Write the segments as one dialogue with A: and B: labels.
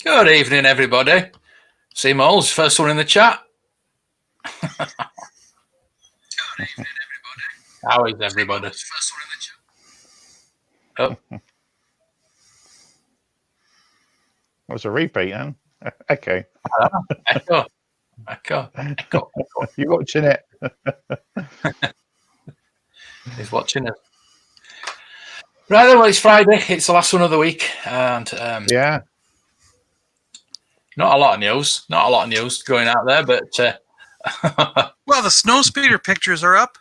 A: Good evening, everybody. Seamoles, first one in the chat. How is everybody? Oh.
B: What's a repeat, then? Okay.
A: Echo.
B: You watching it?
A: He's watching it. Right then, well, it's Friday. It's the last one of the week, and
B: Yeah.
A: not a lot of news. Not a lot of news going out there, but
C: well, the snowspeeder pictures are up.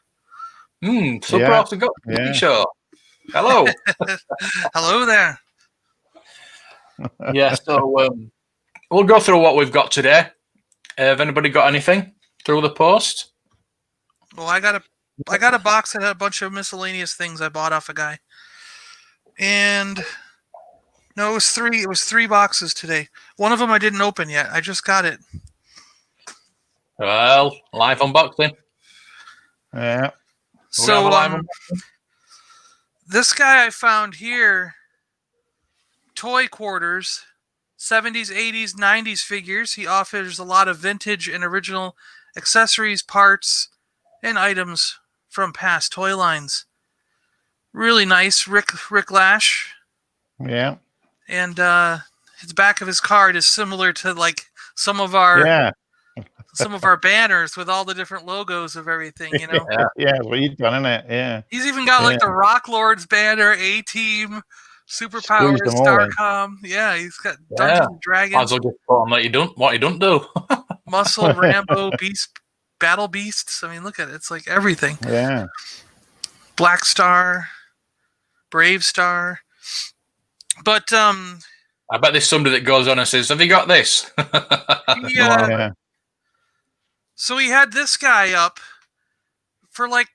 A: Super often got show. Hello.
C: Hello there.
A: Yeah, so we'll go through what we've got today. Have anybody got anything through the post?
C: Well, I got a box that had a bunch of miscellaneous things I bought off a guy. And no, it was three. It was 3 boxes today. One of them I didn't open yet. I just got it.
A: Well, live unboxing.
B: Yeah.
C: So this guy I found here, Toy Quarters, 70s, 80s, 90s figures. He offers a lot of vintage and original accessories, parts, and items from past toy lines. Really nice. Rick Lash.
B: Yeah.
C: And his back of his card is similar to like some of our banners with all the different logos of everything, you know.
B: Yeah, what you've done, isn't it? Yeah.
C: He's even got like the Rock Lords banner, A-Team, Superpowers, Starcom. Yeah, he's got Dungeons and Dragons.
A: Might as well just put on what you don't do.
C: Muscle, Rambo, Beast, Battle Beasts. I mean, look at it. It's like everything.
B: Yeah.
C: Black Star, Brave Star. But
A: I bet there's somebody that goes on and says, "Have you got this?"
C: Yeah. So he had this guy up for like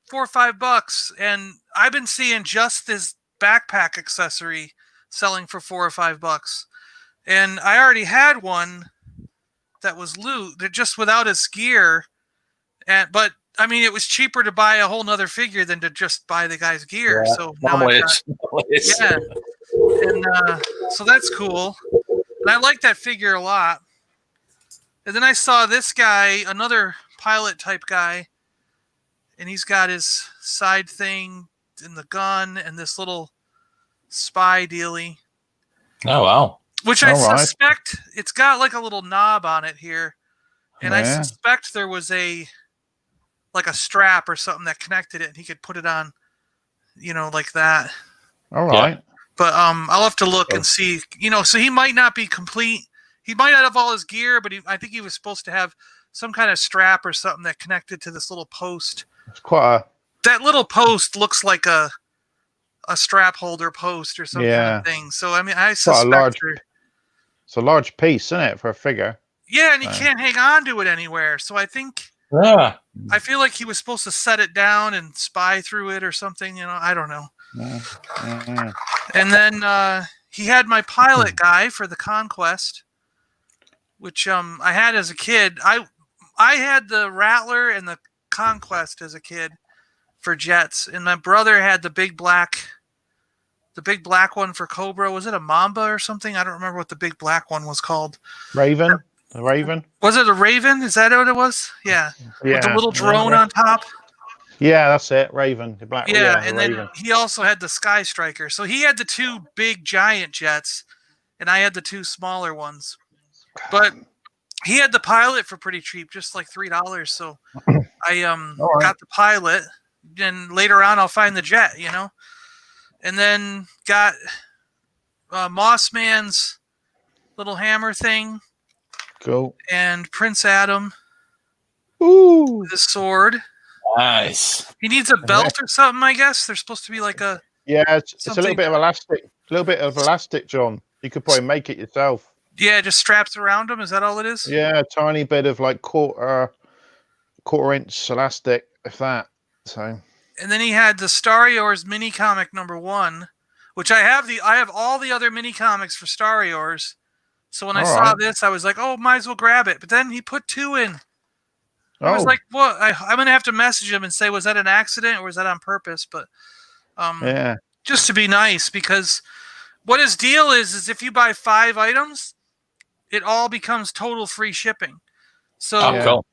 C: $4 or $5, and I've been seeing just this backpack accessory selling for $4 or $5. And I already had one that was loot, just without his gear. But I mean, it was cheaper to buy a whole nother figure than to just buy the guy's gear.
A: Yeah,
C: so now and so that's cool. And I like that figure a lot. And then I saw this guy, another pilot type guy, and he's got his side thing and the gun and this little spy dealy.
A: Oh, wow.
C: Which I suspect, it's got like a little knob on it here. And I suspect there was like a strap or something that connected it and he could put it on, you know, like that.
B: All right.
C: Yeah. But I'll have to look and see, you know, so he might not be complete. He might not have all his gear, but I think he was supposed to have some kind of strap or something that connected to this little post.
B: It's quite
C: that little post looks like a strap holder post or some kind of thing. So I mean, I suspect
B: it's a large piece, isn't it, for a figure?
C: Yeah, and you can't hang on to it anywhere. So I think I feel like he was supposed to set it down and spy through it or something. You know, I don't know. And then he had my pilot guy for the Conquest, which I had as a kid. I had the Rattler and the Conquest as a kid for jets, and my brother had the big black one for Cobra. Was it a Mamba or something? I don't remember what the big black one was called.
B: Raven. The Raven.
C: Was it a Raven? Is that what it was? Yeah. With the little drone on top.
B: Yeah, that's it. Raven. The black.
C: Yeah, and then he also had the Sky Striker. So he had the 2 big giant jets, and I had the 2 smaller ones. But he had the pilot for pretty cheap, just like $3. So I got the pilot, and later on I'll find the jet, you know. And then got Mossman's little hammer thing.
B: Cool.
C: And Prince Adam.
B: Ooh.
C: With his sword.
A: Nice.
C: He needs a belt or something, I guess. There's supposed to be like a...
B: Yeah, it's a little bit of elastic. A little bit of elastic, John. You could probably make it yourself.
C: Yeah, just straps around him. Is that all it is?
B: Yeah, a tiny bit of like quarter inch elastic, if that. So.
C: And then he had the Star Wars mini comic #1, which I have all the other mini comics for Star Wars. So when I saw this, I was like, oh, might as well grab it. But then he put 2 in. I was like, well, I'm going to have to message him and say, was that an accident or was that on purpose? But just to be nice, because what his deal is if you buy 5 items, it all becomes total free shipping. So,
A: cool.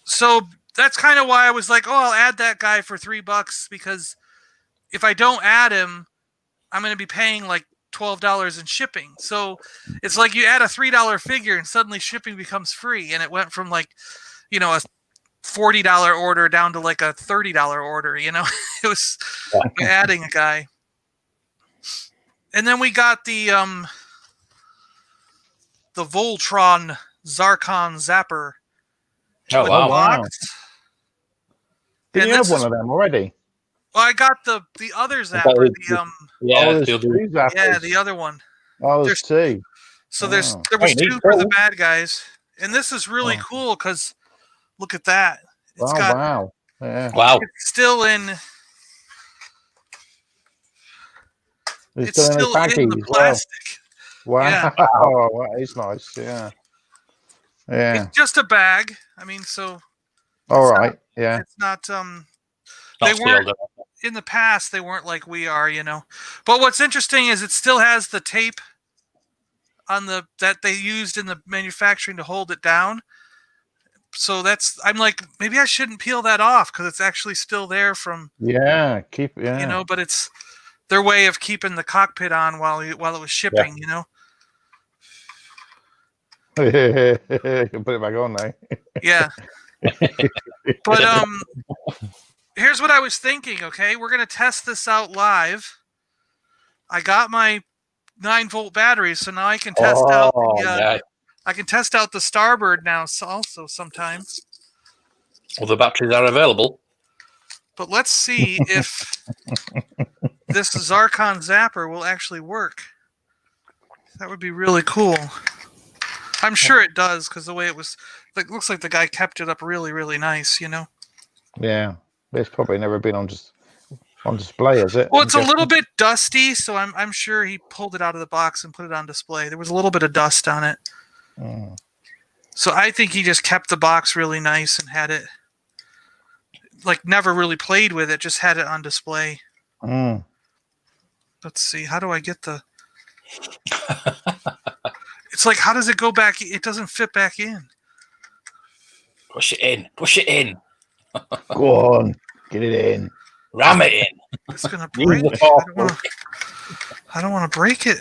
C: So that's kind of why I was like, oh, I'll add that guy for $3 because if I don't add him, I'm going to be paying like $12 in shipping. So it's like you add a $3 figure and suddenly shipping becomes free. And it went from like, a $40 order down to like a $30 order, It was adding a guy. And then we got the Voltron Zarkon Zapper.
A: Oh, wow.
B: Did you have one of them already?
C: Well, I got the other Zapper. The other one.
B: Oh, there's 2.
C: So there was 2 for the bad guys. And this is really cool because look at that. It's
B: wow. Yeah.
A: Wow.
C: It's still in. It's still in the plastic.
B: Wow.
C: Yeah.
B: Oh, that is nice. Yeah. Yeah.
C: It's just a bag. I mean, so.
B: All right. Yeah.
C: It's not. They weren't in the past. They weren't like we are, But what's interesting is it still has the tape on that they used in the manufacturing to hold it down. So I'm like, maybe I shouldn't peel that off because it's actually still there from.
B: Yeah.
C: But it's their way of keeping the cockpit on while it was shipping.
B: You can put it back on now.
C: Yeah. But here's what I was thinking, okay? We're going to test this out live. I got my 9-volt batteries, so now I can test out I can test out the Starbird now also sometimes.
A: Well, the batteries are available.
C: But let's see if this Zarkon Zapper will actually work. That would be really cool. I'm sure it does because the way it was, looks like the guy kept it up really, really nice,
B: Yeah, it's probably never been on display, is it?
C: Well, it's a little bit dusty, so I'm sure he pulled it out of the box and put it on display. There was a little bit of dust on it. So I think he just kept the box really nice and had it, never really played with it, just had it on display. Let's see, how do I get the... It's like, how does it go back? It doesn't fit back in.
A: Push it in. Push it in.
B: Go on. Get it in.
A: Ram it in.
C: It's going to break. I don't want to break it.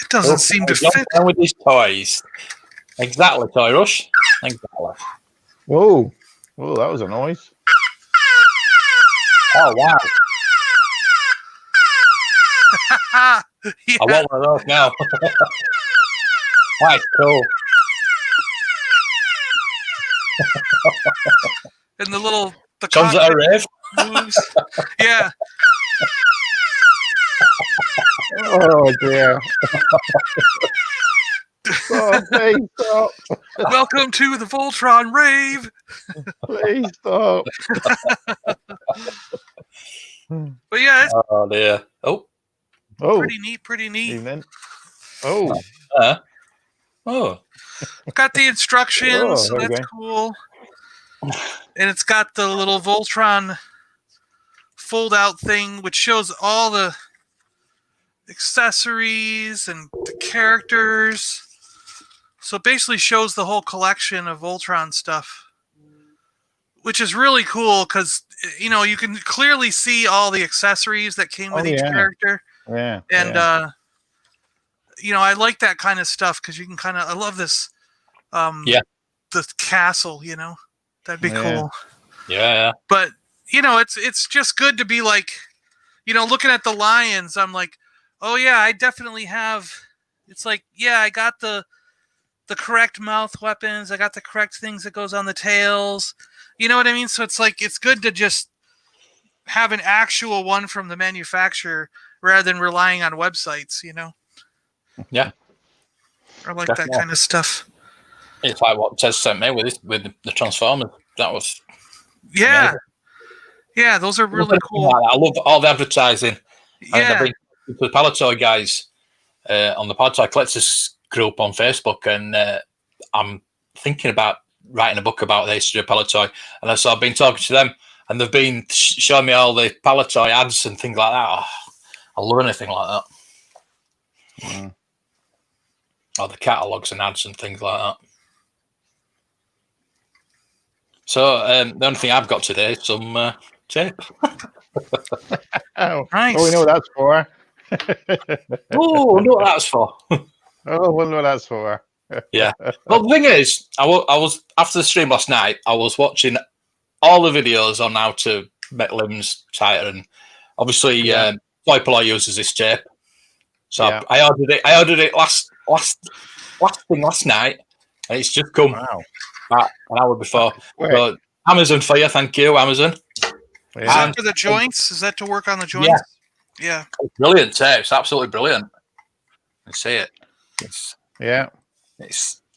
C: It doesn't seem to fit.
A: With these toys. Exactly, Toy Rush. Exactly.
B: Whoa. Whoa, that was a noise.
A: Oh, wow.
C: Yeah.
A: I want one of those now. Right, cool.
C: And the
A: comes at a rave.
C: Moves. Yeah.
B: Oh dear. Oh, please stop.
C: Welcome to the Voltron rave.
B: Please stop.
C: But yeah, it's
A: dear.
C: pretty neat.
B: Evening.
C: Got the instructions, so that's cool. And it's got the little Voltron fold-out thing, which shows all the accessories and the characters. So it basically shows the whole collection of Voltron stuff, which is really cool because, you can clearly see all the accessories that came with each character.
B: Yeah.
C: And, I like that kind of stuff because you can I love this, the castle, that'd be cool.
A: Yeah.
C: But, it's just good to be like, looking at the lions, I'm like, oh yeah, I definitely have, it's like, yeah, I got the correct mouth weapons. I got the correct things that goes on the tails. You know what I mean? So it's like, it's good to just have an actual one from the manufacturer rather than relying on websites,
A: Yeah.
C: I like that kind of stuff.
A: It's like what Ted sent me with the Transformers. That was
C: amazing. Yeah, those are really cool.
A: I love all the advertising.
C: Yeah.
A: I bring the Paliboys guys on the Paliboys Collectors group on Facebook, and I'm thinking about writing a book about the history of Palitoy, and so I've been talking to them, and they've been showing me all the Palitoy ads and things like that. Oh, I love anything like that. Or the catalogues and ads and things like that. So the only thing I've got today is some tape.
B: Oh,
C: Nice.
B: we know what that's for.
A: Oh, I know what that's for.
B: Oh, we know what that's for.
A: Yeah. Well, the thing is, I was after the stream last night. I was watching all the videos on how to make limbs tighter, and obviously, Paliboys uses this tape. So I ordered it. I ordered it last night, and it's just come about an hour before. So Amazon for you, thank you, Amazon.
C: Is that for the joints? Is that to work on the joints? Yeah.
A: It's brilliant tape. It's absolutely brilliant. I see it.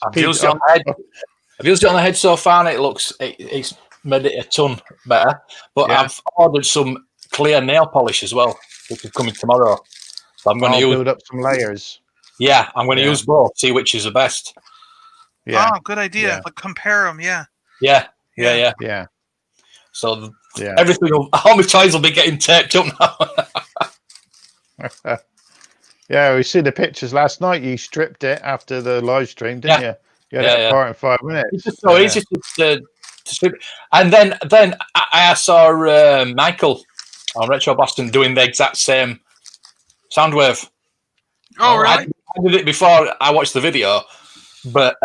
A: I've used it on the head. I've used it on the head so far, and it's made it a ton better. But I've ordered some clear nail polish as well, which is coming tomorrow. So I'm going to
B: build up some layers.
A: Yeah, I'm going to use both. See which is the best.
C: Yeah. Oh, good idea. But compare them.
A: Yeah. So everything, all my toys will be getting taped up
B: now. Yeah, we see the pictures last night. You stripped it after the live stream, didn't you? You had it apart in 5 minutes.
A: It's just so easy to strip. And then I saw Michael on Retro Boston doing the exact same sound wave.
C: Oh, really?
A: I did it before I watched the video, but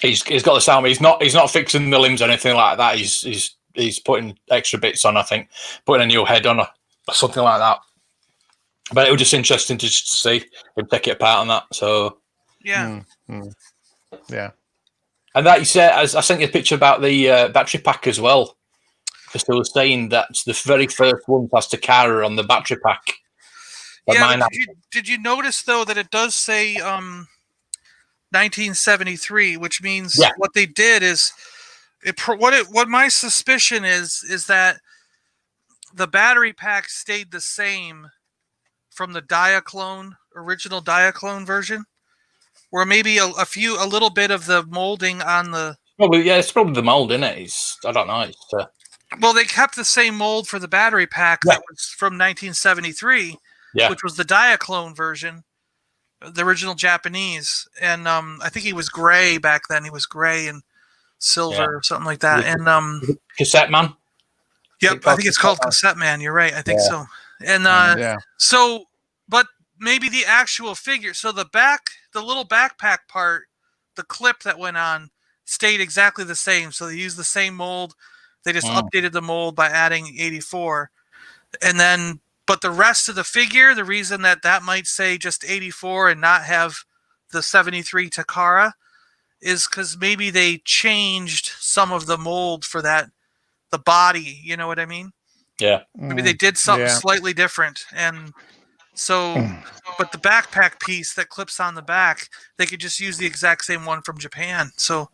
A: he's got the sound. He's not fixing the limbs or anything like that. He's putting extra bits on. I think putting a new head on or something like that. But it was just interesting to see him take it apart on that. So
C: yeah.
A: And that you said, I sent you a picture about the battery pack as well, because they were saying that the very first one has Takara on the battery pack.
C: Did you notice though that it does say 1973, which means what they did is what my suspicion is that the battery pack stayed the same from the original Diaclone version, where maybe a little bit of the molding on the
A: it's probably the mold, isn't it? I don't know.
C: Well, they kept the same mold for the battery pack that was from 1973, which was the Diaclone version, the original Japanese, and I think he was gray back then. He was gray and silver or something like that. And
A: Cassette Man.
C: Yep, I think it's called Cassette Man. You're right. I think so. And so, but maybe the actual figure. So the little backpack part, the clip that went on, stayed exactly the same. So they used the same mold. They just updated the mold by adding 84, and then. But the rest of the figure, the reason that might say just 84 and not have the 73 Takara, is because maybe they changed some of the mold for the body. You know what I mean?
A: Yeah.
C: Maybe they did something slightly different, and so. But the backpack piece that clips on the back, they could just use the exact same one from Japan. So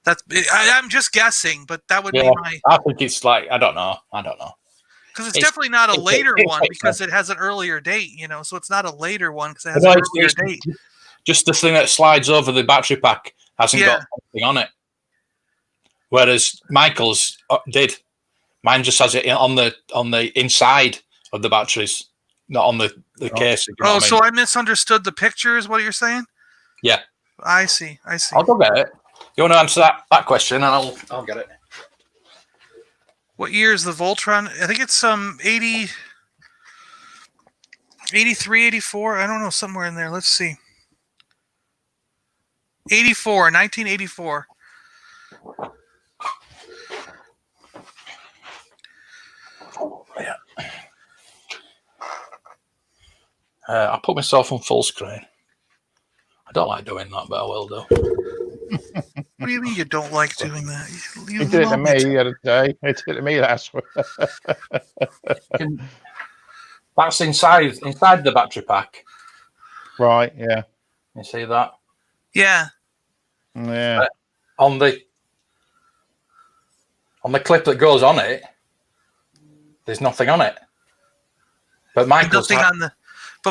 C: I'm just guessing, but that would be my.
A: I think it's like I don't know.
C: Because it's definitely not a later one because it has an earlier date, so it's not a later one because it has an earlier date.
A: Just the thing that slides over the battery pack hasn't got anything on it. Whereas Michael's did. Mine just has it on the inside of the batteries, not on the case. You know
C: so I misunderstood the picture is what you're saying?
A: Yeah.
C: I see.
A: I'll go get it. You want to answer that question and I'll get it.
C: What year is the Voltron? I think it's 80, 83, 84. I don't know, somewhere in there. Let's see. 1984.
A: Yeah. I put myself on full screen. I don't like doing that, but I will do.
C: What do you mean you don't like doing that?
B: You did it to me the other day. You did it to me last week.
A: That's inside the battery pack.
B: Right, yeah.
A: You see that?
C: Yeah.
B: Yeah.
A: On the clip that goes on it, there's nothing on it. But Michael's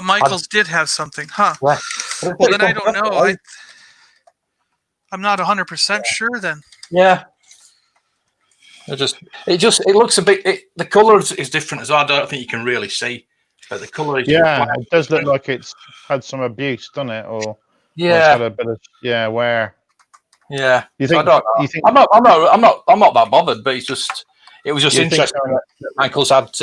C: Michael's did have something, huh?
A: Yeah.
C: Well, then I don't know. I'm not 100% sure then.
A: Yeah. It looks a bit. The colour is different as well. I don't think you can really see, but the colour is
B: it does look like it's had some abuse, doesn't it? Or it's had a bit of wear.
A: Yeah.
B: You think? You think?
A: I'm not that bothered, but it was just interesting that Michael's had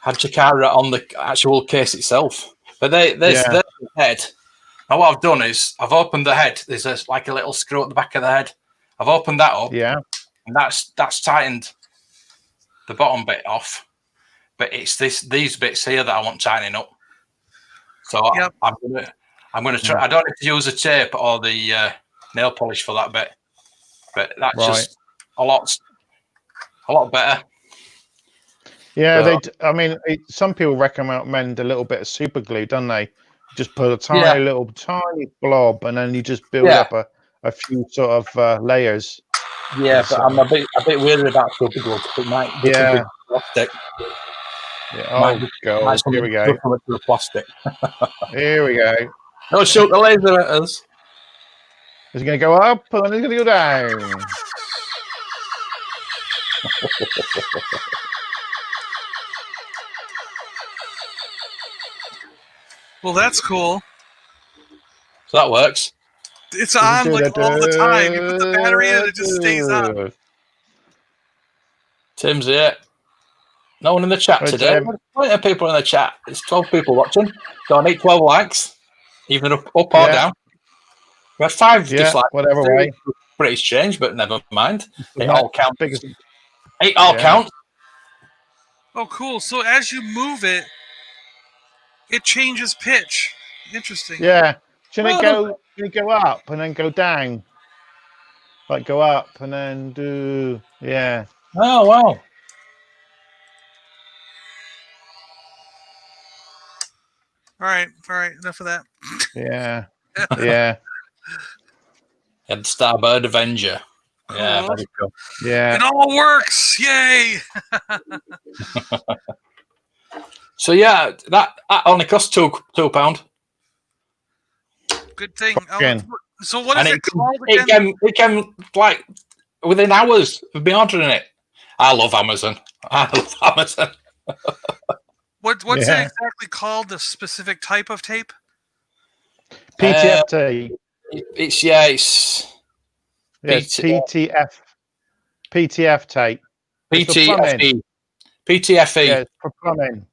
A: had Chikara on the actual case itself. But there's the head. Now what I've done is I've opened the head. There's like a little screw at the back of the head. I've opened that up.
B: Yeah.
A: And that's tightened the bottom bit off. But it's these bits here that I want tightening up. So I'm gonna try. I don't need to use a tape or the nail polish for that bit. But that's just a lot better.
B: Yeah, some people recommend a little bit of super glue, don't they? Just put a tiny blob, and then you just build up a few sort of layers.
A: Yeah, but I'm a bit weary about super glue. It might be plastic.
B: Yeah. Oh God! Here we go.
A: The plastic.
B: Here we go.
A: Don't shoot the laser at us.
B: It's going to go up, and then it's going to go down.
C: Well, that's cool.
A: So that works.
C: It's on like all the time. You put the battery in, it just stays on.
A: Tim's here. No one in the chat today. Plenty of people in the chat. It's 12 people watching. So I need 12 likes, even up or down. We had 5 dislikes.
B: Whatever way.
A: Pretty strange, but never mind. It all counts. It all
B: counts.
C: Oh, cool. So as you move it, it changes pitch. Interesting.
B: Yeah. Shouldn't it go up and then go down? Like go up and then do
A: Oh wow.
C: All right. Enough of that.
B: Yeah. Yeah.
A: And Starbird Avenger.
C: Cool.
A: Yeah, very cool.
B: Yeah.
C: It all works. Yay.
A: So yeah, that only cost £2.
C: Good thing. So what is it called
A: again? It came like within hours of me ordering it. I love Amazon.
C: What's it exactly called? The specific type of tape?
B: PTF tape.
A: It's
B: PTF. PTF tape.
A: PTFE. PTFE.
B: Yeah, it's for plumbing.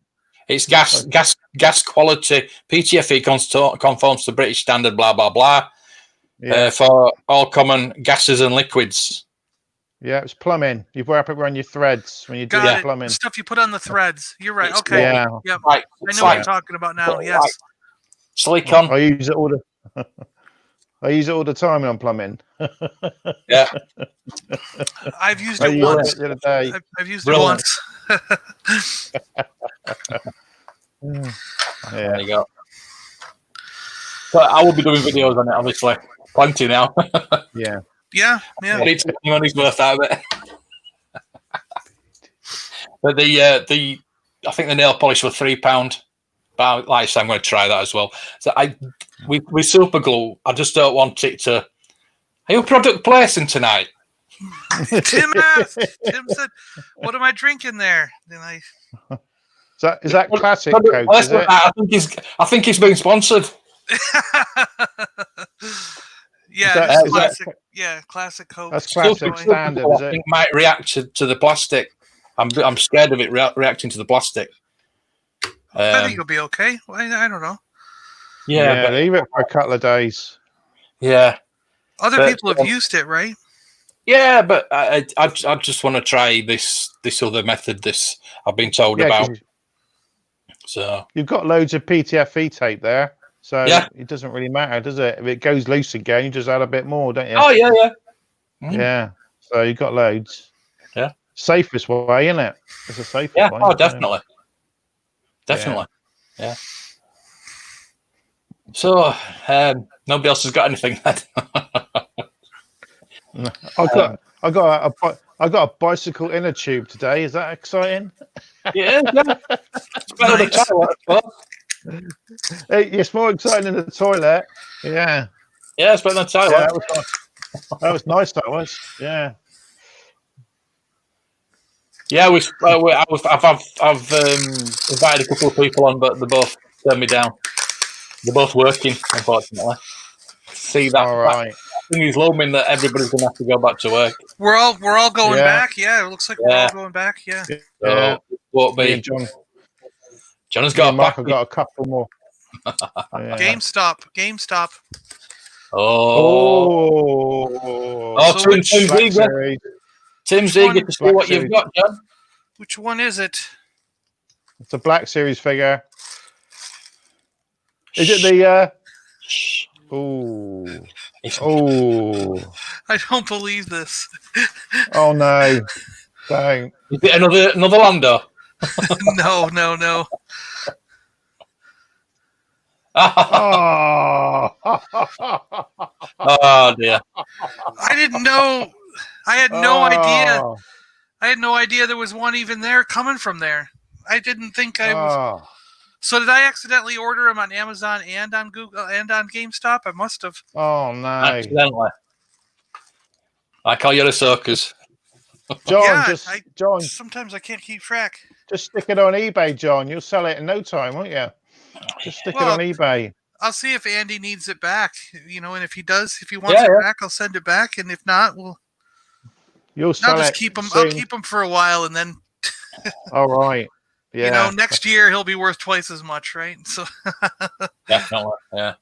A: It's gas quality. PTFE conforms to British standard. Blah blah blah.
B: Yeah.
A: For all common gases and liquids.
B: Yeah, it's plumbing. You wrap it around your threads when you do the plumbing.
C: The stuff you put on the threads. You're right. Okay.
B: Yeah.
C: Yep. I know what you're talking about now. Yes.
A: Silicon.
B: I use it all the time when I'm plumbing.
A: Yeah.
C: I've used it once.
B: The other day.
C: I've used it once.
A: There you go. So I will be doing videos on it, obviously. Plenty now.
B: Yeah.
C: Yeah.
A: I need to get money's worth out of it. But I think the nail polish was £3. But like I said, I'm going to try that as well. So with super glue, I just don't want it to. Are you product placing tonight?
C: Tim asked. Tim said, "What am I drinking there?" Then
B: is that classic Coke? Is it?
A: I think he's being sponsored.
C: Yeah, classic. Classic Coke.
B: That's classic standard. Is
A: I think might react to the plastic. I'm scared of it reacting to the plastic.
C: I think it'll be okay. Well, I don't know.
A: Yeah,
B: but leave it for a couple of days.
A: Yeah.
C: Other people have used it, right?
A: Yeah, but I just want to try this other method. I've been told about. So
B: you've got loads of PTFE tape there, so it doesn't really matter, does it? If it goes loose again, you just add a bit more, don't you?
A: Oh yeah.
B: Yeah. So you've got loads.
A: Yeah.
B: Safest way, isn't it? It's a safest way.
A: Oh, definitely. Definitely. Yeah. So nobody else has got anything.
B: I got a bicycle inner tube today. Is that exciting?
A: Yeah. It's better than
B: It's more exciting in the toilet. Yeah.
A: Yeah, it's better than Tyler.
B: Yeah, that was nice. That was. Yeah.
A: Yeah, I've invited a couple of people on, but they both turned me down. They're both working, unfortunately. See that?
B: All right.
A: That thing is looming that everybody's going to have to go back to work.
C: We're all going
B: Yeah.
C: back. Yeah, it looks like we're all going back. Yeah.
B: Yeah.
A: So won't
B: Me
A: be.
B: and John.
A: John has
B: Me
A: got
B: and
A: a
B: Mark
A: package.
B: have got a couple more. Yeah.
C: GameStop.
A: Oh,
B: Oh.
C: So
A: Tim's
B: Black
A: eager.
B: Series.
A: Tim's
C: Which
A: eager
C: one?
A: to see
B: Black
A: what
B: Series.
A: you've got, John.
C: Which one is it?
B: It's a Black Series figure. Is it the?
A: Shh.
B: Oh.
A: It's-
B: Oh.
C: I don't believe this.
B: Oh no. Don't.
A: Is it another Lando?
C: No.
B: Oh.
A: Oh dear.
C: I didn't know. I had no idea.
B: Oh.
C: I had no idea there was one even there coming from there. I didn't think I was.
B: Oh.
C: So did I accidentally order them on Amazon and on Google and on GameStop? I must have.
B: Oh no.
A: Accidentally. I call you the circus.
B: John,
C: Yeah,
B: John,
C: Sometimes I can't keep track.
B: just stick it on eBay, John. You'll sell it in no time, won't you? Just stick it
C: Well,
B: on eBay.
C: I'll see if Andy needs it back. And if he does, if he wants it back, I'll send it back. And if not,
B: You'll sell
C: I'll just
B: it.
C: keep him.
B: Soon.
C: I'll keep him for a while, and then
B: All right. Yeah.
C: next year he'll be worth twice as much, right? So
A: Definitely. Yeah.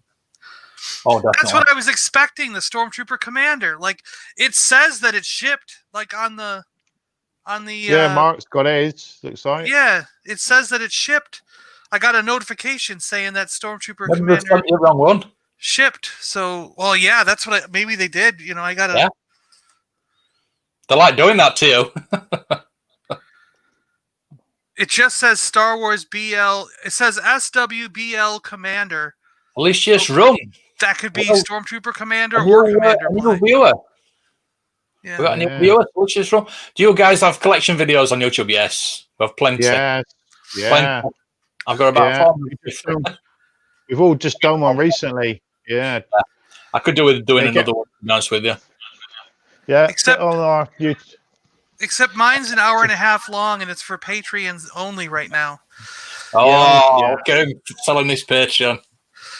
A: Oh, definitely.
C: that's what I was expecting. The Stormtrooper Commander, like it says that it's shipped, like on the.
B: Yeah, Mark's got his. Looks like.
C: Yeah, it says that it's shipped. I got a notification saying that Stormtrooper
A: Maybe they
C: Commander
A: sent you the wrong one.
C: shipped. So, well, yeah, that's what maybe they did. I got to.
A: Yeah. They like doing that to you.
C: It just says Star Wars BL. It says SWBL Commander.
A: At least just run.
C: That could be
A: Well,
C: Stormtrooper Commander
A: A
C: or Commander
A: new
C: Black.
A: viewer.
C: Yeah.
A: We got a new viewer. Let's just run. Do you guys have collection videos on YouTube? Yes. We have plenty.
B: Yes. Yeah.
A: Plenty. I've got about 400.
B: We've all just done one recently. Yeah.
A: I could do with doing another one, to be honest with you.
B: Yeah.
C: Except-
B: on our YouTube.
C: Except mine's an hour and a half long, and it's for Patreons only right now.
A: Oh,
B: Yeah.
A: get him selling this Patreon.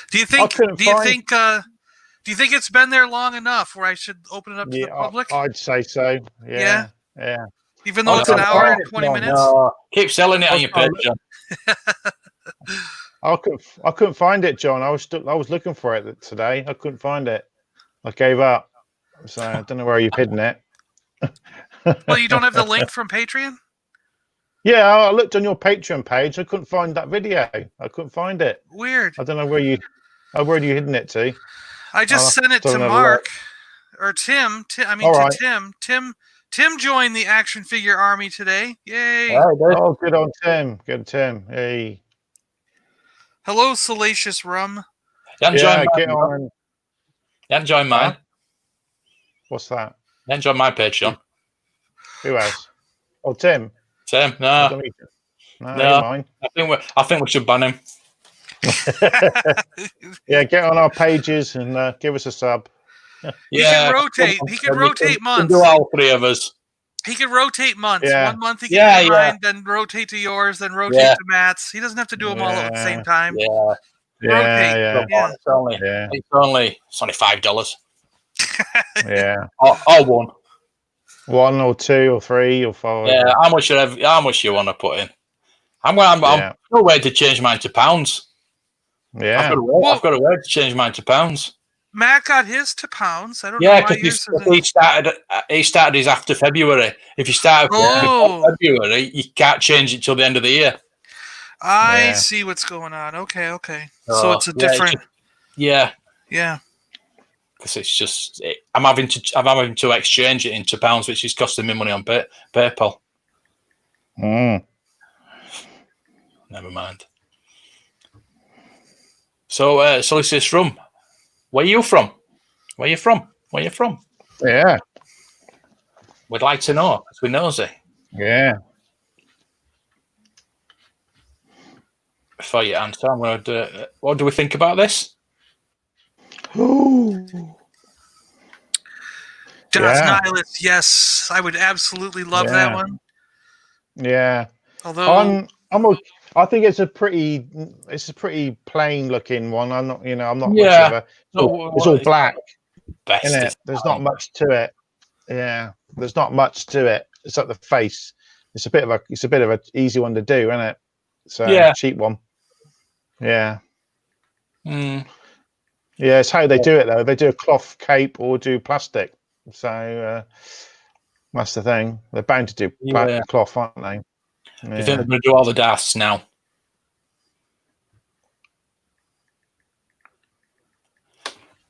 C: Do you think? Do you think it's been there long enough where I should open it up to the public?
B: I'd say so. Yeah. Yeah.
C: Even though it's an hour and 20 minutes.
A: No, keep selling it on your Patreon.
B: I couldn't find it, John. I was looking for it today. I couldn't find it. I gave up. So I don't know where you've hidden it.
C: Well, you don't have the link from Patreon?
B: Yeah, I looked on your Patreon page. I couldn't find that video. I couldn't find it.
C: Weird.
B: I don't know where you hidden it to.
C: I just sent it to Mark or Tim. Tim joined the action figure army today. Yay!
B: Oh, good on Tim. Good Tim. Hey.
C: Hello, Salacious Rum.
A: Get
B: on.
A: You haven't joined mine.
B: What's that?
A: You haven't joined my Patreon.
B: Who else? Oh, Tim.
A: Tim, no.
B: Mine.
A: I think we should ban him.
B: Yeah, get on our pages and give us a sub.
C: He can rotate. He can rotate months.
A: Do all three of us.
C: He can rotate months.
B: Yeah.
C: 1 month he can do mine, then rotate to yours, then rotate
A: Yeah.
C: to Matt's. He doesn't have to do them all at the same time.
A: Yeah.
C: Rotate.
B: Yeah.
A: It's only $5.
B: Yeah.
A: Or one.
B: 1 or 2 or 3 or 5.
A: Yeah. How much you want to put in? I'm no way to change mine to pounds.
B: Yeah.
A: I've got a way to change mine to pounds.
C: Matt got his to pounds. I don't know why yours isn't.
A: He started his after February. If you start before February, you can't change it till the end of the year.
C: I see what's going on. Okay. So it's a different.
A: Yeah.
C: Because
A: it's just I'm having to exchange it into pounds, which is costing me money on PayPal. Never mind. So, Solicitus Rum, where are you from? Where you from?
B: Yeah.
A: We'd like to know, because we're nosy.
B: Yeah.
A: for your answer. I'm going to. What do we think about this?
B: Ooh.
C: Darth Nihilus, yes, I would absolutely love that one.
B: Yeah.
C: Although
B: I think it's a pretty plain looking one. I'm not much
A: Yeah.
B: of a. It's all black,
A: Best
B: isn't it? There's not much to it. Yeah, there's not much to it. It's like the face. It's a bit of an easy one to do, isn't it? So cheap one. Yeah.
A: Mm.
B: Yeah, it's how they do it though. They do a cloth cape or do plastic. So that's the thing. They're bound to do cloth, aren't they? Yeah.
A: Do you think they're going to do all the Darths now?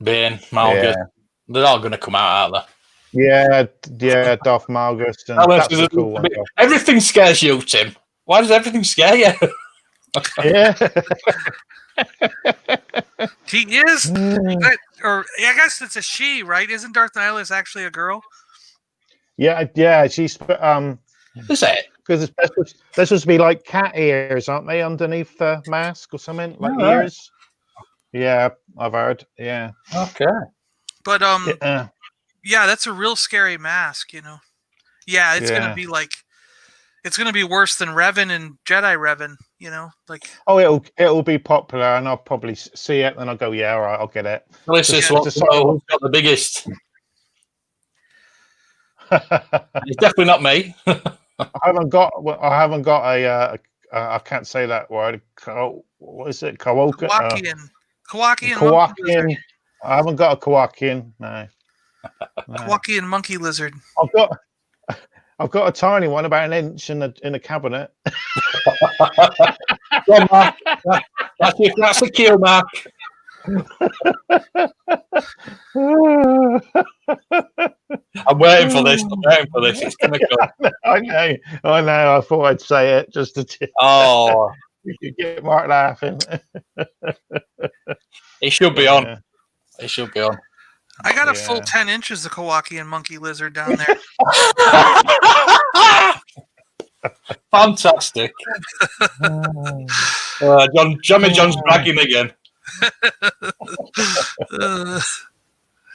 A: Bane, Malgus. Yeah. They're all going to come out, aren't they?
B: Yeah, Darth Malgus. And that's a cool one.
A: Everything scares you, Tim. Why does everything scare you?
B: Yeah.
C: He is, or I guess it's a she, right? Isn't Darth Nihilus actually a girl?
B: Yeah. She's
A: Is it?
B: Because they're supposed to be like cat ears, aren't they, underneath the mask or something, like ears? Yeah, I've heard. Yeah.
A: Okay.
C: But yeah, that's a real scary mask, you know. Yeah, it's gonna be like, it's gonna be worse than Revan and Jedi Revan, you know, like.
B: Oh, it'll be popular, and I'll probably see it, and I'll go, yeah, all right, I'll get it.
A: Well, it's just who's got the biggest. It's definitely not me.
B: I haven't got a. I can't say that word. What is it? Kowakian. I haven't got a Kowakian. No.
C: Kowakian monkey lizard.
B: I've got a tiny one, about an inch in the cabinet.
A: Well, Mark, that's a kill, Mark. I'm waiting for this. It's gonna come.
B: I know. I thought I'd say it just to.
A: Oh,
B: you could get Mark laughing.
A: It should be on. It should be on.
C: I got a full 10 inches of Kowakian monkey lizard down there.
A: Fantastic. John's bragging again.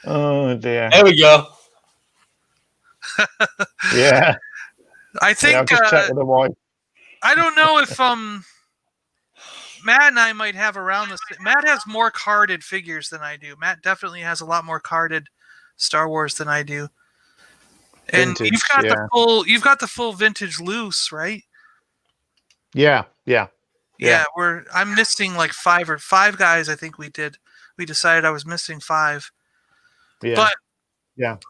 B: Oh dear.
A: There we go.
B: Yeah.
C: I think
B: I'll just check with the wife.
C: I don't know if Matt and I might have around this. Matt has more carded figures than I do. Matt definitely has a lot more carded Star Wars than I do. And vintage, you've got the full vintage loose, right?
B: Yeah.
C: I'm missing like five guys. I think we decided I was missing 5.
B: Yeah.
C: But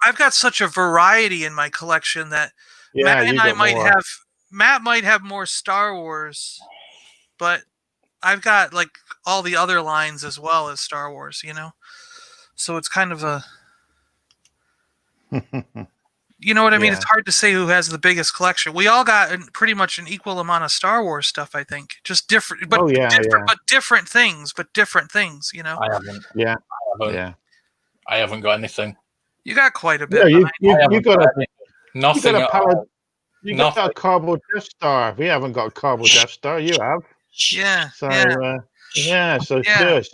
C: I've got such a variety in my collection that Matt and I might have. Matt might have more Star Wars, but I've got like all the other lines as well as Star Wars, you know? So it's kind of a, you know what I mean? It's hard to say who has the biggest collection. We all got pretty much an equal amount of Star Wars stuff, I think. Just different, but different things, you know?
A: I haven't.
B: Yeah.
A: I haven't got anything.
C: You got quite a bit.
B: You got
A: nothing.
B: You got a cardboard Death Star. We haven't got a cardboard Death Star. You have.
C: Yeah.
B: So Shush.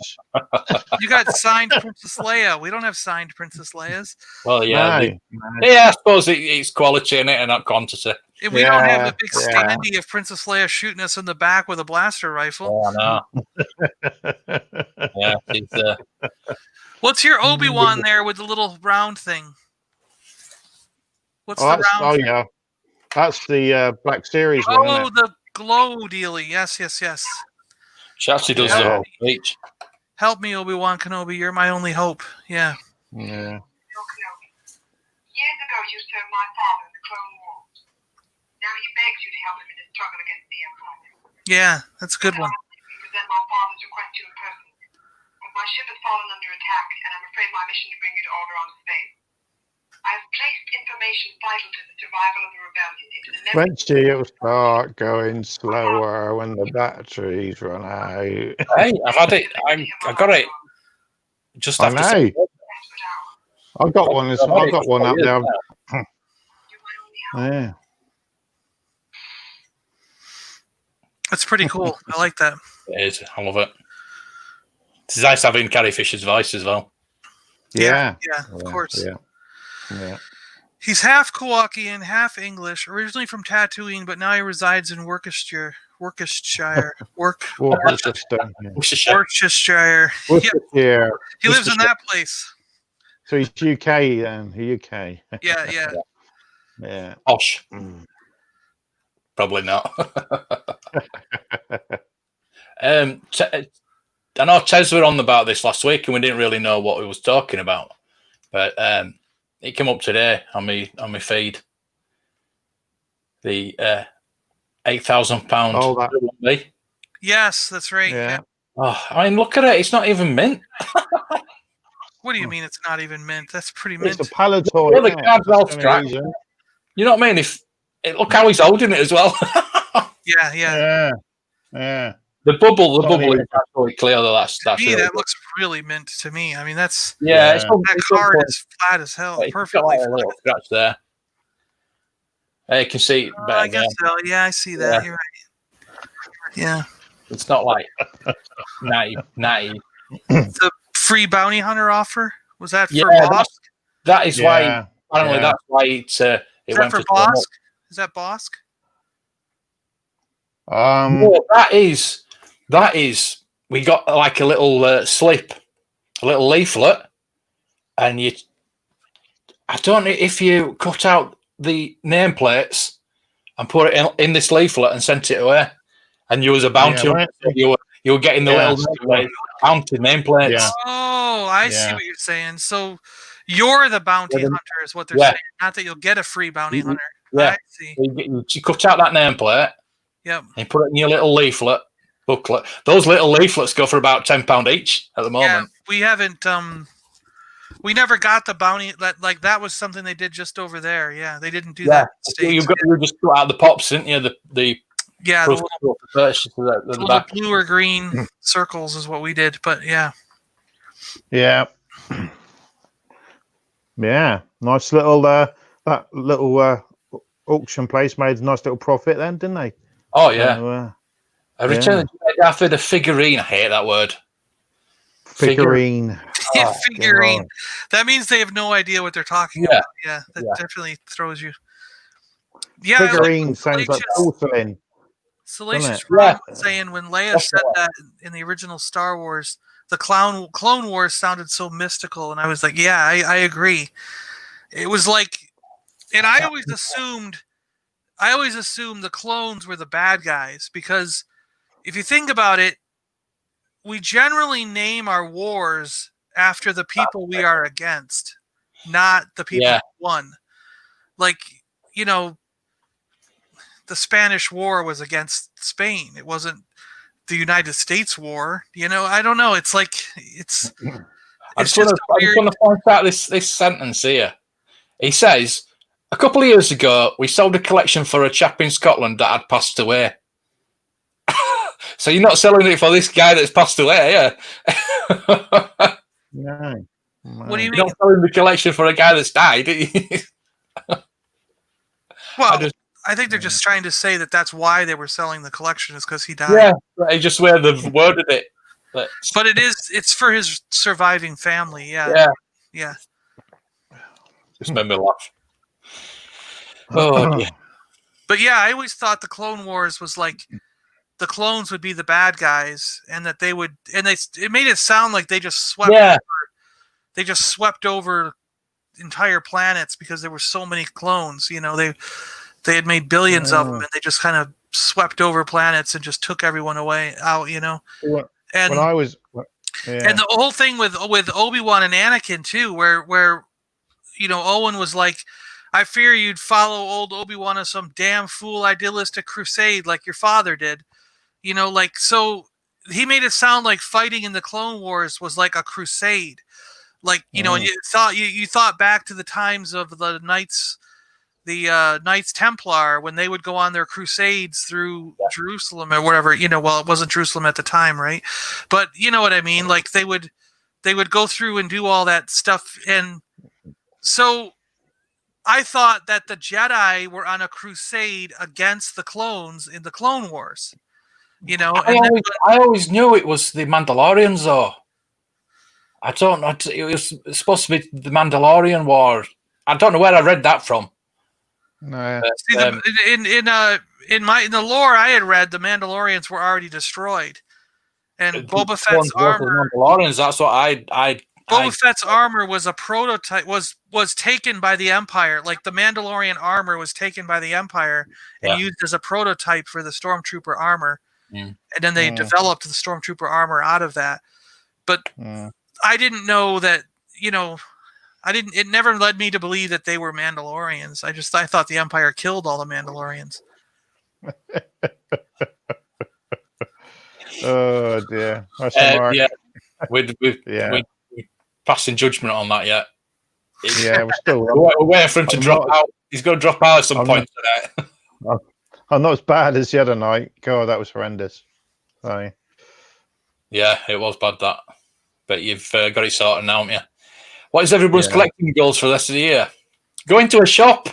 C: You got signed Princess Leia. We don't have signed Princess Leia's.
A: Well, yeah. I suppose it's quality in it and not quantity.
C: We don't have the big standee of Princess Leia shooting us in the back with a blaster rifle.
A: Oh, no. Yeah.
C: What's your Obi-Wan there with the little round thing? What's the round thing?
B: Yeah. That's the Black Series one.
C: Oh, the glow dealy. Yes.
A: She actually does the whole speech.
C: Help me, Obi-Wan Kenobi. You're my only hope. Yeah.
B: Yeah.
D: Years ago, you served my father in the Clone Wars. Now he begs you to help him in his struggle against the Empire.
C: Yeah, that's a good one.
D: You present my father's request to you in person. But my ship has fallen under attack, and I'm afraid my mission to bring you to Alderaan is failed. I've placed information vital to the survival of the rebellion into the memory.
B: Eventually, it'll start going slower when the batteries run out.
A: Hey, I've had it. I got it. Just after.
B: I know. I've got one. I've got one up there.
C: That's pretty cool. I like that.
A: It is. I love it. It's nice having Carrie Fisher's voice as well.
B: Yeah,
C: of course.
B: Yeah.
C: He's half Kowakian, half English, originally from Tatooine, but now he resides in Worcestershire.
B: Worcestershire.
C: Worcestershire.
B: Yeah.
C: He lives in that place.
B: So he's UK then. UK.
C: Yeah.
A: Posh. Probably not. I know Tez were on about this last week, and we didn't really know what we was talking about, but it came up today on my feed. The £8,000.
B: Oh, that.
C: Yes, that's right.
B: Yeah.
A: Oh, I mean, look at it. It's not even mint.
C: What do you mean it's not even mint? That's pretty mint.
B: It's a Paliboys.
A: Well, the card's all strapped. You know what I mean? Look how he's holding it as well.
C: Yeah.
A: The bubble is absolutely clear. Though that's
C: me,
A: really
C: that
A: good.
C: looks really mint to me. I mean, that's
A: that
C: card is flat as hell. Perfectly
A: flat. A little scratch there. You can see.
C: I guess so. Yeah, I see that. You're right. Yeah.
A: It's not like 90.
C: The free bounty hunter offer, was that for Bosk?
A: That is why. Apparently, that's why it went
C: for Bosk. Is that Bosk?
A: No, that is. We got like a little slip, a little leaflet, and I don't know if you cut out the nameplates and put it in this leaflet and sent it away, and you was a bounty. You were getting the little bounty nameplates.
B: Yeah.
C: Oh, I see what you're saying. So you're the bounty hunter, is what they're saying. Not that you'll get a free bounty hunter.
A: Yeah.
C: I see.
A: You cut out that nameplate.
C: Yep.
A: And put it in your little leaflet booklet. Those little leaflets go for about £10 each at the moment.
C: Yeah, we haven't. We never got the bounty. That was something they did just over there. Yeah, they didn't do that.
A: You just cut out the pops, didn't you? The
C: the little blue or green circles is what we did. But yeah.
B: Nice little that little auction place made a nice little profit then, didn't they?
A: Oh yeah. I returned after the figurine. I hate that word.
B: Figurine.
C: Figurine. God. That means they have no idea what they're talking about. Yeah, that definitely throws you. Yeah,
B: figurine sounds like porcelain.
C: Salacious Ron was saying when Leia said that in the original Star Wars, the Clone Wars sounded so mystical, and I was like, yeah, I agree. It was like, and I always assumed the clones were the bad guys, because if you think about it, we generally name our wars after the people we are against, not the people who won. Like, the Spanish War was against Spain. It wasn't the United States War. I don't know. It's like, I just want
A: to point out this sentence here. He says, a couple of years ago, we sold a collection for a chap in Scotland that had passed away. So you're not selling it for this guy that's passed away, yeah?
B: No.
C: What do you mean?
A: You're not selling the collection for a guy that's died.
C: Well, I think they're just trying to say that that's why they were selling the collection, is because he died.
A: Yeah, right, just where they've worded it.
C: But it's for his surviving family,
A: Yeah. Just made me laugh. Oh, yeah.
C: But yeah, I always thought the Clone Wars was like the clones would be the bad guys, and that they would, and it made it sound like they just swept. Yeah. They just swept over entire planets because there were so many clones. They had made billions of them, and they just kind of swept over planets and just took everyone out. And
B: when I was,
C: and the whole thing with Obi-Wan and Anakin too, where Owen was like, I fear you'd follow old Obi-Wan as some damn fool idealistic crusade like your father did. So he made it sound like fighting in the Clone Wars was like a crusade. Like, and you thought back to the times of the Knights Templar, when they would go on their crusades through Jerusalem or whatever, well, it wasn't Jerusalem at the time, right? But you know what I mean? Like they would go through and do all that stuff. And so I thought that the Jedi were on a crusade against the clones in the Clone Wars. You know,
A: I always knew it was the Mandalorians, though. I don't know. It was supposed to be the Mandalorian War. I don't know where I read that from.
B: No.
C: See, in the lore I had read, the Mandalorians were already destroyed, and Boba Fett's armor.
A: Mandalorians. That's what
C: Boba Fett's armor was a prototype. Was taken by the Empire. Like the Mandalorian armor was taken by the Empire and used as a prototype for the Stormtrooper armor, and then they developed the Stormtrooper armor out of that. But I didn't know that. You know, it never led me to believe that they were Mandalorians. I thought the Empire killed all the Mandalorians.
B: Oh dear.
A: Yeah, we're passing judgment on that yet.
B: Yeah,
A: we're waiting for him to drop out. He's going to drop out at some point today.
B: I'm not as bad as the other night. God, that was horrendous. So.
A: Yeah, it was bad that. But you've got it sorted now, haven't you? What is everyone's collecting goals for the rest of the year? Go into a shop.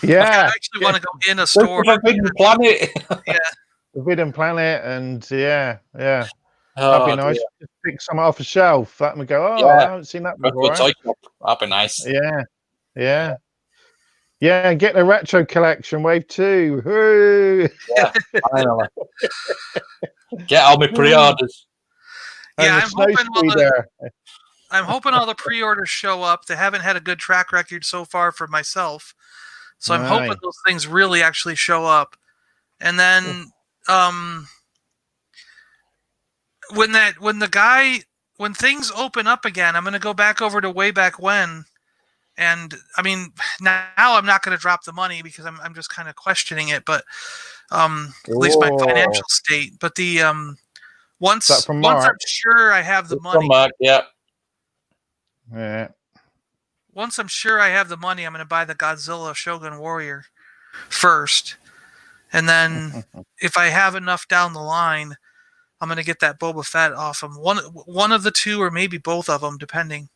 B: Yeah.
C: I actually want to go in a store.
A: Forbidden Planet.
C: Yeah.
B: Forbidden Planet, and yeah.
A: Oh,
B: That'd be nice. Just pick some off a shelf. That would go, I haven't seen that before.
A: That'd be nice.
B: Yeah. And get the retro collection wave 2. Woo!
A: Yeah, finally. Get all my pre-orders.
C: Yeah, I'm hoping all the pre-orders show up. They haven't had a good track record so far for myself. So I'm hoping those things really actually show up. And then when things open up again, I'm going to go back over to way back when. And I mean, now I'm not going to drop the money because I'm just kind of questioning it, but at least my financial state. But the once I'm sure I have the money,
A: yeah.
C: Once I'm sure I have the money, I'm going to buy the Godzilla Shogun Warrior first, and then if I have enough down the line, I'm going to get that Boba Fett off him. One of the two, or maybe both of them, depending.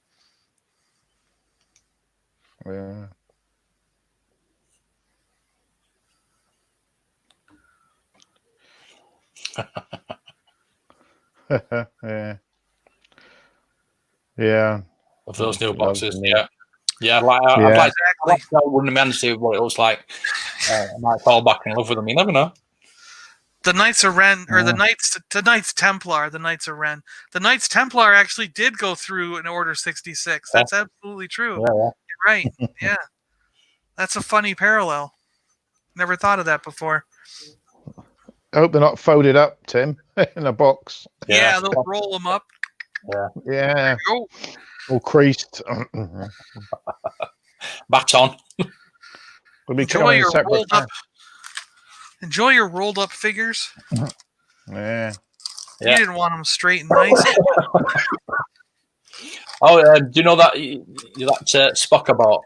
B: Yeah. Yeah.
A: Of those new boxes, yeah. I'd like to wouldn't man to see what it looks like. I might fall back in love with them. You never know.
C: The Knights of Ren, or the Knights Templar, the Knights of Ren. The Knights Templar actually did go through an Order 66. That's absolutely true.
A: Yeah.
C: You're right. Yeah. That's a funny parallel. Never thought of that before.
B: I hope they're not folded up, Tim, in a box.
C: Yeah, they'll roll them up.
B: Yeah. All creased.
A: Baton.
B: We'll be coming in separate.
C: Enjoy your rolled up figures.
B: Yeah.
C: You didn't want them straight and nice.
A: Do you know that Spock I bought?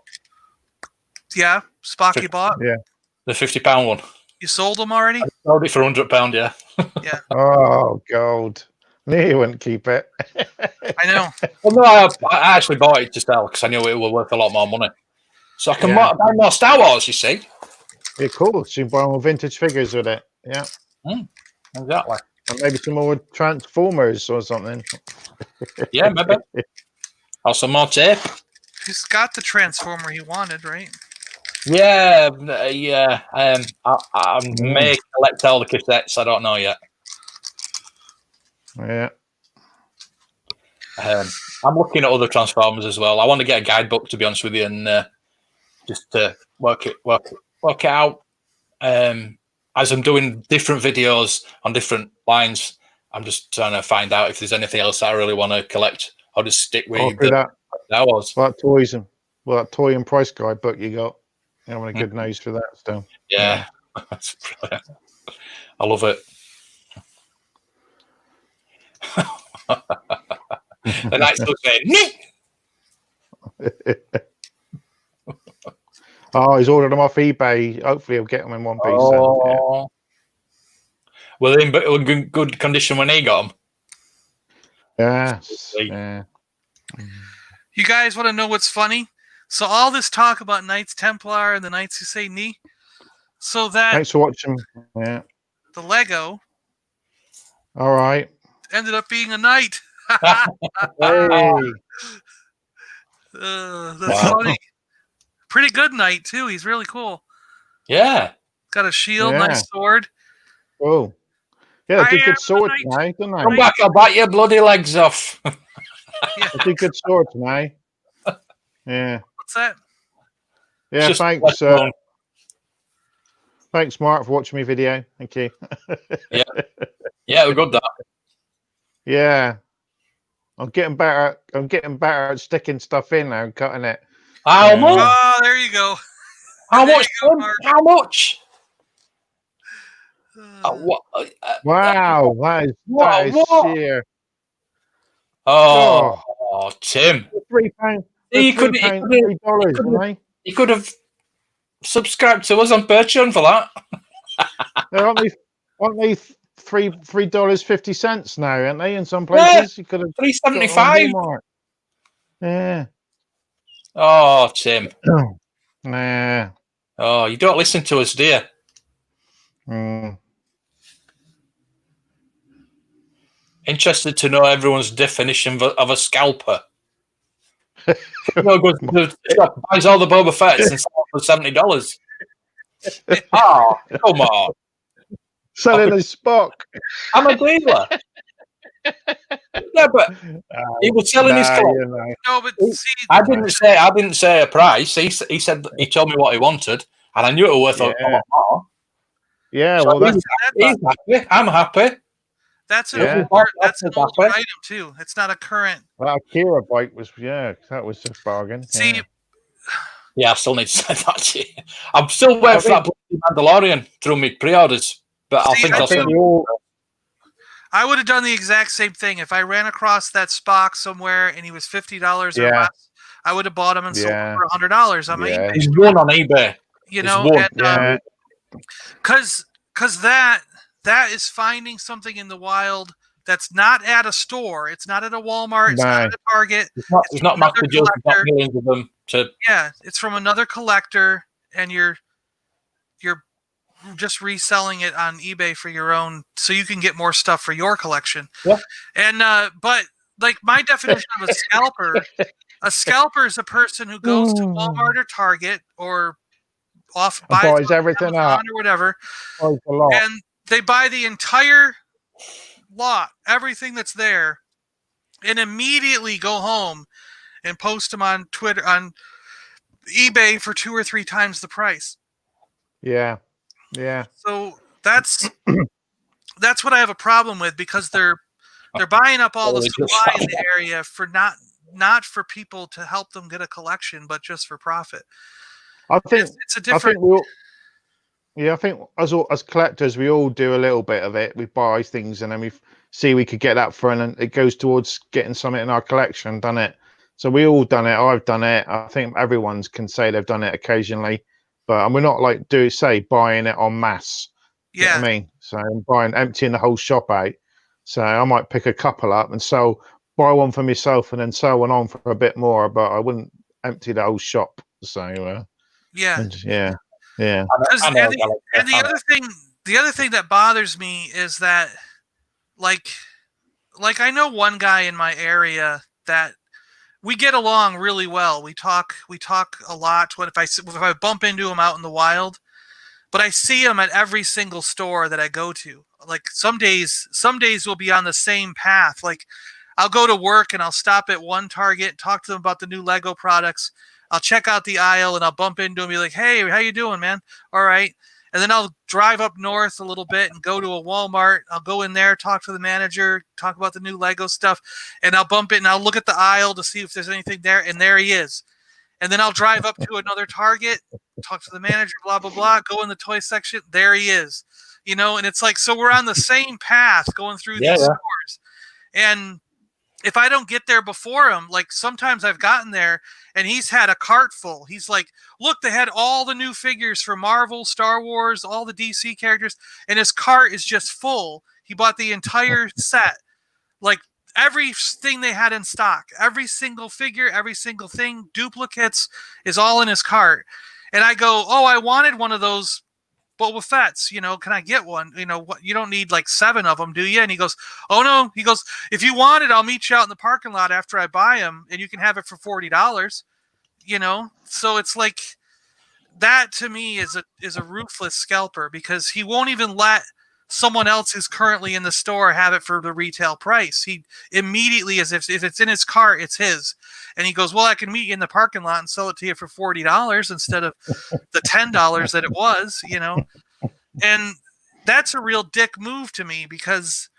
C: Yeah, Spock you bought?
B: Yeah.
A: The £50 one.
C: You sold them already?
A: I sold it for £100, yeah.
C: Yeah.
B: Oh, gold. Knew you wouldn't keep it.
C: I know.
A: Well, no, I actually bought it to sell because I knew it was worth a lot more money. So I can buy more Star Wars, you see.
B: Yeah, cool. So you can buy more vintage figures with it. Yeah.
A: Exactly.
B: And maybe some more Transformers or something.
A: Yeah, maybe. Or some more tape.
C: He's got the Transformer he wanted, right?
A: Yeah. I may collect all the cassettes. I don't know yet.
B: Yeah.
A: I'm looking at other Transformers as well. I want to get a guidebook, to be honest with you, and just work it out. As I'm doing different videos on different lines, I'm just trying to find out if there's anything else I really want to collect. I'll just stick with
B: that
A: was.
B: That toy and price guide book you got. You know, a good nose for that still.
A: Yeah. That's brilliant. I love it. The Knights still saying,
B: oh, he's ordered them off eBay. Hopefully he'll get them in one piece.
A: Oh. Were they in good condition when he got them?
B: Yeah.
C: You guys want to know what's funny? So all this talk about Knights Templar and the Knights who say knee. So that
B: thanks for watching. Yeah.
C: The Lego
B: All right.
C: Ended up being a knight.
B: Hey.
C: That's funny. Pretty good knight too. He's really cool.
A: Yeah.
C: Got a shield,
B: Yeah.
C: nice sword.
B: Oh. Yeah, they do good swords now, don't they?
A: Come back, I'll bite your bloody legs off.
C: Yeah.
B: They do good swords now. Yeah.
C: What's that?
B: Yeah,
A: Just
B: thanks. Thanks, Mark, for watching my video. Thank you.
A: Yeah. Yeah, we're good that.
B: Yeah. I'm getting better at sticking stuff in now and cutting it.
A: How much?
C: Oh, there you go.
A: How
C: There
A: much?
C: you go, Mark.
A: How much?
B: Wow, that is
A: what?
B: sheer.
A: Oh, Tim.
B: £3.
A: He could
B: $3,
A: he could have subscribed to us on Patreon for that.
B: aren't they $3.50 now, aren't they? In some places, you could have
A: $3.75.
B: Yeah.
A: Oh, Tim.
B: Nah.
A: Oh, you don't listen to us, do you? Interested to know everyone's definition of a scalper. Goes to the shop, buys all the Boba Fett's and sells for $70. Oh, come on.
B: Selling a Spock.
A: I'm a dealer. Yeah, but he was selling his collection.
C: No, but see,
A: I didn't say a price. He said he told me what he wanted, and I knew it was worth a lot more.
B: Yeah,
A: So
B: well,
A: he's happy. I'm happy.
C: that's an
B: Yeah.
C: older item too. It's not a current.
B: that Akira bike was that was a bargain.
C: See,
A: Yeah, I still need to say that to you. I'm still waiting for that Mandalorian through me pre-orders, but I think
C: I would have done the exact same thing if I ran across that Spock somewhere and he was $50 or less. I would have bought him and sold him for $100 on my eBay.
A: He's won on eBay.
C: You know, because that is finding something in the wild that's not at a store. It's not at a Walmart. It's not at a Target.
A: It's not Master Joe's got millions of them.
C: Yeah, it's from another collector, and you're just reselling it on eBay for your own, so you can get more stuff for your collection.
A: Yeah.
C: And but like my definition of a scalper is a person who goes to Walmart or Target or buys everything out or whatever, and they buy the entire lot, everything that's there, and immediately go home and post them on Twitter, on eBay for 2 or 3 times the price.
B: Yeah.
C: So that's what I have a problem with, because they're buying up all the supply in the area for not for people to help them get a collection, but just for profit.
B: I think
C: it's a different.
B: I think as collectors, we all do a little bit of it. We buy things and then we see we could get that for, and it goes towards getting something in our collection, done it. So we all done it. I've done it. I think everyone can say they've done it occasionally, but we're not like buying it en masse.
C: Yeah,
B: you know what I mean, so emptying the whole shop out. So I might pick a couple up and buy one for myself and then sell one on for a bit more, but I wouldn't empty the whole shop. So
C: yeah.
B: And
C: the other thing that bothers me is that, like I know one guy in my area that we get along really well. We talk a lot. If I bump into him out in the wild, but I see him at every single store that I go to. Like some days we'll be on the same path. Like I'll go to work and I'll stop at one Target, talk to them about the new Lego products. I'll check out the aisle and I'll bump into him and be like, "Hey, how you doing, man?" "All right." And then I'll drive up north a little bit and go to a Walmart. I'll go in there, talk to the manager, talk about the new Lego stuff, and I'll bump it and I'll look at the aisle to see if there's anything there, and there he is. And then I'll drive up to another Target, talk to the manager, blah, blah, blah, go in the toy section, there he is. You know, and it's like, so we're on the same path going through these stores. And if I don't get there before him, like sometimes I've gotten there and he's had a cart full. He's like, look, they had all the new figures for Marvel, Star Wars, all the DC characters, and his cart is just full. He bought the entire set, like everything they had in stock, every single figure, every single thing, duplicates, is all in his cart. And I go, "Oh, I wanted one of those Boba Fett's, can I get one? What, you don't need like 7 of them, do you? And he goes, oh no. He goes, if you want it, I'll meet you out in the parking lot after I buy them, and you can have it for $40. So it's like that to me is a ruthless scalper, because he won't even let someone else who's currently in the store have it for the retail price. He immediately, as if it's in his cart, it's his. And he goes, well, I can meet you in the parking lot and sell it to you for $40 instead of the $10 that it was, And that's a real dick move to me, because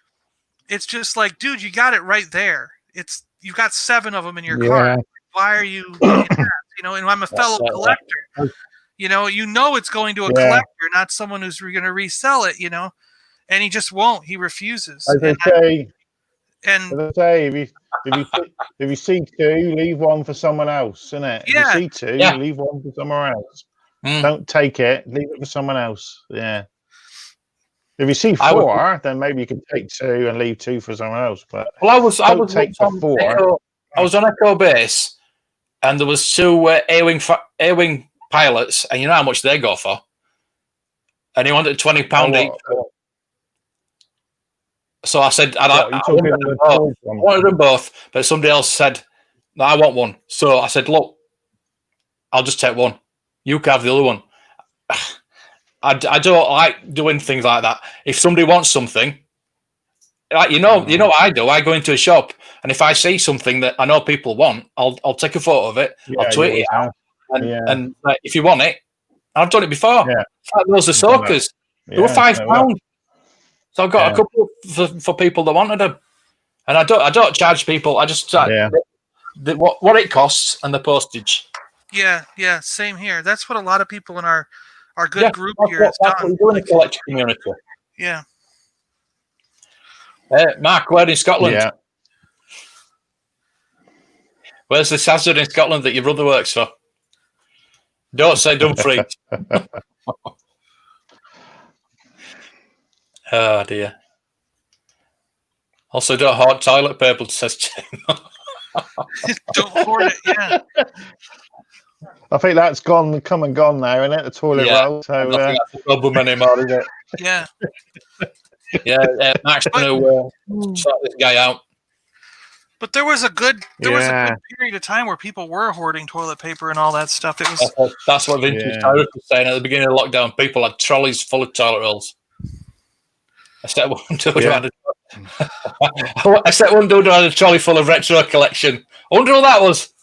C: it's just like, dude, you got it right there. You've got 7 of them in your cart. Why are you being an ass? And I'm a fellow collector. It's going to a collector, not someone who's going to resell it, and he just won't. He refuses.
B: As I say, if you see 2, leave 1 for someone else, innit?
C: Yeah.
B: If you see 2, leave 1 for somewhere else. Don't take it. Leave it for someone else. Yeah. If you see 4, then maybe you can take 2 and leave 2 for someone else. But
A: I was
B: take for 4.
A: I was on Echo Base, and there was 2 A-wing pilots, and you know how much they go for. And he wanted £20 each. So I said, I wanted them both, but somebody else said, no, I want one. So I said, look, I'll just take one. You can have the other one. I don't like doing things like that. If somebody wants something, like what I do. I go into a shop, and if I see something that I know people want, I'll take a photo of it. I'll tweet it out, and like, if you want it, I've done it before. Yeah. Like those Ahsokas, they were £5. So I've got a couple for people that wanted them, and I don't charge people. I just what it costs and the postage.
C: Yeah, same here. That's what a lot of people in our good group here has
A: done. What we do in the collector community.
C: Yeah.
A: Mark, where in Scotland?
B: Yeah.
A: Where's the hazard in Scotland that your brother works for? Don't say Dumfries. Oh dear. Also, don't hoard toilet paper, says Jim.
C: Don't hoard it, yeah.
B: I think that's come and gone now, isn't it? The toilet roll. So
A: I don't think that's a problem anymore, is it?
C: Yeah.
A: Yeah, Mark's going to sort this guy out.
C: But there was a good period of time where people were hoarding toilet paper and all that stuff. It was
A: that's what Vintage Tyrus was saying at the beginning of lockdown. People had trolleys full of toilet rolls. Except one dude had a trolley full of retro collection. I wonder what that was.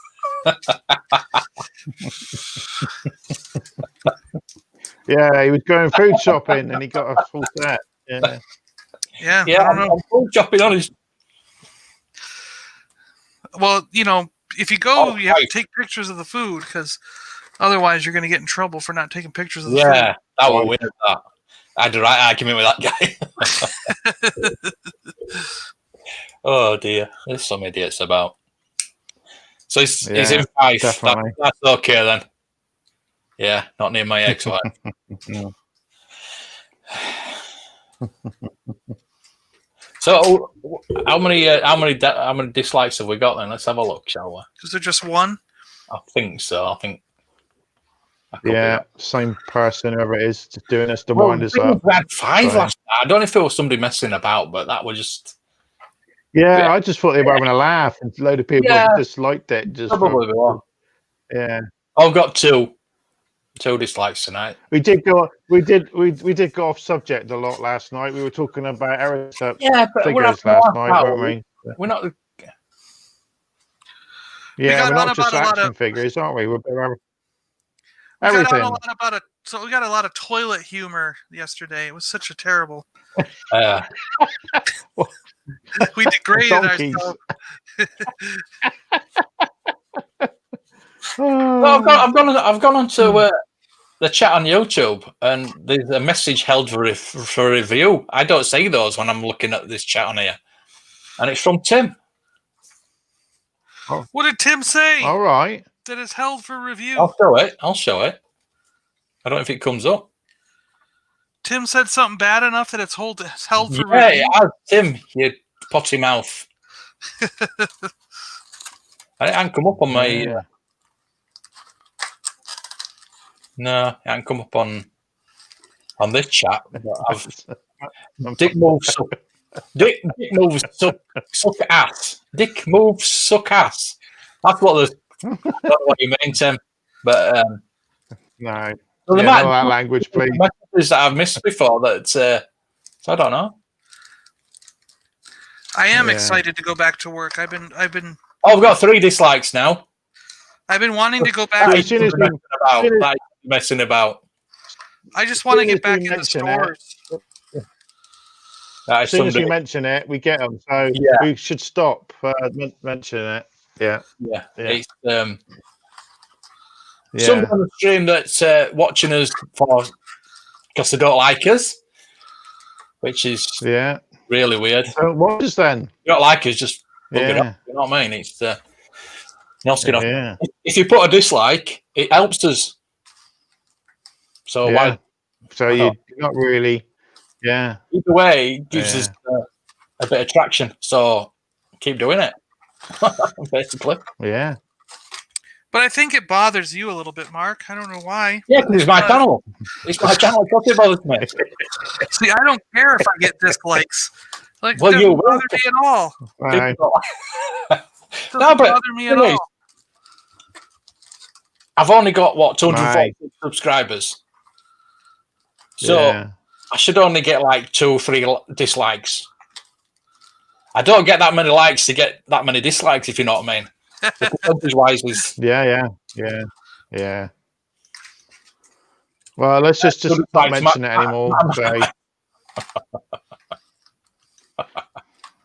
B: Yeah, he was going food shopping and he got a full set.
C: Yeah.
A: I'm food shopping, honest.
C: Well, if you go, you have to take pictures of the food, because otherwise you're going to get in trouble for not taking pictures of the food.
A: Yeah, that was weird. I had a right argument with that guy. Oh dear, there's some idiots about. So he's in 5. That's okay then. Yeah, not near my ex-wife. So how many dislikes have we got then? Let's have a look, shall we?
C: Is there just 1?
A: I think so.
B: Same person, whoever it is, just doing us to wind us up.
A: We had 5 last night. I don't know if it was somebody messing about, but that was just.
B: Yeah, I just thought they were having a laugh, and a load of people disliked it.
A: Probably were.
B: Yeah,
A: I've got 2 dislikes tonight.
B: We did go off subject a lot last night. We were talking about figures last night, weren't we?
C: We
B: We're not just action figures, aren't we? We're everything.
C: We got a lot of toilet humor yesterday. It was such a terrible. We degraded ourselves.
A: I've gone onto the chat on YouTube, and there's a message held for review. I don't see those when I'm looking at this chat on here, and it's from Tim.
C: Oh. What did Tim say?
B: All right,
C: that it's held for review.
A: I'll show it. I don't know if it comes up.
C: Tim said something bad enough that it's held for review.
A: Yeah, Tim, you potty mouth. I can't come up on my. No, it hasn't come up on. on this chat. Dick moves. Dick moves. Suck ass. Dick moves. Suck ass. That's what what you mean, Tim. But
B: no.
A: well, there
B: Yeah,
A: might
B: not that language, please.
A: messages that I've missed before. So I don't know.
C: I am excited to go back to work. I've been.
A: Oh, I've got 3 dislikes now.
C: I've been wanting to go back.
B: As soon as
A: messing about.
C: I just want to get back in the stores.
B: As soon as we mention it, we get them. So we should stop mentioning it. Yeah.
A: It's somebody on the stream that's watching us because they don't like us, which is really weird.
B: So what is then?
A: You don't like us, just bug it up. You know what I mean? It's if you put a dislike, it helps us. So why?
B: So you're not really. Yeah.
A: Either way, it gives us a bit of traction. So keep doing it. Basically.
B: Yeah.
C: But I think it bothers you a little bit, Mark. I don't know why.
A: Yeah, because it's my channel. It's my channel. Of course it bothers me.
C: See, I don't care if I get dislikes. Like,
A: well,
C: it doesn't bother me at all.
B: Right.
C: Doesn't bother me at all.
A: I've only got 240 subscribers. So I should only get like 2 or 3 dislikes. I don't get that many likes to get that many dislikes, if you know what I mean. The percentage wise is
B: yeah. Well, let's just not mention it anymore.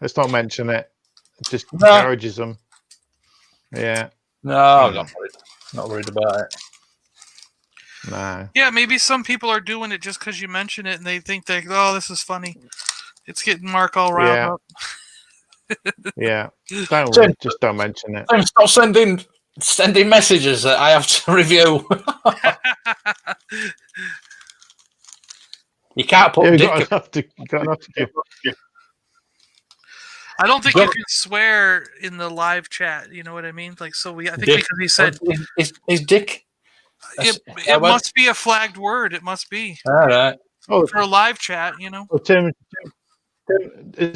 B: Let's not mention it. It just encourages them. Yeah.
A: No, I'm not worried about it.
B: No.
C: Yeah, maybe some people are doing it just because you mention it and they think oh, this is funny. It's getting Mark all riled up.
B: Yeah. Just don't mention it.
A: Stop sending messages that I have to review. You can't put
B: you got enough to give.
C: I don't think you can swear in the live chat. You know what I mean? Like, so I think because he said
A: is dick.
C: It must be a flagged word. It must be.
A: All right.
B: Oh,
C: for a live chat, you know.
B: Well,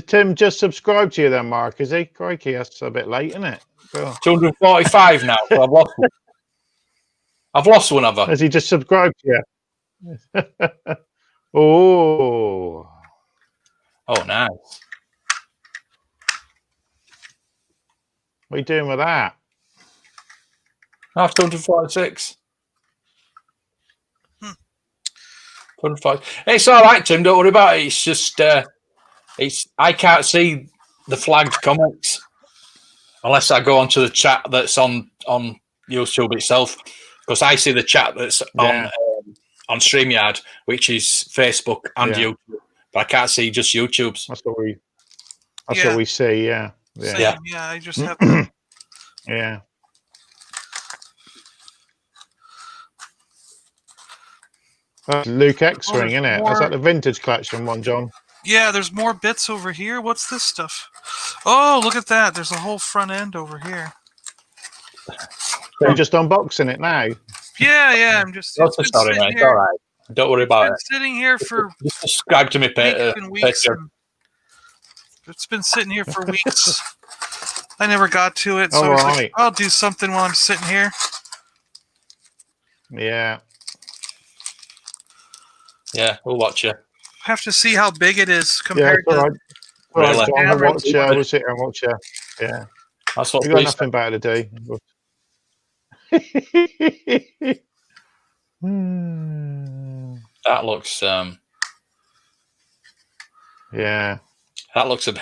B: Tim just subscribed to you then, Mark. Is he? Crikey, that's a bit late, isn't it? Oh.
A: 245 now. So I've lost one. I've lost one of them.
B: Has he just subscribed to you? Oh,
A: nice.
B: What are you doing with that?
A: I have 246. 205. It's all right, Tim. Don't worry about it. It's just I can't see the flagged comments unless I go onto the chat that's on YouTube itself, because I see the chat that's on StreamYard, which is Facebook and YouTube, but I can't see just YouTube's.
B: That's what we see. Yeah.
C: Same, I just have to.
B: Yeah. That's Luke X-Wing, isn't it? Is that the vintage collection one, John?
C: Yeah, there's more bits over here. What's this stuff? Oh, look at that. There's a whole front end over here.
B: So you're just unboxing it now?
C: Yeah. I'm just.
A: That's the story, mate. It's all right. Don't worry about it.
C: Sitting here for.
A: Just subscribe to me,
C: weeks. It's been sitting here for weeks. I never got to it, so I was like, I'll do something while I'm sitting here.
B: Yeah.
A: Yeah, we'll watch you.
C: Have to see how big it is compared to.
B: I'll watch you. We'll sit here and watch you. Yeah.
A: That's what
B: we've got nothing better to do.
A: That looks.
B: Yeah.
A: That looks a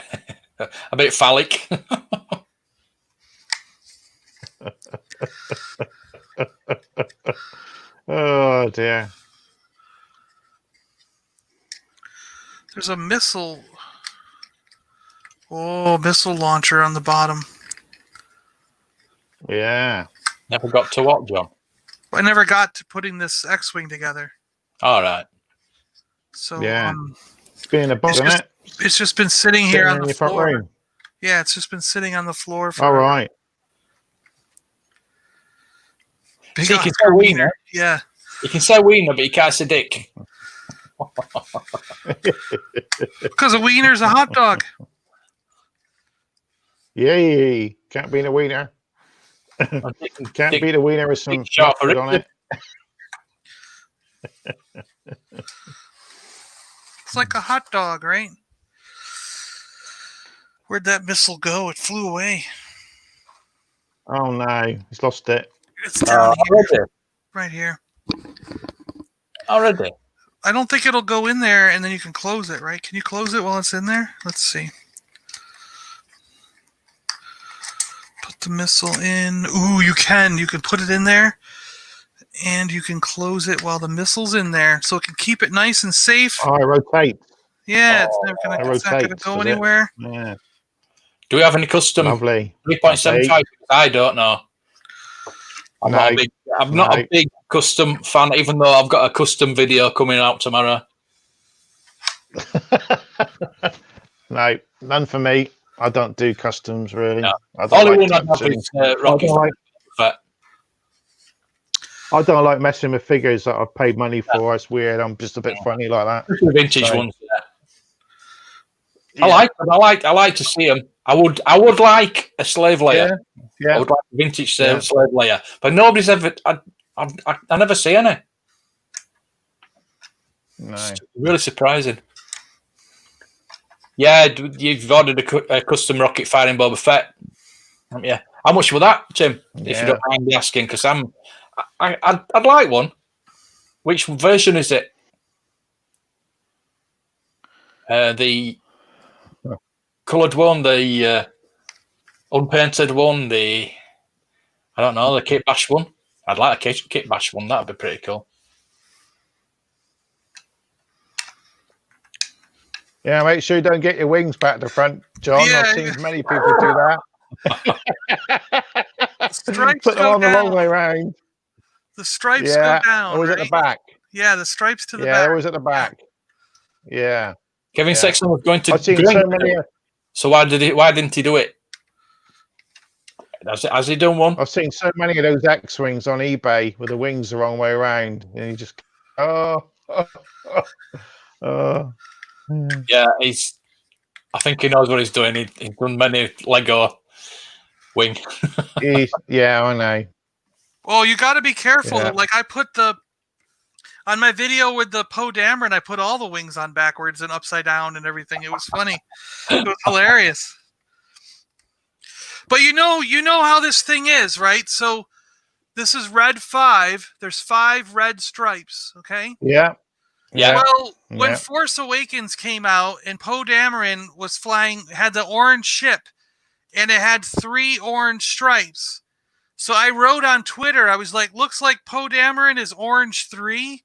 A: bit phallic.
B: Oh dear.
C: There's a missile launcher on the bottom.
B: Yeah.
A: Never got to what, John?
C: I never got to putting this X-Wing together.
A: All right.
C: So
B: it's been a box, isn't it?
C: It's just been sitting here on the floor.
B: Room.
C: Yeah, it's just been sitting on the floor for.
B: All right.
A: So you can say wiener.
C: Yeah.
A: You can say wiener, but you can't say dick.
C: Because a wiener's a hot dog.
B: Yay! Can't beat a wiener. Can't beat a wiener with some mustard on it.
C: It's like a hot dog, right? Where'd that missile go? It flew away.
B: Oh no, he's lost it.
C: It's down here.
A: Already?
C: Right here.
A: Already?
C: I don't think it'll go in there and then you can close it, right? Can you close it while it's in there? Let's see. Put the missile in. Ooh, you can. You can put it in there and you can close it while the missile's in there so it can keep it nice and safe.
B: Oh, it rotates.
C: Yeah, it's never not gonna go anywhere.
B: Yeah.
A: Do we have any custom?
B: Lovely.
A: 3.75? I don't know. I'm not a big custom fan, even though I've got a custom video coming out tomorrow.
B: No, none for me. I don't do customs really. No.
A: Only one I'd have is Rocky.
B: I don't like messing with figures that I've paid money for. It's weird. I'm just a bit funny like that.
A: Vintage ones. Yeah. I like to see them. I would like a slave layer. Yeah. I would like a vintage slave layer, but nobody's ever. I never see any.
B: No.
A: It's really surprising. Yeah, you've ordered a custom rocket firing Boba Fett. Yeah. How much was that, Tim? If you don't mind me asking, because I'd like one. Which version is it? The coloured one, the unpainted one, the Kit Bash one. I'd like a Kit Bash one. That'd be pretty cool.
B: Yeah, make sure you don't get your wings back to the front, John.
C: Yeah,
B: I've seen many people do that.
C: Stripes
B: put them on the long way round.
C: The stripes go down.
B: Always at the back.
C: Yeah, the stripes to the back.
B: Yeah, always at the back. Yeah.
A: Kevin Sexton was going to.
B: I've seen so many.
A: So why didn't he do it? Has he done one?
B: I've seen so many of those X-wings on eBay with the wings the wrong way around, and you just
A: Yeah, I think he knows what he's doing. He's done many Lego wing.
B: Yeah, I know.
C: Well, you got to be careful. Yeah. Like I put on my video with the Poe Dameron, I put all the wings on backwards and upside down and everything. It was funny. It was hilarious. But you know how this thing is, right? So this is red 5. There's 5 red stripes, okay?
B: Yeah.
A: Yeah.
C: Well, when Force Awakens came out and Poe Dameron was flying, had the orange ship, and it had 3 orange stripes. So I wrote on Twitter, I was like, looks like Poe Dameron is orange 3.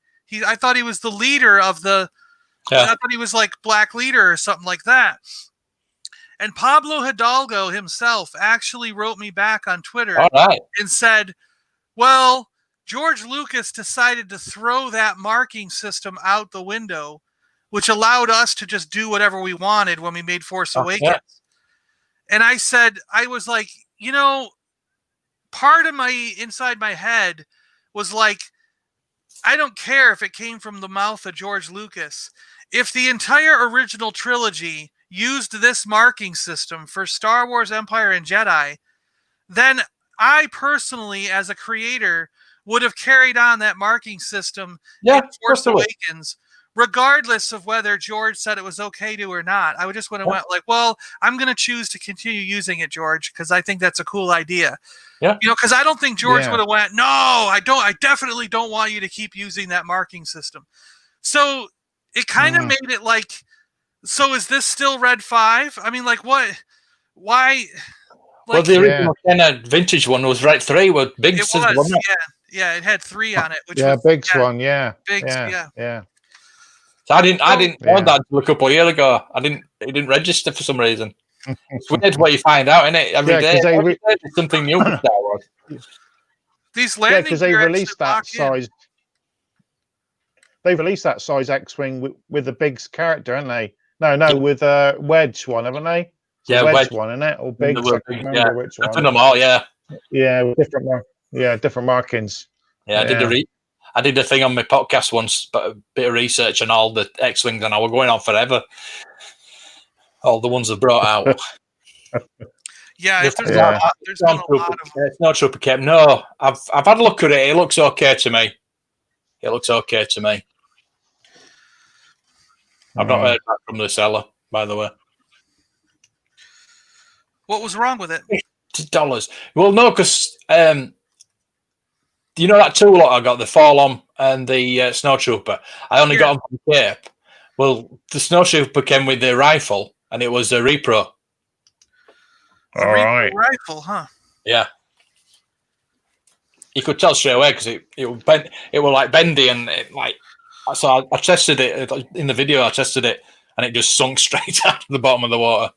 C: I thought he was the leader of the. I thought he was like Black Leader or something like that. And Pablo Hidalgo himself actually wrote me back on Twitter and said, well, George Lucas decided to throw that marking system out the window, which allowed us to just do whatever we wanted when we made Force Awakens. And I was like, part of inside my head was like, I don't care if it came from the mouth of George Lucas. If the entire original trilogy used this marking system for Star Wars, Empire, and Jedi, then I personally, as a creator, would have carried on that marking system in Force Awakens, regardless of whether George said it was okay to or not. I would just went like, well, I'm going to choose to continue using it, George, because I think that's a cool idea.
A: Yeah.
C: Because I don't think George would have went, no, I definitely don't want you to keep using that marking system. So it kind of made it like, so is this still red 5? I mean, like what? Why? Like,
A: well, the original kind of vintage one was red 3 with Biggs, wasn't it?
C: Yeah, it had 3 on it. Which
B: Biggs one, Biggs,
C: yeah.
A: So I didn't know that until a couple of years ago. It didn't register for some reason. It's weird what you find out, isn't it? Every day there's something new for Star Wars.
C: These landing
B: because they released that size. They released that size X-wing with the Biggs character, haven't they? No, with a Wedge one, haven't they? Wedge one, isn't it? Or Biggs? I can't remember which one.
A: I've done them all,
B: Yeah, different markings.
A: Yeah, I I did a thing on my podcast once, but a bit of research on all the X-Wings, and I were going on forever. All the ones they brought out.
C: Yeah,
A: There's
C: there's been a lot of them.
A: It's not Trooper Cape. No, I've had a look at it. It looks okay to me. I've not heard back from the seller, by the way.
C: What was wrong with it?
A: $50. Well, no, because you know that two lot I got, the Forlom and the Snow Trooper. I only got them from the Cape. Well, the Snow Trooper came with the rifle, and it was a repro.
C: A repro rifle, huh?
A: Yeah. You could tell straight away because it was like bendy, and so I tested it in the video. I tested it, and it just sunk straight out of the bottom of the water.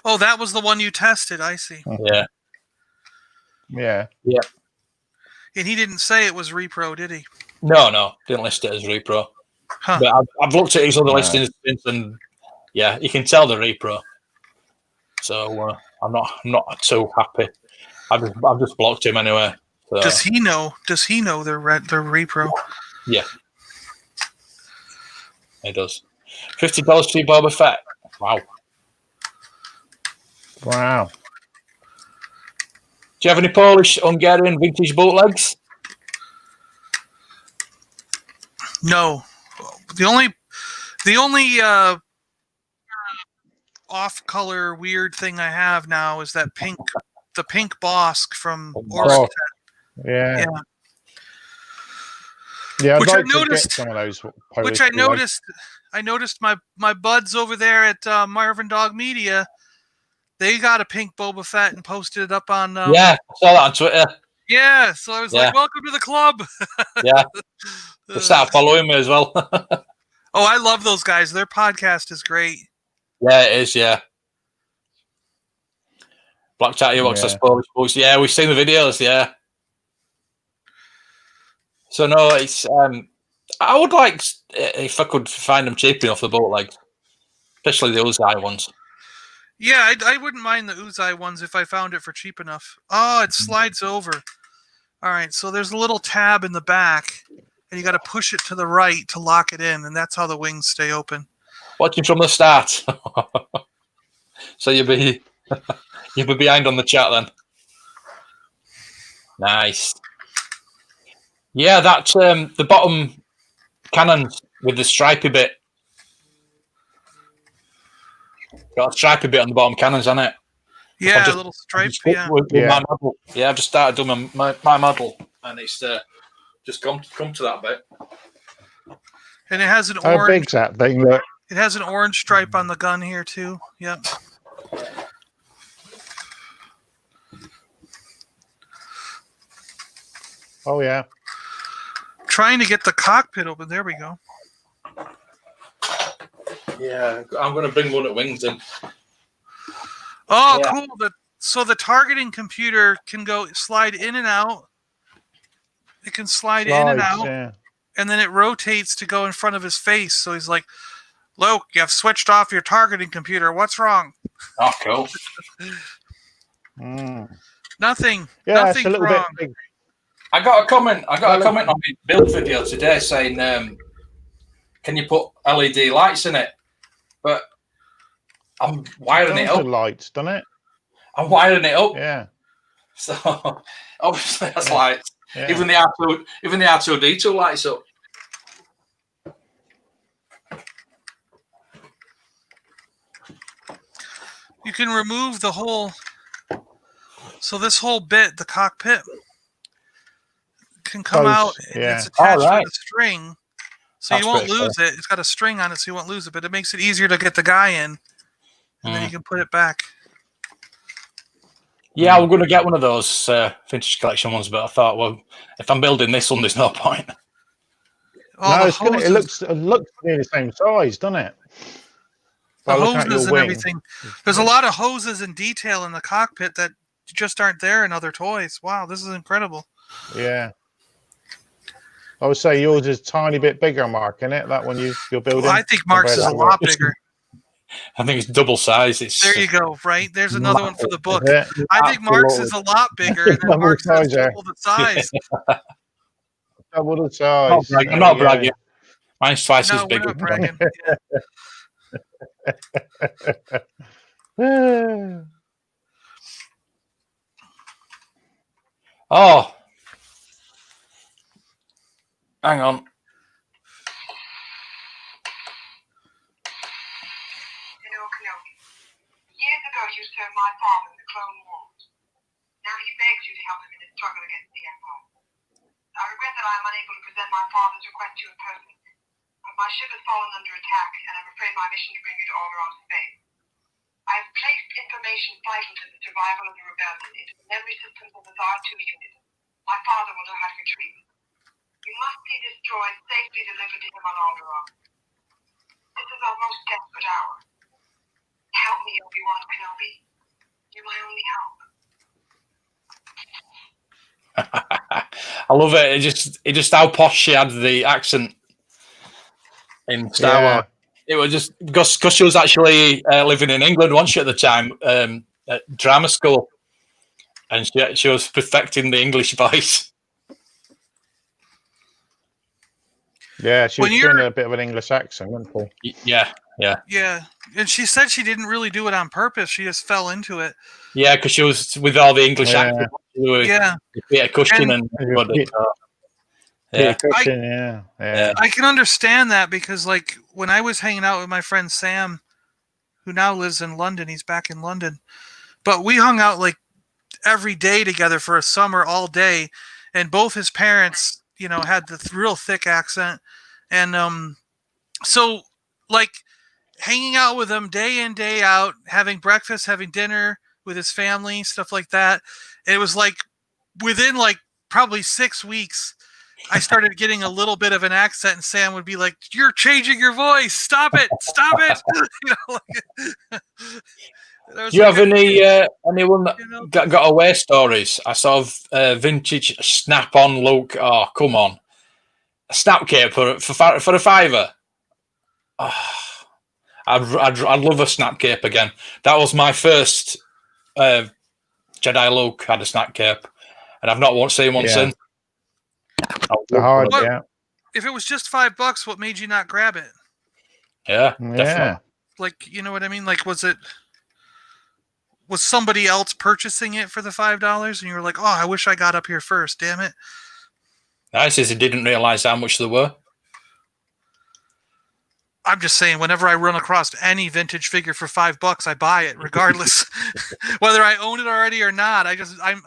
C: Oh, that was the one you tested. I see.
A: Yeah.
C: And he didn't say it was repro, did he?
A: No, didn't list it as repro.
C: Huh.
A: But I've looked at his other listings since, and yeah, you can tell the repro. So I'm not too happy. I've just blocked him anyway. So.
C: Does he know? They're repro?
A: Yeah, he does. $50 to Boba Fett. Wow. Do you have any Polish, Hungarian vintage bootlegs?
C: No. The only off-color weird thing I have now is that the pink Bosk from Oregon.
B: Yeah. I'd like to get some of those.
C: Which I noticed my buds over there at Marvin Dog Media. They got a pink Boba Fett and posted it up on.
A: I saw that on Twitter.
C: Yeah, so I was like, "Welcome to the club."
A: Yeah, they started following me as well.
C: Oh, I love those guys. Their podcast is great.
A: Yeah, it is. Yeah, Black Chatty watched us Polish books. Yeah, we've seen the videos. Yeah. So no, it's. I would like if I could find them cheap enough, the bootlegs, especially the Uzai ones.
C: Yeah, I wouldn't mind the Uzai ones if I found it for cheap enough. Oh, it slides over. All right, so there's a little tab in the back, and you got to push it to the right to lock it in, and that's how the wings stay open.
A: Watching from the start. So you'll be behind on the chat then. Nice. Yeah, that's the bottom cannons with the stripy bit. Got a stripy bit on the bottom cannons, hasn't it?
C: Yeah, a little stripe.
A: My model. Yeah, I've just started doing my model, and it's just come to that bit.
C: And it has an
B: orange. How big's that thing? Look.
C: It has an orange stripe on the gun here too. Yep.
B: Oh yeah.
C: Trying to get the cockpit open. There we go.
A: Yeah, I'm going to bring one at wings in.
C: Oh, cool. So the targeting computer can slide in and out. It can slide in and out. Yeah. And then it rotates to go in front of his face. So he's like, Luke, you have switched off your targeting computer. What's wrong?
A: Oh, cool.
C: Nothing.
B: Yeah,
C: nothing
B: it's a
C: wrong.
B: bit big.
A: I got a comment on my build video today saying, can you put LED lights in it? But I'm wiring it up.
B: Lights, doesn't it?
A: I'm wiring it up.
B: Yeah.
A: So obviously that's lights. Yeah. Even the R2D2 lights up.
C: You can remove the whole. So this whole bit, the cockpit, can come out. And it's attached with a string. So you won't lose it. It's got a string on it, so you won't lose it. But it makes it easier to get the guy in, and then you can put it back.
A: Yeah, I'm going to get one of those vintage collection ones, but I thought, well, if I'm building this one, there's no point.
B: No, it looks nearly the same size, doesn't it?
C: The hoses and everything. There's a lot of hoses and detail in the cockpit that just aren't there in other toys. Wow, this is incredible.
B: Yeah. I would say yours is a tiny bit bigger, Mark, isn't it? That one you're building?
C: Well, I think Mark's is a lot bigger.
A: I think it's double size.
C: There you go, right? There's another one for the book. I think Mark's is a lot bigger, and then Mark's is double the size.
B: double the size.
A: I'm not bragging. Mine's twice as
C: No,
A: big.
C: we're not bragging.
A: Oh, hang on.
D: Years ago, you served my father in the Clone Wars. Now he begs you to help him in his struggle against the Empire. I regret that I am unable to present my father's request to you in person, but my ship has fallen under attack, and I'm afraid my mission to bring you to Alderaan space. I have placed information vital to the survival of the rebellion into the memory systems of the R2 unit. My father will know how to retrieve it. You must see this droid safely delivered to him on Alderaan. This is our most desperate hour. Help me, Obi-Wan Kenobi. You're my only hope.
A: I love it. It just how posh she had the accent in Star Wars. It was just because she was actually living in England, wasn't she, at the time, at drama school, and she was perfecting the English voice.
B: Yeah, she was doing a bit of an English accent, wasn't she?
A: Yeah.
C: And she said she didn't really do it on purpose. She just fell into it.
A: Yeah, because she was with all the English accents.
C: Yeah.
A: Peter Cushing and everybody.
B: Peter Cushing, yeah.
C: I can understand that because, like, when I was hanging out with my friend Sam, who now lives in London, he's back in London, but we hung out like every day together for a summer, all day, and both his parents, had the real thick accent, and so like hanging out with him day in, day out, having breakfast, having dinner with his family, stuff like that. It was like within like probably 6 weeks, I started getting a little bit of an accent, and Sam would be like, "You're changing your voice. Stop it. Stop it."
A: Do you have anyone that got away stories? I saw vintage snap-on look. Oh, come on. A snap cape for a $5. Oh, I'd love a snap cape again. That was my first Jedi Luke had a snap cape, and I've not seen one since.
C: If it was just $5, what made you not grab it?
A: Yeah, definitely.
C: Like, you know what I mean? Like, was somebody else purchasing it for the $5, and you were like, "Oh, I wish I got up here first. Damn it!"
A: I says he didn't realize how much there were.
C: I'm just saying, whenever I run across any vintage figure for $5, I buy it, regardless whether I own it already or not. I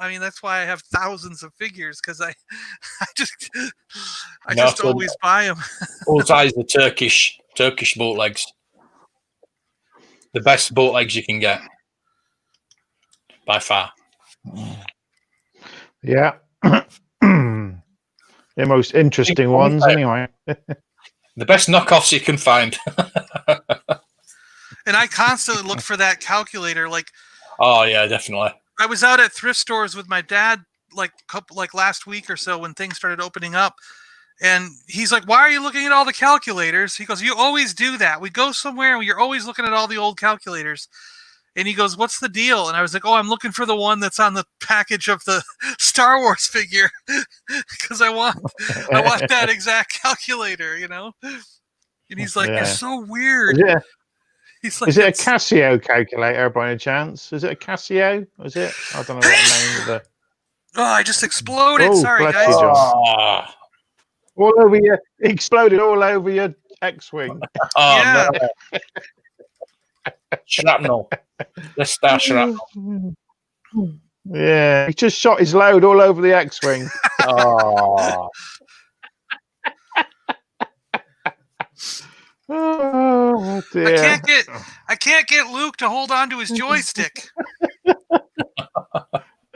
C: mean, that's why I have thousands of figures, because I just always buy them.
A: All size the Turkish bootlegs, the best bootlegs you can get by far.
B: Yeah, the most interesting ones, anyway.
A: The best knockoffs you can find.
C: And I constantly look for that calculator. Like,
A: oh yeah, definitely.
C: I was out at thrift stores with my dad like last week or so when things started opening up, and he's like, "Why are you looking at all the calculators?" He goes, "You always do that. We go somewhere and you're always looking at all the old calculators." And he goes, "What's the deal?" And I was like, "Oh, I'm looking for the one that's on the package of the Star Wars figure because I want that exact calculator, And he's like, "You're so weird." He's like,
B: "Is it a Casio calculator by any chance? Is it a Casio? Is it? I don't know what the name of the."
C: Oh, I just exploded.
B: Oh,
C: sorry, guys.
B: All over you. Exploded all over your X-wing.
A: Oh, yeah. No. Shrapnel. Let's start shrapnel.
B: Yeah, he just shot his load all over the X-wing.
A: Oh.
B: Oh dear.
C: I can't get Luke to hold on to his joystick.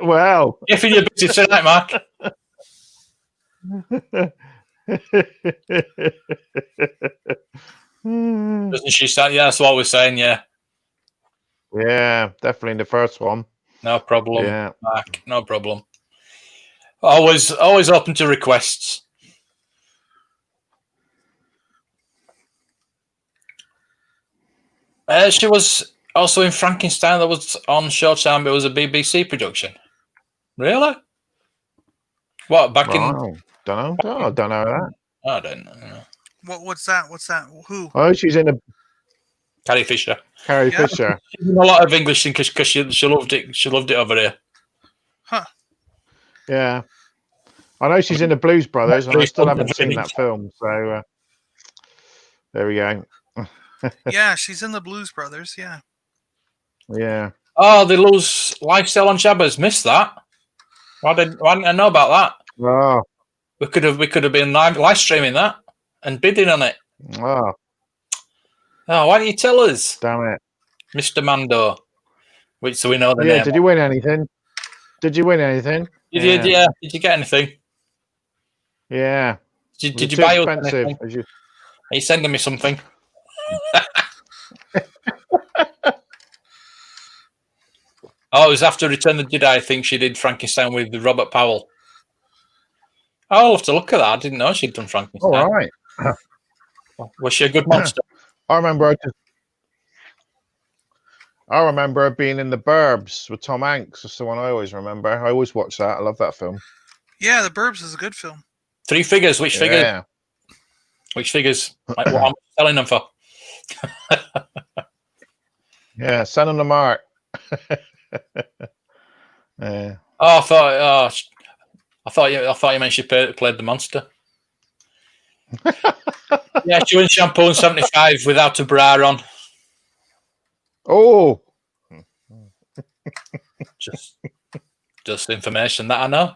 B: Well,
A: if you're busy tonight, Mark. Doesn't she say? Yeah, that's what we're saying. Yeah.
B: Yeah, definitely in the first one.
A: No problem. Yeah, Mark. No problem. Always open to requests. She was also in Frankenstein. That was on Showtime. It was a BBC production. Really? What back in?
B: Don't know. I don't know that.
A: I don't know.
C: What's that? What's that? Who?
B: Oh, she's in a
A: Carrie Fisher.
B: Carrie
C: Yeah.
B: Fisher.
A: She's in a lot of English things because she loved it. She loved it over here.
C: Huh?
B: Yeah, I know she's in the Blues Brothers, and I still haven't seen that film. So there we go.
C: Yeah, she's in the Blues Brothers. Yeah.
B: Yeah.
A: Oh, they lose Lifestyle on Shabbos. Missed that. Why didn't I know about that?
B: Oh.
A: We could have been live streaming that and bidding on it.
B: Oh.
A: Oh, why don't you tell us,
B: Damn it,
A: Mr. Mando? So we know the
B: yeah.
A: name.
B: Did you win anything? Did you win anything?
A: Did you get anything?
B: Yeah.
A: Did you buy us anything?
B: You...
A: Are you sending me something? Oh, it was after Return of the Jedi. I think she did Frankenstein with Robert Powell. I'll have to look at that. I didn't know she'd done Frankenstein.
B: All right.
A: Was she a good monster?
B: I remember her being in The Burbs with Tom Hanks. That's the one I always remember. I always watch that. I love that film.
C: Yeah, The Burbs is a good film.
A: 3 figures. Which figures?
B: Yeah.
A: Which figures? Like what I'm selling them for?
B: Yeah, send them to Mark. Yeah.
A: Oh, I thought you meant she played the monster. Yeah, she went shampoo in 75 without a bra on.
B: Oh.
A: Just information that I know.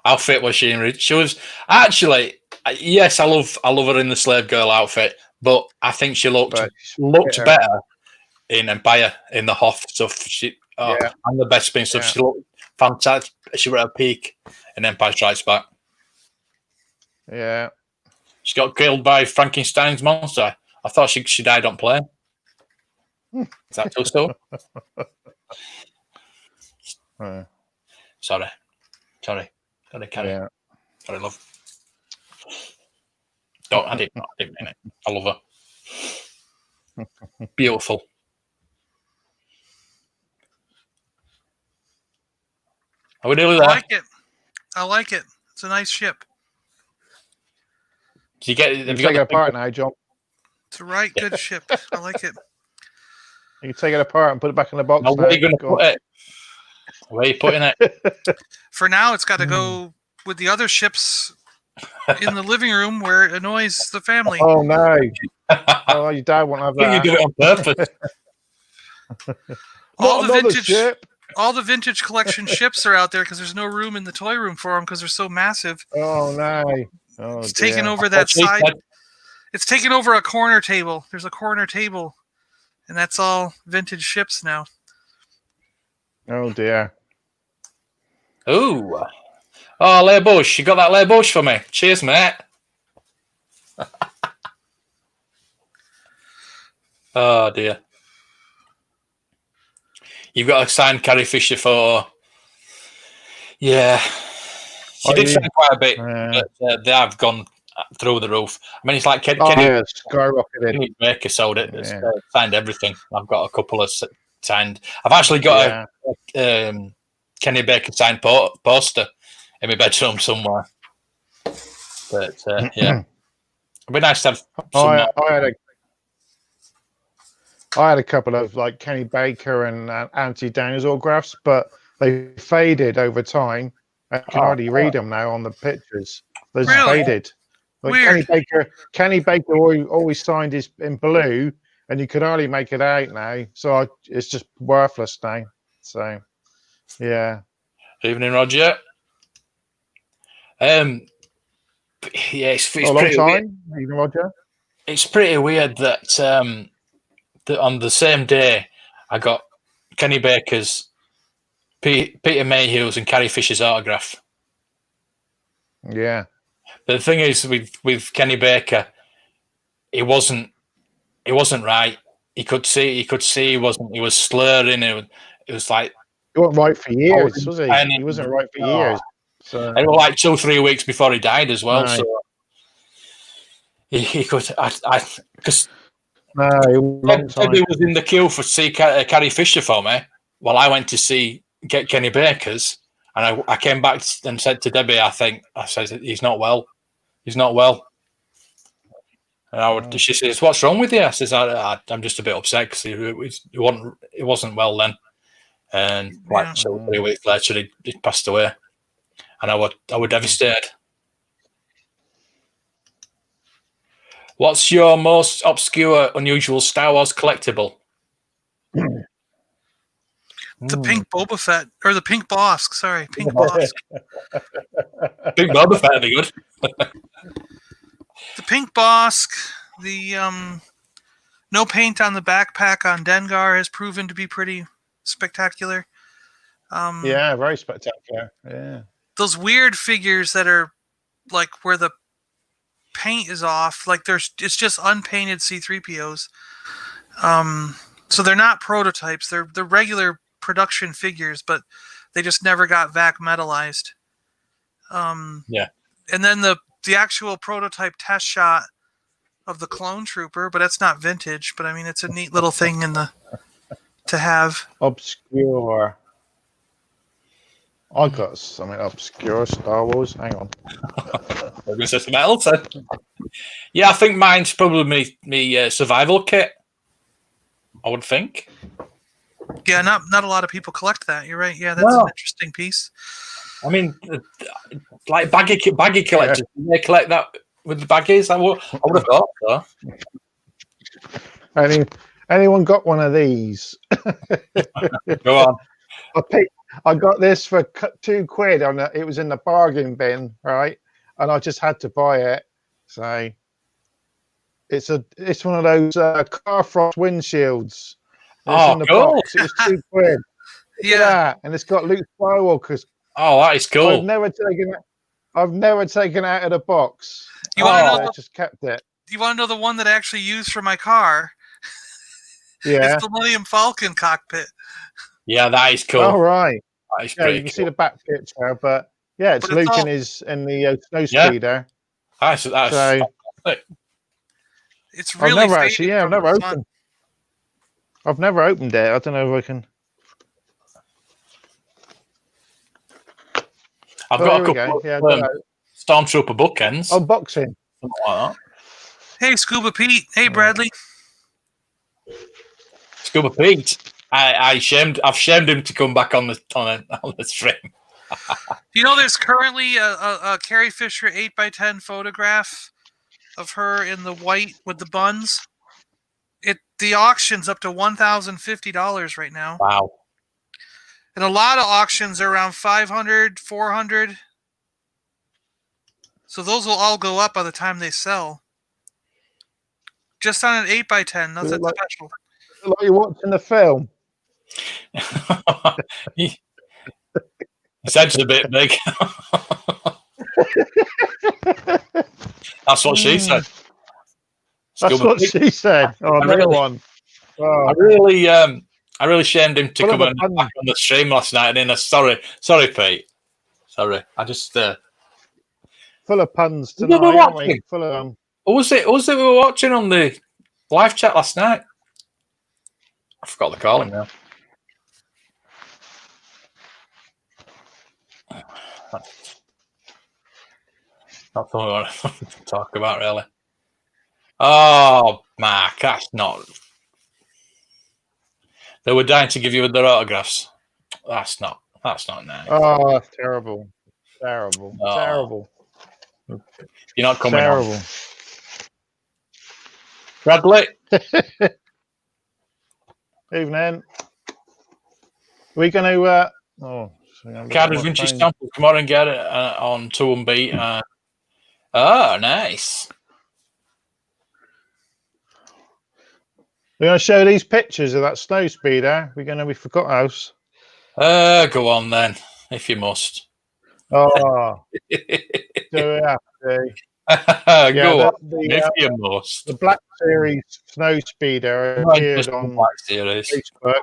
A: Outfit was she in? She was actually, yes, I love her in the slave girl outfit, but I think she looked better in Empire in the Hoth stuff. And the best being stuff. Yeah. She looked fantastic. She was at her peak in Empire Strikes Back.
B: Yeah.
A: She got killed by Frankenstein's monster. I thought she died on plane. Is that true still? Sorry, Carrie.
B: Yeah.
A: Sorry, love. I didn't mean it. I love her. Beautiful. Are we nearly there?
C: I like it. It's a nice ship.
A: Do you get?
B: You take it apart now, John.
C: It's a good ship. I like it.
B: You can take it apart and put it back in the box.
A: Now, where are you going to put it? Where are you putting it?
C: For now, it's got to go with the other ships in the living room where it annoys the family.
B: Oh no! Oh, your dad won't have that.
A: You do it on purpose.
C: All the vintage collection ships are out there because there's no room in the toy room for them because they're so massive.
B: Oh no! Oh,
C: it's taking over that side. It's taking over a corner table. There's a corner table, and that's all vintage ships now.
B: Oh dear.
A: Ooh. Oh, Leia Bush. You got that Leia Bush for me. Cheers, mate. Oh dear. You've got a signed Carrie Fisher photo. Yeah. She did sign quite a bit, but they have gone through the roof. I mean, it's like Kenny
B: skyrocketed.
A: Kenny Baker sold it. Signed everything. I've got a couple of signed. I've actually got a Kenny Baker signed poster in my bedroom somewhere. But yeah, it'd be nice to have.
B: I had a couple of like Kenny Baker and Anthony Daniels autographs, but they faded over time. I can hardly read them now on the pictures. They're faded. Like Kenny Baker always signed his in blue, and you could hardly make it out now. So it's just worthless now. So, yeah.
A: Evening, Roger. Yeah, it's
B: a long time. Evening, Roger.
A: It's pretty weird that on the same day I got Kenny Baker's, Peter Mayhew's, and Carrie Fisher's autograph.
B: Yeah.
A: But the thing is, with Kenny Baker, he wasn't right. He could see he was slurring. It was like
B: he wasn't right for years, was he? He wasn't right for years. So
A: it was like 2-3 weeks before he died as well. Right. So he could because Teddy was in the queue for see Carrie Fisher for me while I went to see Kenny Baker's, And I came back and said to Debbie, I said, he's not well. He's not well. And she says, what's wrong with you? I says, I'm just a bit upset because he wasn't well then. And like 2 or 3 weeks later, he passed away. And I were devastated. What's your most obscure, unusual Star Wars collectible?
C: The pink Boba Fett, or the pink Bosk. Sorry, pink Bosk.
A: Pink Boba Fett would be good.
C: The pink Bosk. The no paint on the backpack on Dengar has proven to be pretty spectacular.
B: Yeah, very spectacular. Yeah.
C: Those weird figures that are like where the paint is off, like it's just unpainted C-3POs. So they're not prototypes. They're regular production figures, but they just never got vac metalized.
A: Yeah.
C: And then the actual prototype test shot of the clone trooper, but that's not vintage. But I mean, it's a neat little thing to have.
B: Obscure. I got something obscure Star Wars. Hang on.
A: I'm going to say something else. Yeah, I think mine's probably me survival kit. I would think.
C: Yeah, not a lot of people collect that. You're right. Yeah, that's an interesting piece.
A: I mean, like baggy collectors, they collect that with the baggies. I would have thought so.
B: Anyone got one of these?
A: Go on.
B: I got this for £2 it was in the bargain bin, right? And I just had to buy it. So it's one of those car frost windshields. It's in the
A: cool.
B: box. It was £2. Yeah, and it's got Luke Skywalker's.
A: Oh, that is cool.
B: I've never taken it out of the box.
C: You want to know?
B: I just kept it.
C: You want to know the one that I actually used for my car?
B: Yeah,
C: it's the Millennium Falcon cockpit.
A: Yeah, that is cool.
B: Oh, right.
A: That is
B: you can
A: cool.
B: see the back picture, but yeah, it's Luke in the snow speeder.
A: That's
B: so
C: it's really
B: I've never opened. I've never opened it. I don't know if I can.
A: I've got a couple of Stormtrooper bookends.
B: Unboxing.
A: Something like that.
C: Hey, Scuba Pete. Hey, Bradley.
A: Scuba Pete. I've shamed him to come back on the stream.
C: You know, there's currently a Carrie Fisher 8x10 photograph of her in the white with the buns. The auction's up to $1,050 right now.
A: Wow.
C: And a lot of auctions are around $500, $400. So those will all go up by the time they sell. Just on an 8x10, nothing special.
B: Like you're watching the film.
A: His head's a bit big. That's what she said.
B: That's what she said. Oh, another one. Oh.
A: I really shamed him to come back on the stream last night. And sorry, Pete. Sorry, I just
B: full of puns tonight. Aren't we? Full of them.
A: What was it we were watching on the live chat last night? I forgot to call him now. That's all I want to talk about, really. Oh, Mark, that's not. They were dying to give you their autographs. That's not nice.
B: Oh, that's terrible. Terrible. Oh. Terrible.
A: You're not coming
B: terrible.
A: On. Bradley.
B: Evening. We're going to.
A: Cardiff Vintage Samples. Come on and get it on 2&B. Oh, nice.
B: We're going to show these pictures of that snow speeder. We're going to be Forgot House.
A: Go on then, if you must.
B: Oh, do we have to?
A: Go on, if you must.
B: The Black Series snow speeder appeared on
A: Black Series.
B: Facebook.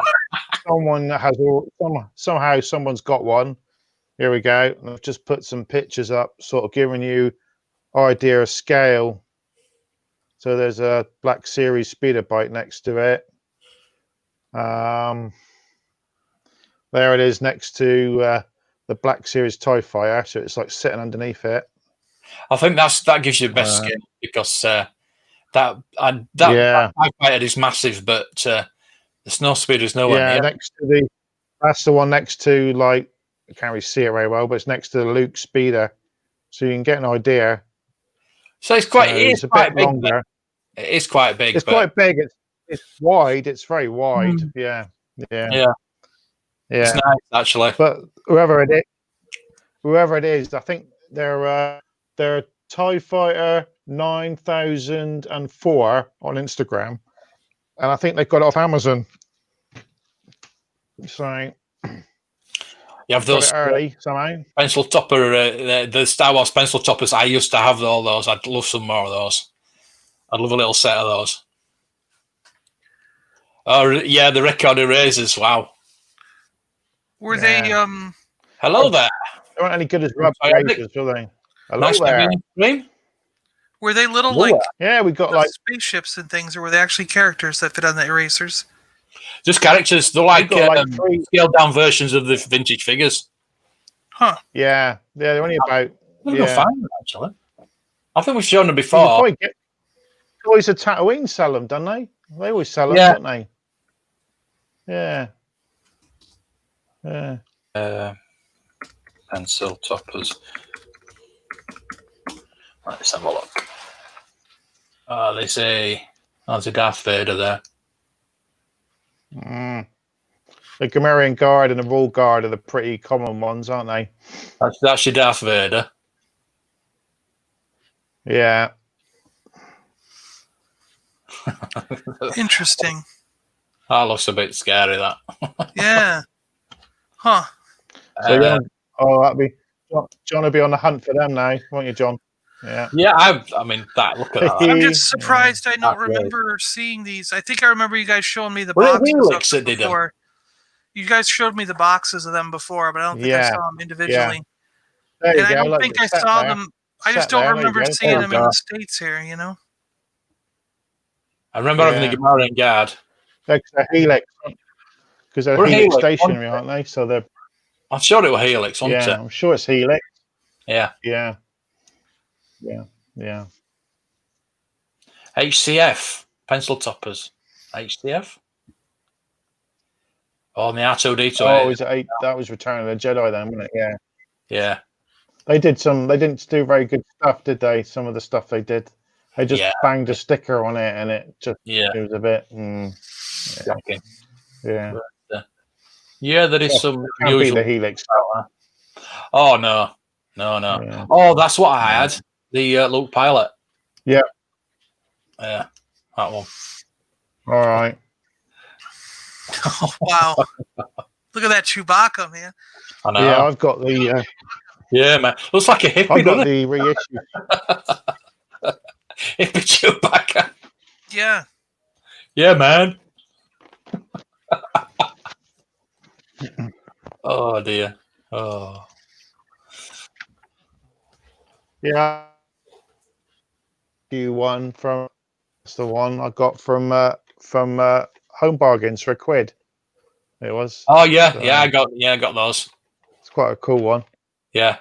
B: Somehow someone's got one. Here we go. And I've just put some pictures up, sort of giving you idea of scale. So there's a Black Series speeder bike next to it. There it is next to Black Series TIE Fighter, so it's like sitting underneath it.
A: I think that gives you the best skin because that
B: yeah,
A: TIE Fighter is massive, but the snow speeder is nowhere near.
B: Next to that's the one next to, like, I can't really see it very well, but it's next to the Luke speeder, so you can get an idea.
A: So it's quite big.
B: Longer.
A: It is quite big.
B: It's quite big. It's wide. It's very wide. Yeah. It's
A: nice, actually.
B: But whoever it is, I think they're TIE Fighter 9004 on Instagram, and I think they've got it off Amazon. So
A: you have those
B: early somehow.
A: pencil topper, the Star Wars pencil toppers. I used to have all those. I'd love some more of those. I'd love a little set of those. Oh yeah, the record erasers. Wow.
C: Were they?
A: Hello there.
B: They weren't any good as rubber erasers, were they? Hello there.
C: Were they little
B: Yeah, we got like
C: spaceships and things, or were they actually characters that fit on the erasers?
A: Just characters. They're like scaled down versions of the vintage figures.
C: Huh.
B: Yeah, they're only about.
A: Find them, actually. I think we've shown them before.
B: Toys of Tatooine sell them, don't they? They always sell them, don't they? Yeah.
A: Pencil toppers. Let's have a look. They say there's a Darth Vader there.
B: The Gamorrean Guard and the Royal Guard are the pretty common ones, aren't they?
A: That's your Darth Vader.
B: Yeah.
C: Interesting.
A: That looks a bit scary, that.
C: Yeah. Huh.
B: So that'd be John will be on the hunt for them now, won't you, John? Yeah.
A: Yeah, I mean that. Look at that.
C: I'm just surprised I don't remember seeing these. I think I remember you guys showing me the boxes of them before. You guys showed me the boxes of them before, but I don't think I saw them individually.
B: Yeah.
C: And I don't think I saw them. I just don't remember seeing them in the States here, you know?
A: I remember having the Gamorrean Guard.
B: They're Helix. Because they're Helix stationary, aren't they? So they're.
A: I'm sure it was Helix, wasn't it?
B: I'm sure it's Helix.
A: Yeah.
B: Yeah.
A: HCF. Pencil toppers. HCF. Oh, and the R2D2.
B: Oh, was it that was Return of the Jedi then, wasn't it? Yeah.
A: Yeah.
B: They didn't do very good stuff, did they? Some of the stuff they did. They just banged a sticker on it and it just it was a bit
A: shocking.
B: Yeah.
A: But, there is some
B: usual the Helix.
A: Oh no. Yeah. Oh, that's what I had. The Luke pilot.
B: Yeah.
A: Yeah. That one.
B: All right.
C: Oh, wow. Look at that Chewbacca, man.
A: I know.
B: Yeah, I've got the
A: yeah, man. Looks like a hippie,
B: I've got
A: doesn't
B: the reissue.
A: Hippie Chewbacca.
C: Yeah.
A: Yeah, man. Oh dear. Oh.
B: Yeah. One from that's the one I got from Home Bargains for £1. It was.
A: Oh yeah, so, I got those.
B: It's quite a cool one.
A: Yeah.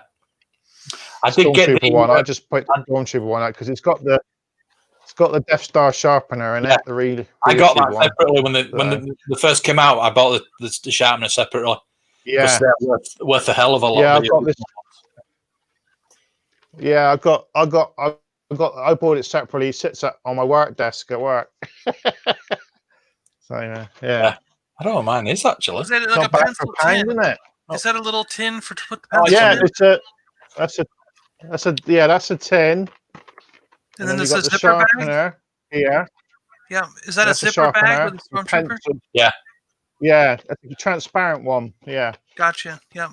A: I did get the
B: one. I just put the Stormtrooper one out because it's got the Death Star sharpener in it. The
A: I got that separately when the first came out. I bought the sharpener separately.
B: Yeah,
A: they're worth a hell of a lot.
B: Yeah, I got this. Yeah, I bought it separately. It sits on my work desk at work. So yeah.
A: I don't know what mine is actually.
C: Is it like a pencil tin?
B: Isn't it?
C: Is that a little tin to put the pencil
B: in? That's a tin.
C: And then there's a zipper bag.
B: Yeah.
C: Yeah. Is that a zipper bag with a Stormtrooper?
A: Yeah.
B: Yeah, that's a transparent one. Yeah.
C: Gotcha. Yep.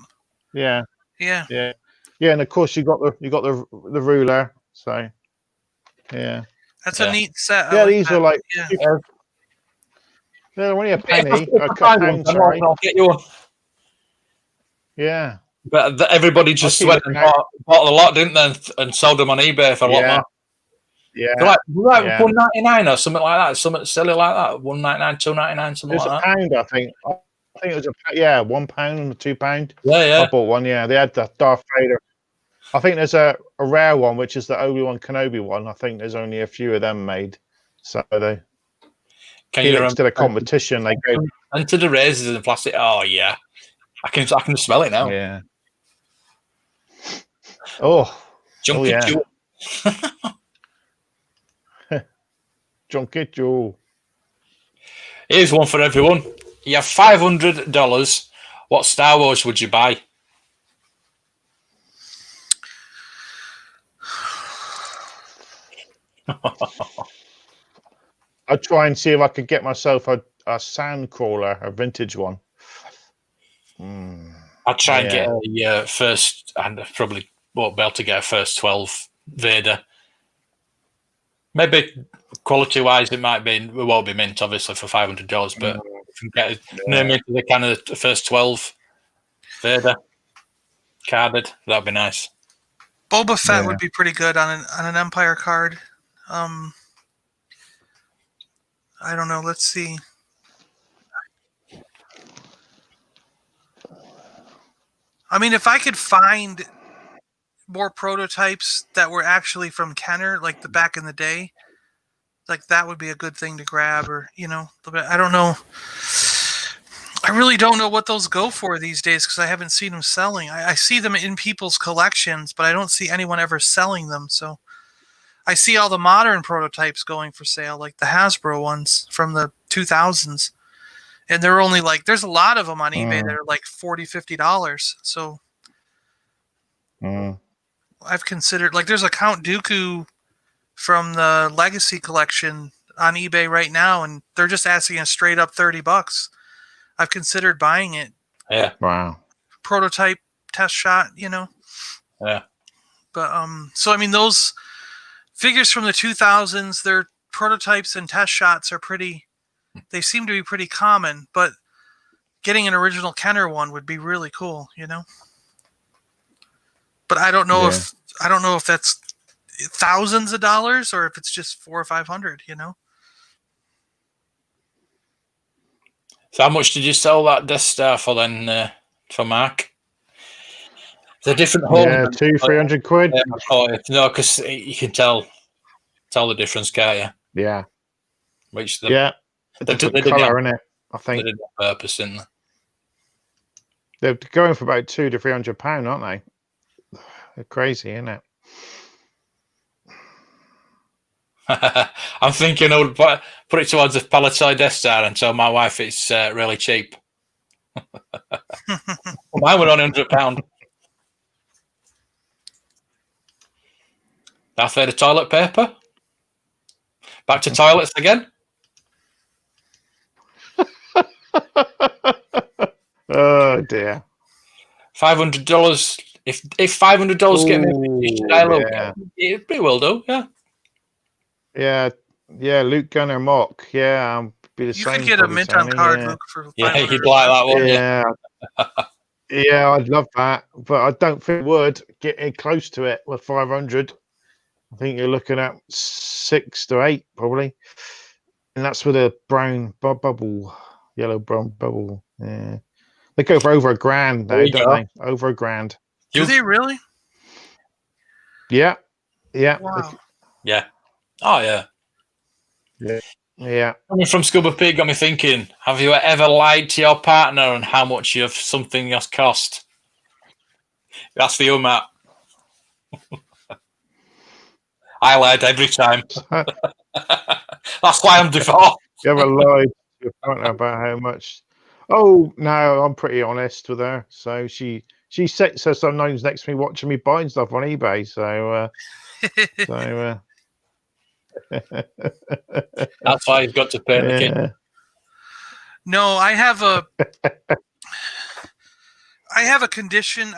B: Yeah.
C: Yeah.
B: Yeah. Yeah, and of course you got the ruler. So. Yeah.
C: That's a neat set.
B: Yeah, these are like. Yeah. They're only a penny.
A: I'll get you one.
B: Yeah.
A: But everybody just went and bought a lot, didn't they? And sold them on eBay for a lot more.
B: Yeah.
A: They're like $1.99 or something like that. Something silly like that. $1.99, $2.99, something like that.
B: It's £1, I think. I think it was £1, £1 or £2.
A: Yeah.
B: I bought one. Yeah, they had the Darth Vader. I think there's a rare one, which is the Obi-Wan Kenobi one. I think there's only a few of them made. So they Helix did a competition. They go
A: into the razors and plastic. Oh yeah, I can smell it now.
B: Yeah. Oh.
A: Junkie Joe.
B: Junkie Joe.
A: Here's one for everyone. You have $500. What Star Wars would you buy?
B: I'd try and see if I could get myself a sand crawler, a vintage one.
A: I'd try and get a first, and I probably won't be able to get a first 12 Vader. Maybe quality-wise, it won't be mint, obviously, for $500, but if you can get name into the kind of the first 12 Vader carded, that'd be nice.
C: Boba Fett would be pretty good on an Empire card. I don't know. Let's see. I mean, if I could find more prototypes that were actually from Kenner, like the back in the day, like that would be a good thing to grab, or I don't know. I really don't know what those go for these days because I haven't seen them selling. I see them in people's collections, but I don't see anyone ever selling them. So I see all the modern prototypes going for sale, like the Hasbro ones from the 2000s. And they're only there's a lot of them on eBay that are like $40, $50. So I've considered, there's a Count Dooku from the Legacy collection on eBay right now, and they're just asking a straight up $30. I've considered buying it.
A: Yeah.
B: Wow.
C: Prototype test shot,
A: Yeah.
C: But so I mean, those figures from the 2000s, their prototypes and test shots are they seem to be pretty common, but getting an original Kenner one would be really cool, But I don't know if that's thousands of dollars or if it's just $400 or $500,
A: So how much did you sell that Death Star for then, for Mark? The different home.
B: Yeah, £200-300.
A: No, because you can tell the difference, can't you?
B: Yeah.
A: Which
B: the colour in it, I think.
A: They did on purpose, didn't they?
B: They're going for about £200 to £300, aren't they? They're crazy, isn't it?
A: I'm thinking I would put it towards a Paliboys Death Star and tell my wife it's really cheap. Mine were on £100. Darth Vader toilet paper. Back to toilets again.
B: Oh dear.
A: $500. If $500 get me, it will do. Yeah.
B: Yeah. Luke Gunner Mock. Yeah, be the
C: you
B: same.
C: You could get a mint on card, Luke, for $500.
A: Yeah, you'd like that one.
B: Yeah. Yeah, I'd love that, but I don't think it would get close to it with 500. I think you're looking at 6 to 8 probably, and that's with a brown bubble, yellow brown bubble. Yeah, they go for over $1,000 now, don't they? Over $1,000.
C: Do they really?
B: Yeah.
C: Wow.
A: Yeah. Oh yeah.
B: Yeah.
A: Coming from Scuba Pig got me thinking, have you ever lied to your partner on how much of something has cost? That's for you, Matt. I lied every time. That's why I'm divorced.
B: You ever lied to your partner about how much? Oh, no, I'm pretty honest with her. So she sits her sometimes next to me watching me buying stuff on eBay. So
A: that's why he's got to pay the kid.
C: No, I have a condition.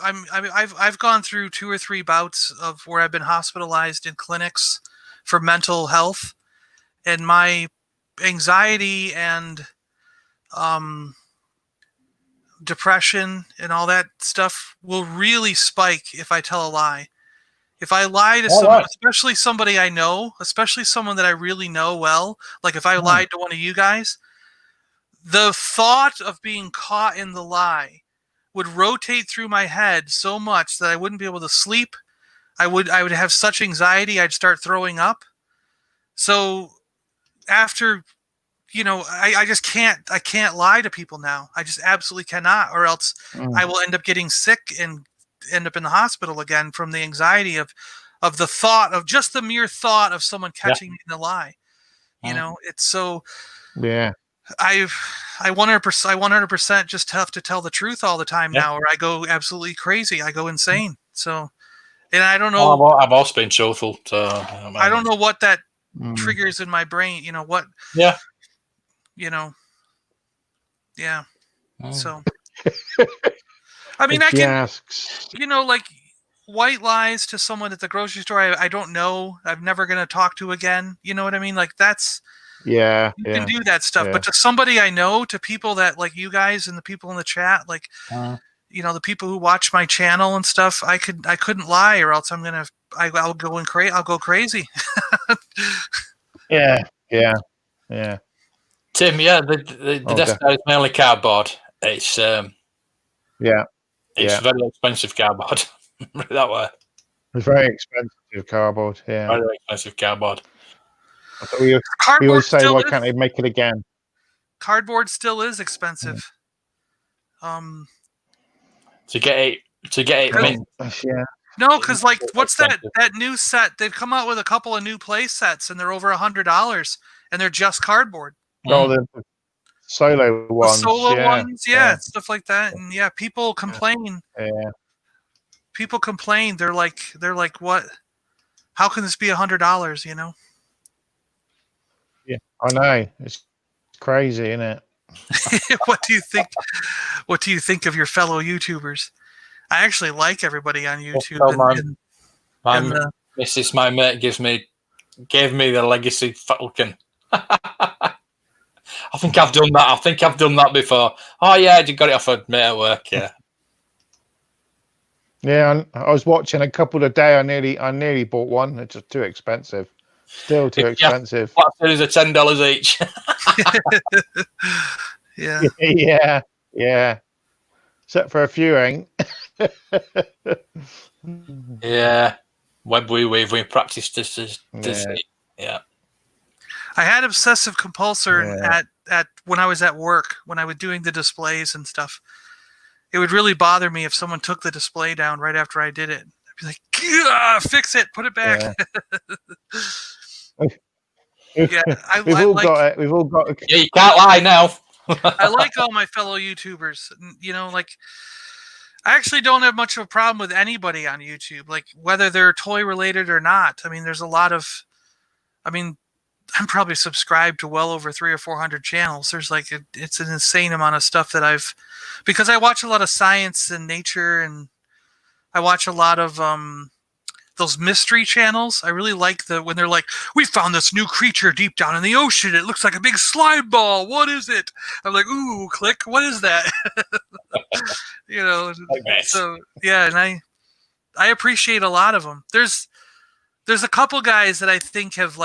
C: I've gone through 2 or 3 bouts of where I've been hospitalized in clinics for mental health, and my anxiety and depression and all that stuff will really spike if I tell a lie. If I lie to someone, especially somebody I know, especially someone that I really know well, like if I lied to one of you guys, the thought of being caught in the lie would rotate through my head so much that I wouldn't be able to sleep. I would have such anxiety I'd start throwing up. So after, I just can't lie to people now. I just absolutely cannot, or else I will end up getting sick and end up in the hospital again from the anxiety of the thought of just the mere thought of someone catching me in a lie. It's so.
B: Yeah.
C: I 100% just have to tell the truth all the time now, or I go absolutely crazy. I go insane. So, and I don't know.
A: I've also been truthful. So,
C: I don't know what that triggers in my brain. What?
A: Yeah.
C: Yeah. So, I mean, I can.
B: Asks.
C: Like white lies to someone at the grocery store I don't know. I'm never gonna talk to again. You know what I mean? Like that's.
B: Yeah,
C: you can do that stuff, but to somebody I know, to people that like you guys and the people in the chat, like the people who watch my channel and stuff, I couldn't lie, or else I'll go I'll go crazy.
B: Yeah.
A: Tim, the desk is mainly cardboard. It's it's very expensive cardboard. That way.
B: It's very expensive cardboard. Yeah,
A: very expensive cardboard.
B: We always say, why can't they make it again?
C: Cardboard still is expensive.
A: To get it mint.
B: Yeah.
C: No, because like, what's that new set? They've come out with a couple of new play sets, and they're over $100, and they're just cardboard.
B: Oh, the solo ones.
C: Ones, stuff like that. And people complain.
B: Yeah.
C: People complain. They're like, what? How can this be $100?
B: Yeah, I know. It's crazy, isn't it?
C: What do you think? What do you think of your fellow YouTubers? I actually like everybody on YouTube.
A: My mate gave me the legacy Falcon. I think I've done that before. Oh yeah, you got it off a mate at work. Yeah.
B: Yeah, I was watching a couple a day. I nearly bought one. It's just too expensive. Still too expensive.
A: It is $10 each.
B: Yeah. Except for a few ain't.
A: Yeah. Web we practiced this. Yeah.
C: I had obsessive compulsive at when I was at work, when I was doing the displays and stuff. It would really bother me if someone took the display down right after I did it. I'd be like, fix it, put it back.
B: Yeah, we've all got it.
A: Yeah, you can't lie now.
C: I like all my fellow YouTubers. I actually don't have much of a problem with anybody on YouTube, like whether they're toy related or not. I mean, there's a lot of. I'm probably subscribed to well over 300 or 400 channels. There's it's an insane amount of stuff that because I watch a lot of science and nature, and I watch a lot of those mystery channels. I really like when they're like, we found this new creature deep down in the ocean. It looks like a big slime ball. What is it? I'm like, ooh, click. What is that? So yeah, and I appreciate a lot of them. There's a couple guys that I think have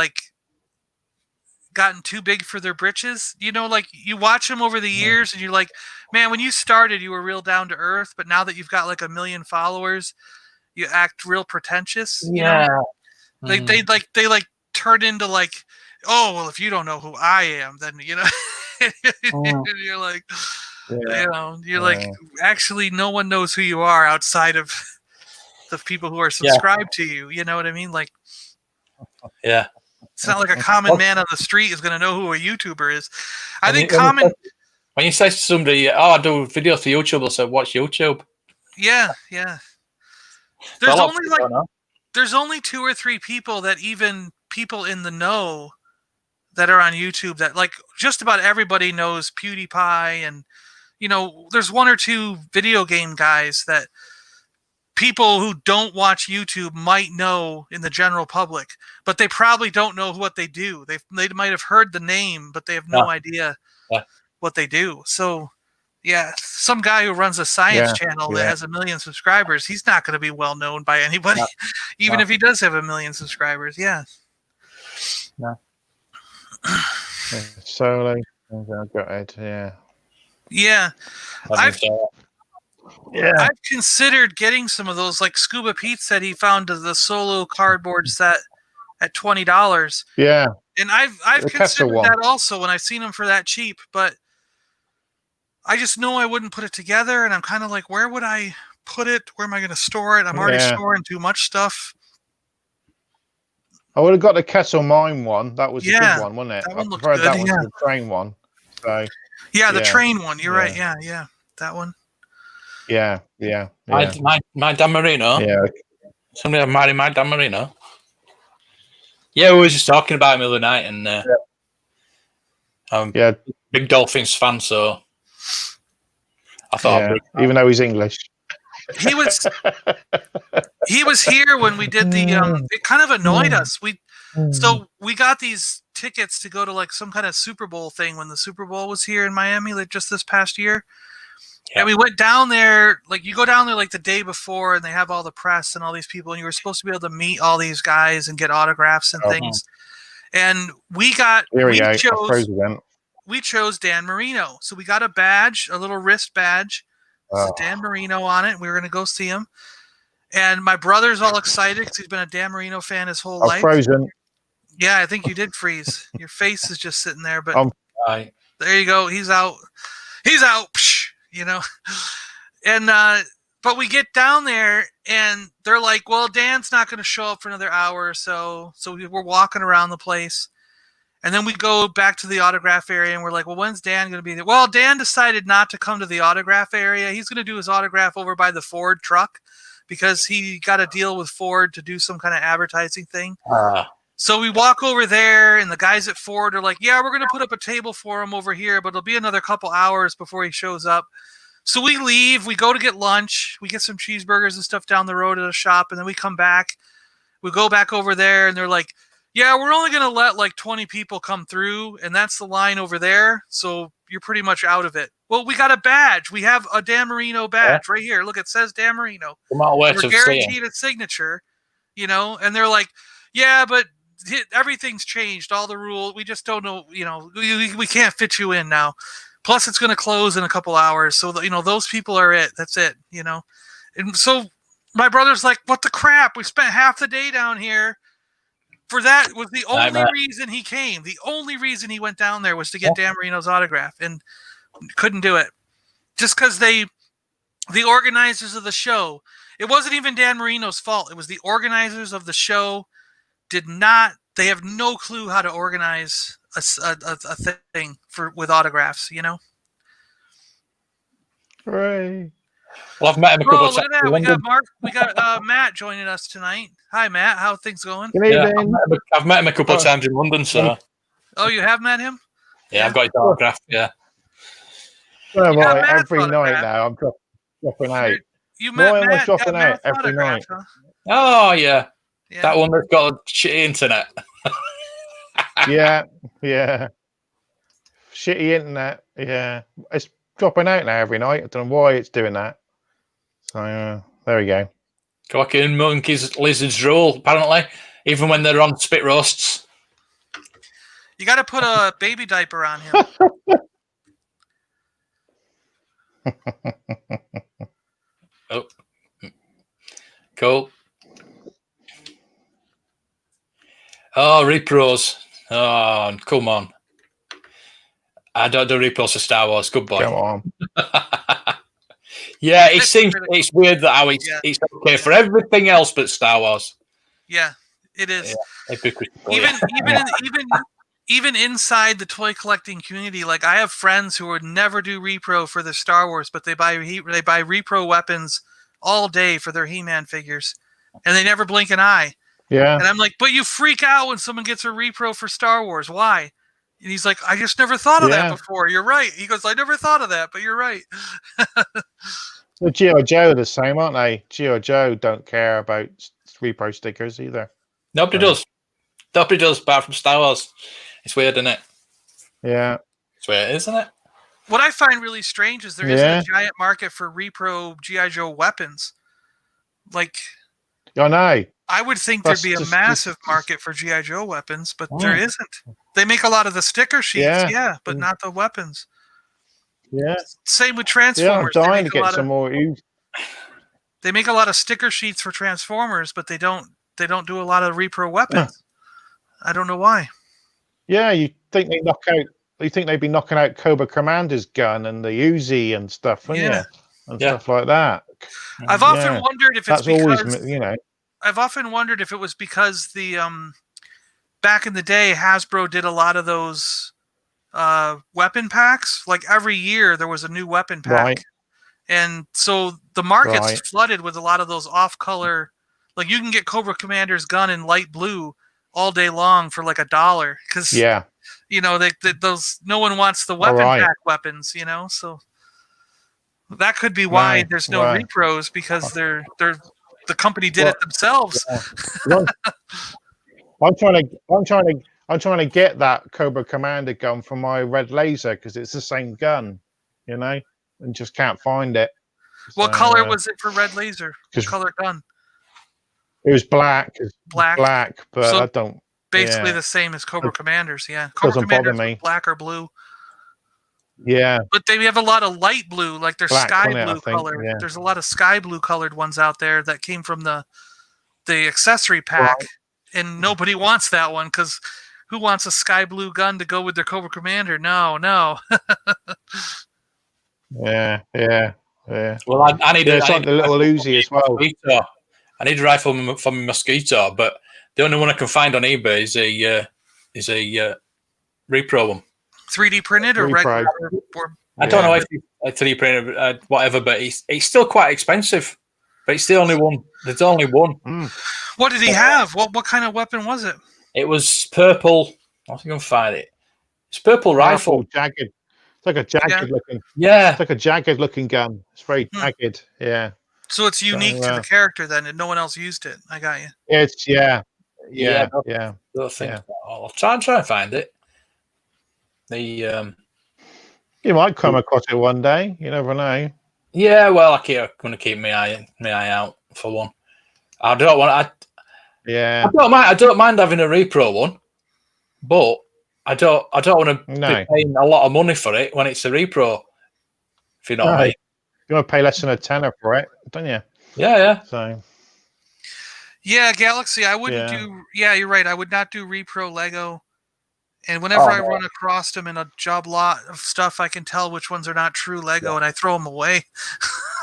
C: gotten too big for their britches. You watch them over the years and you're like, man, when you started, you were real down to earth, but now that you've got 1 million followers, you act real pretentious.
A: Yeah.
C: They turn into oh, well, if you don't know who I am, then you're like, actually no one knows who you are outside of the people who are subscribed to you. You know what I mean?
A: Yeah.
C: It's not like a common man on the street is going to know who a YouTuber is.
A: When you say to somebody, I do videos for YouTube, they'll say, what's YouTube?
C: Yeah. There's only 2 or 3 people that even people in the know that are on YouTube that just about everybody knows PewDiePie, and there's 1 or 2 video game guys that people who don't watch YouTube might know in the general public, but they probably don't know what they do. They might have heard the name, but they have no idea what they do. So, yeah, some guy who runs a science channel that has 1 million subscribers, he's not going to be well known by anybody, even if he does have 1 million subscribers. Yeah.
B: Solo. Got it. Yeah.
C: Yeah. I've considered getting some of those, like Scuba Pete said he found the solo cardboard set at $20.
B: Yeah.
C: And I've considered that also when I've seen them for that cheap, but I just know I wouldn't put it together, and I'm kind of like, where would I put it? Where am I going to store it? I'm already storing too much stuff.
B: I would have got the Kessel Mine one. That was a good one, wasn't it?
C: That one
B: I
C: looked
B: preferred
C: good,
B: that one to the train one. So
C: the train one. You're right. Yeah. That one.
B: Yeah.
A: My Dan Marino.
B: Yeah.
A: Somebody have married my Dan Marino. Yeah, we were just talking about him the other night, and I'm a big Dolphins fan, so I thought,
B: even though he's English,
C: he was here when we did the. It kind of annoyed us. We got these tickets to go to like some kind of Super Bowl thing when the Super Bowl was here in Miami, like just this past year. Yeah. And we went down there, like you go down there like the day before, and they have all the press and all these people, and you were supposed to be able to meet all these guys and get autographs and things. And we chose Dan Marino. So we got a badge, a little wrist badge. This is Dan Marino on it. We were going to go see him. And my brother's all excited because he's been a Dan Marino fan his whole life.
B: Frozen.
C: Yeah, I think you did freeze. Your face is just sitting there, but there you go. He's out. He's out. You know, and but we get down there and they're like, well, Dan's not going to show up for another hour or so. So we're walking around the place, and then we go back to the autograph area and we're like, well, when's Dan going to be there? Well, Dan decided not to come to the autograph area. He's going to do his autograph over by the Ford truck because he got a deal with Ford to do some kind of advertising thing. So we walk over there, and the guys at Ford are like, yeah, we're going to put up a table for him over here, but it'll be another couple hours before he shows up. So we leave. We go to get lunch. We get some cheeseburgers and stuff down the road at a shop, and then we come back. We go back over there, and they're like, yeah, we're only going to let like 20 people come through, and that's the line over there, so you're pretty much out of it. Well, we got a badge. We have a Dan Marino badge right here. Look, it says Dan Marino. We're guaranteed a signature, you know, and they're like, yeah, but everything's changed. All the rules. We just don't know, you know, we can't fit you in now. Plus, it's going to close in a couple hours. So, you know, those people are it. That's it, you know. And so my brother's like, what the crap? We spent half the day down here. For that was the only reason he came. The only reason he went down there was to get Dan Marino's autograph, and couldn't do it. Just because the organizers of the show, it wasn't even Dan Marino's fault. It was the organizers of the show they have no clue how to organize a thing with autographs, you know?
B: Right.
A: Well, I've met him a couple of times.
C: Look at that. We got Matt joining us tonight. Hi, Matt. How are things going?
A: Yeah, I've met him a couple of times in London, so.
C: Oh, you have met him?
A: Yeah, I've got his autograph, yeah.
B: Well, every night now, I'm dropping out.
C: You met Matt?
B: Dropping out every night.
C: Huh?
A: Oh, yeah. That one that's got a shitty internet.
B: Yeah. Shitty internet. Yeah. It's dropping out now every night. I don't know why it's doing that. So, there we go.
A: Quacking monkeys, lizards rule, apparently. Even when they're on spit roasts.
C: You got to put a baby diaper on him.
A: Oh. Cool. Oh, repros. Oh, come on. I don't do repros for Star Wars. Good boy.
B: Come on.
A: Yeah, it's weird that how it's okay for everything else but Star Wars.
C: Yeah, it is.
A: Yeah.
C: Even inside the toy collecting community, like I have friends who would never do repro for their Star Wars, but they buy repro weapons all day for their He-Man figures, and they never blink an eye.
B: Yeah.
C: And I'm like, but you freak out when someone gets a repro for Star Wars. Why? And he's like, I just never thought of that before. You're right. He goes, I never thought of that, but you're right.
B: Well, G.I. Joe are the same, aren't they? G.I. Joe don't care about repro stickers either.
A: Nobody does. Nobody does, apart from Star Wars. It's weird, isn't it?
B: Yeah.
A: It's weird, isn't it?
C: What I find really strange is there isn't a giant market for repro G.I. Joe weapons. Like,
B: I know.
C: I would think there'd be a massive market for G.I. Joe weapons, but there isn't. They make a lot of the sticker sheets, but not the weapons.
B: Yeah.
C: Same with Transformers.
B: Yeah, I'm dying to get some more.
C: They make a lot of sticker sheets for Transformers, but they don't do a lot of repro weapons. I don't know why.
B: Yeah, you think they knock out? You think they'd be knocking out Cobra Commander's gun and the Uzi and stuff, wouldn't you? And stuff like that.
C: I've often wondered if it's because
B: always,
C: I've often wondered if it was because the back in the day Hasbro did a lot of those weapon packs. Like every year there was a new weapon pack,
B: right.
C: And so the market's flooded with a lot of those off-color. Like you can get Cobra Commander's gun in light blue all day long for like $1 because you know those no one wants the weapon pack weapons, you know. So that could be why there's no repros, because they're the company did it themselves.
B: I'm trying to get that Cobra Commander gun from my Red Laser because it's the same gun, you know, and just can't find it.
C: What color was it for Red Laser? What color gun?
B: It was black. Black, but
C: so
B: I don't.
C: Basically the same as Cobra Commander's. Yeah, Cobra Commander's black or blue.
B: Yeah,
C: but they have a lot of light blue, like they're
B: black,
C: sky blue color. Yeah. There's a lot of sky blue colored ones out there that came from the accessory pack, and nobody wants that one because who wants a sky blue gun to go with their Cobra Commander? No.
B: Yeah.
A: Well, I need
B: like the little Uzi as well.
A: I need a rifle from Mosquito, but the only one I can find on eBay is a repro one.
C: 3D printed or regular?
A: I don't know if it's 3D printed, whatever, but it's still quite expensive. But it's the only one. There's only one.
C: What did he have? What kind of weapon was it?
A: It was purple. I think I can find it. It's purple rifle.
B: Jagged. It's like a jagged looking.
A: Yeah.
B: It's like a jagged looking gun. It's very jagged. Yeah.
C: So it's unique to the character then, and no one else used it. I got you.
B: It's
A: I'll try and find it.
B: You might come across it one day. You never know.
A: Yeah, well, I'm going to keep my eye out for one. I don't want. I don't mind having a repro one, but I don't want to be paying a lot of money for it when it's a repro. If you know what I mean.
B: You want to pay less than a tenner for it, don't you?
A: Yeah.
B: So.
C: Yeah, Galaxy. I wouldn't do. Yeah, you're right. I would not do repro Lego. And whenever I run across them in a job lot of stuff, I can tell which ones are not true Lego, and I throw them away.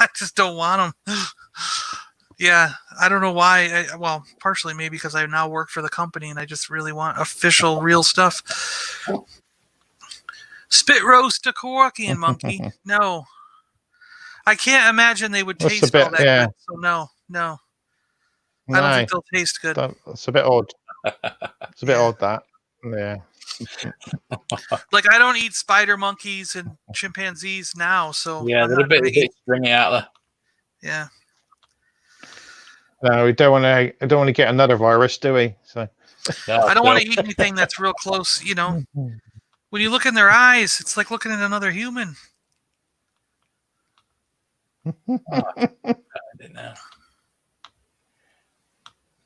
C: I just don't want them. Yeah, I don't know why. Well, partially maybe because I now work for the company, and I just really want official, real stuff. Spit roast a Kowakian monkey. No. I can't imagine they would taste all that good, so no. I don't think they'll taste good.
B: It's a bit odd. It's a bit odd, that. Yeah.
C: Like I don't eat spider monkeys and chimpanzees now, so
A: they're a bit stringy out there.
C: Yeah.
B: No, we don't want to get another virus, do we? So
C: I don't want to eat anything that's real close. You know, when you look in their eyes, it's like looking at another human.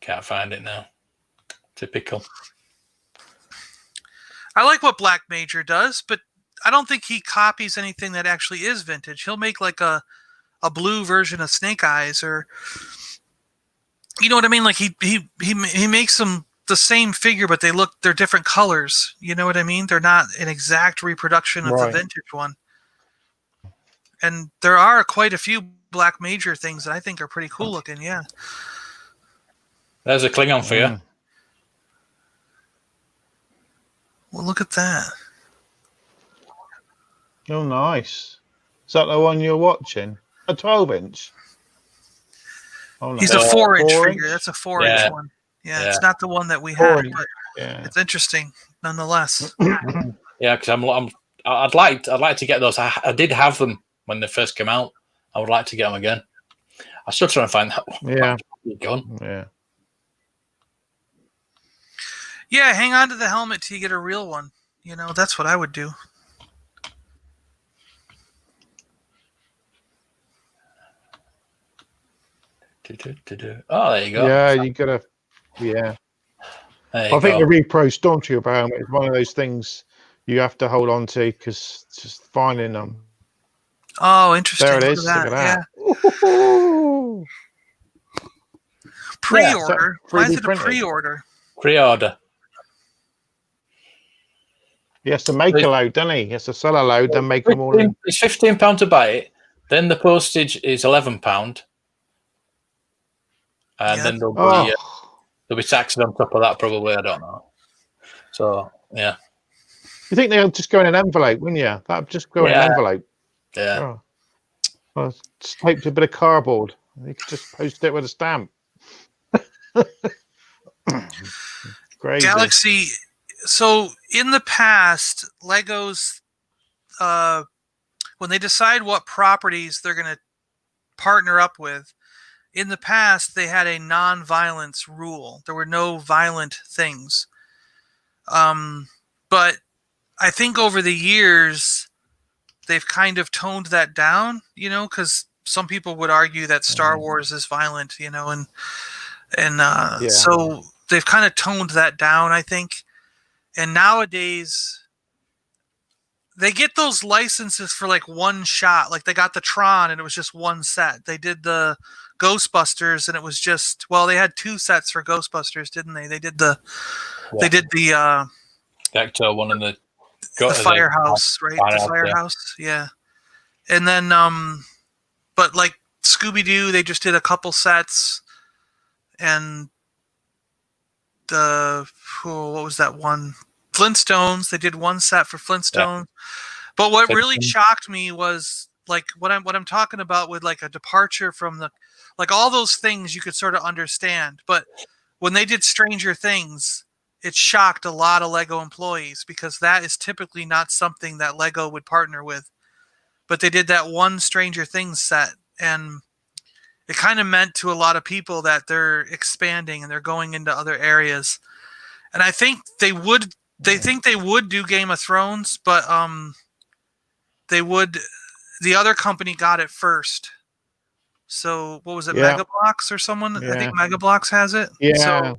A: Can't find it now. Typical.
C: I like what Black Major does, but I don't think he copies anything that actually is vintage. He'll make like a blue version of Snake Eyes, or you know what I mean? Like he makes them the same figure, but they're different colors. You know what I mean? They're not an exact reproduction of the vintage one. And there are quite a few Black Major things that I think are pretty cool looking. Yeah.
A: There's a Klingon for you.
C: Well, look at that.
B: Oh, nice. Is that the one you're watching? A 12-inch? Oh, no.
C: He's a 4-inch figure. That's a 4-inch one. Yeah, it's not the one that we had, but it's interesting nonetheless.
A: Yeah, because I'd like to get those. I did have them when they first came out. I would like to get them again. I'm still trying to find that one.
B: Yeah.
C: Yeah, hang on to the helmet till you get a real one. You know, that's what I would do.
A: Oh, there you go.
B: Yeah, you gotta. Yeah,
A: There you
B: I think
A: go.
B: the Repro Stormtrooper helmet is one of those things you have to hold on to because just finding them.
C: Oh, interesting.
B: There it
C: Look
B: is.
C: at
B: Look
C: that.
B: at that. Ooh.
C: Pre-order. Why is
B: 3D
C: it a
B: printed.
C: pre-order?
A: Pre-order.
B: He has to make a load, doesn't he? He has to sell a load, then make them all in.
A: It's £15 to buy it. Then the postage is £11, and then there'll be taxes on top of that. Probably, I don't know. So yeah.
B: You think they'll just go in an envelope, wouldn't you? That'd just go in an envelope.
A: Yeah.
B: Oh. Well, it's taped a bit of cardboard. You could just post it with a stamp. Crazy.
C: Galaxy. So in the past, Legos, when they decide what properties they're going to partner up with, in the past they had a non-violence rule. There were no violent things. But I think over the years they've kind of toned that down, because some people would argue that Star Wars is violent, so they've kind of toned that down, I think. And nowadays they get those licenses for like one shot. Like they got the Tron and it was just one set. They did the Ghostbusters and it was just, they had two sets for Ghostbusters, didn't they? They did the
A: Ecto one and the
C: Firehouse, right? The Firehouse, yeah. And then, but like Scooby-Doo, they just did a couple sets. And what was that one? Flintstones, they did one set for Flintstones. Yeah. But what really shocked me was like what I'm talking about with like a departure from the, like all those things you could sort of understand. But when they did Stranger Things, it shocked a lot of Lego employees because that is typically not something that Lego would partner with. But they did that one Stranger Things set, and it kind of meant to a lot of people that they're expanding and they're going into other areas. And I think they think they would do Game of Thrones, but the other company got it first. So what was it, Megablocks or someone? Yeah. I think Megablocks has it.
B: Yeah.
C: So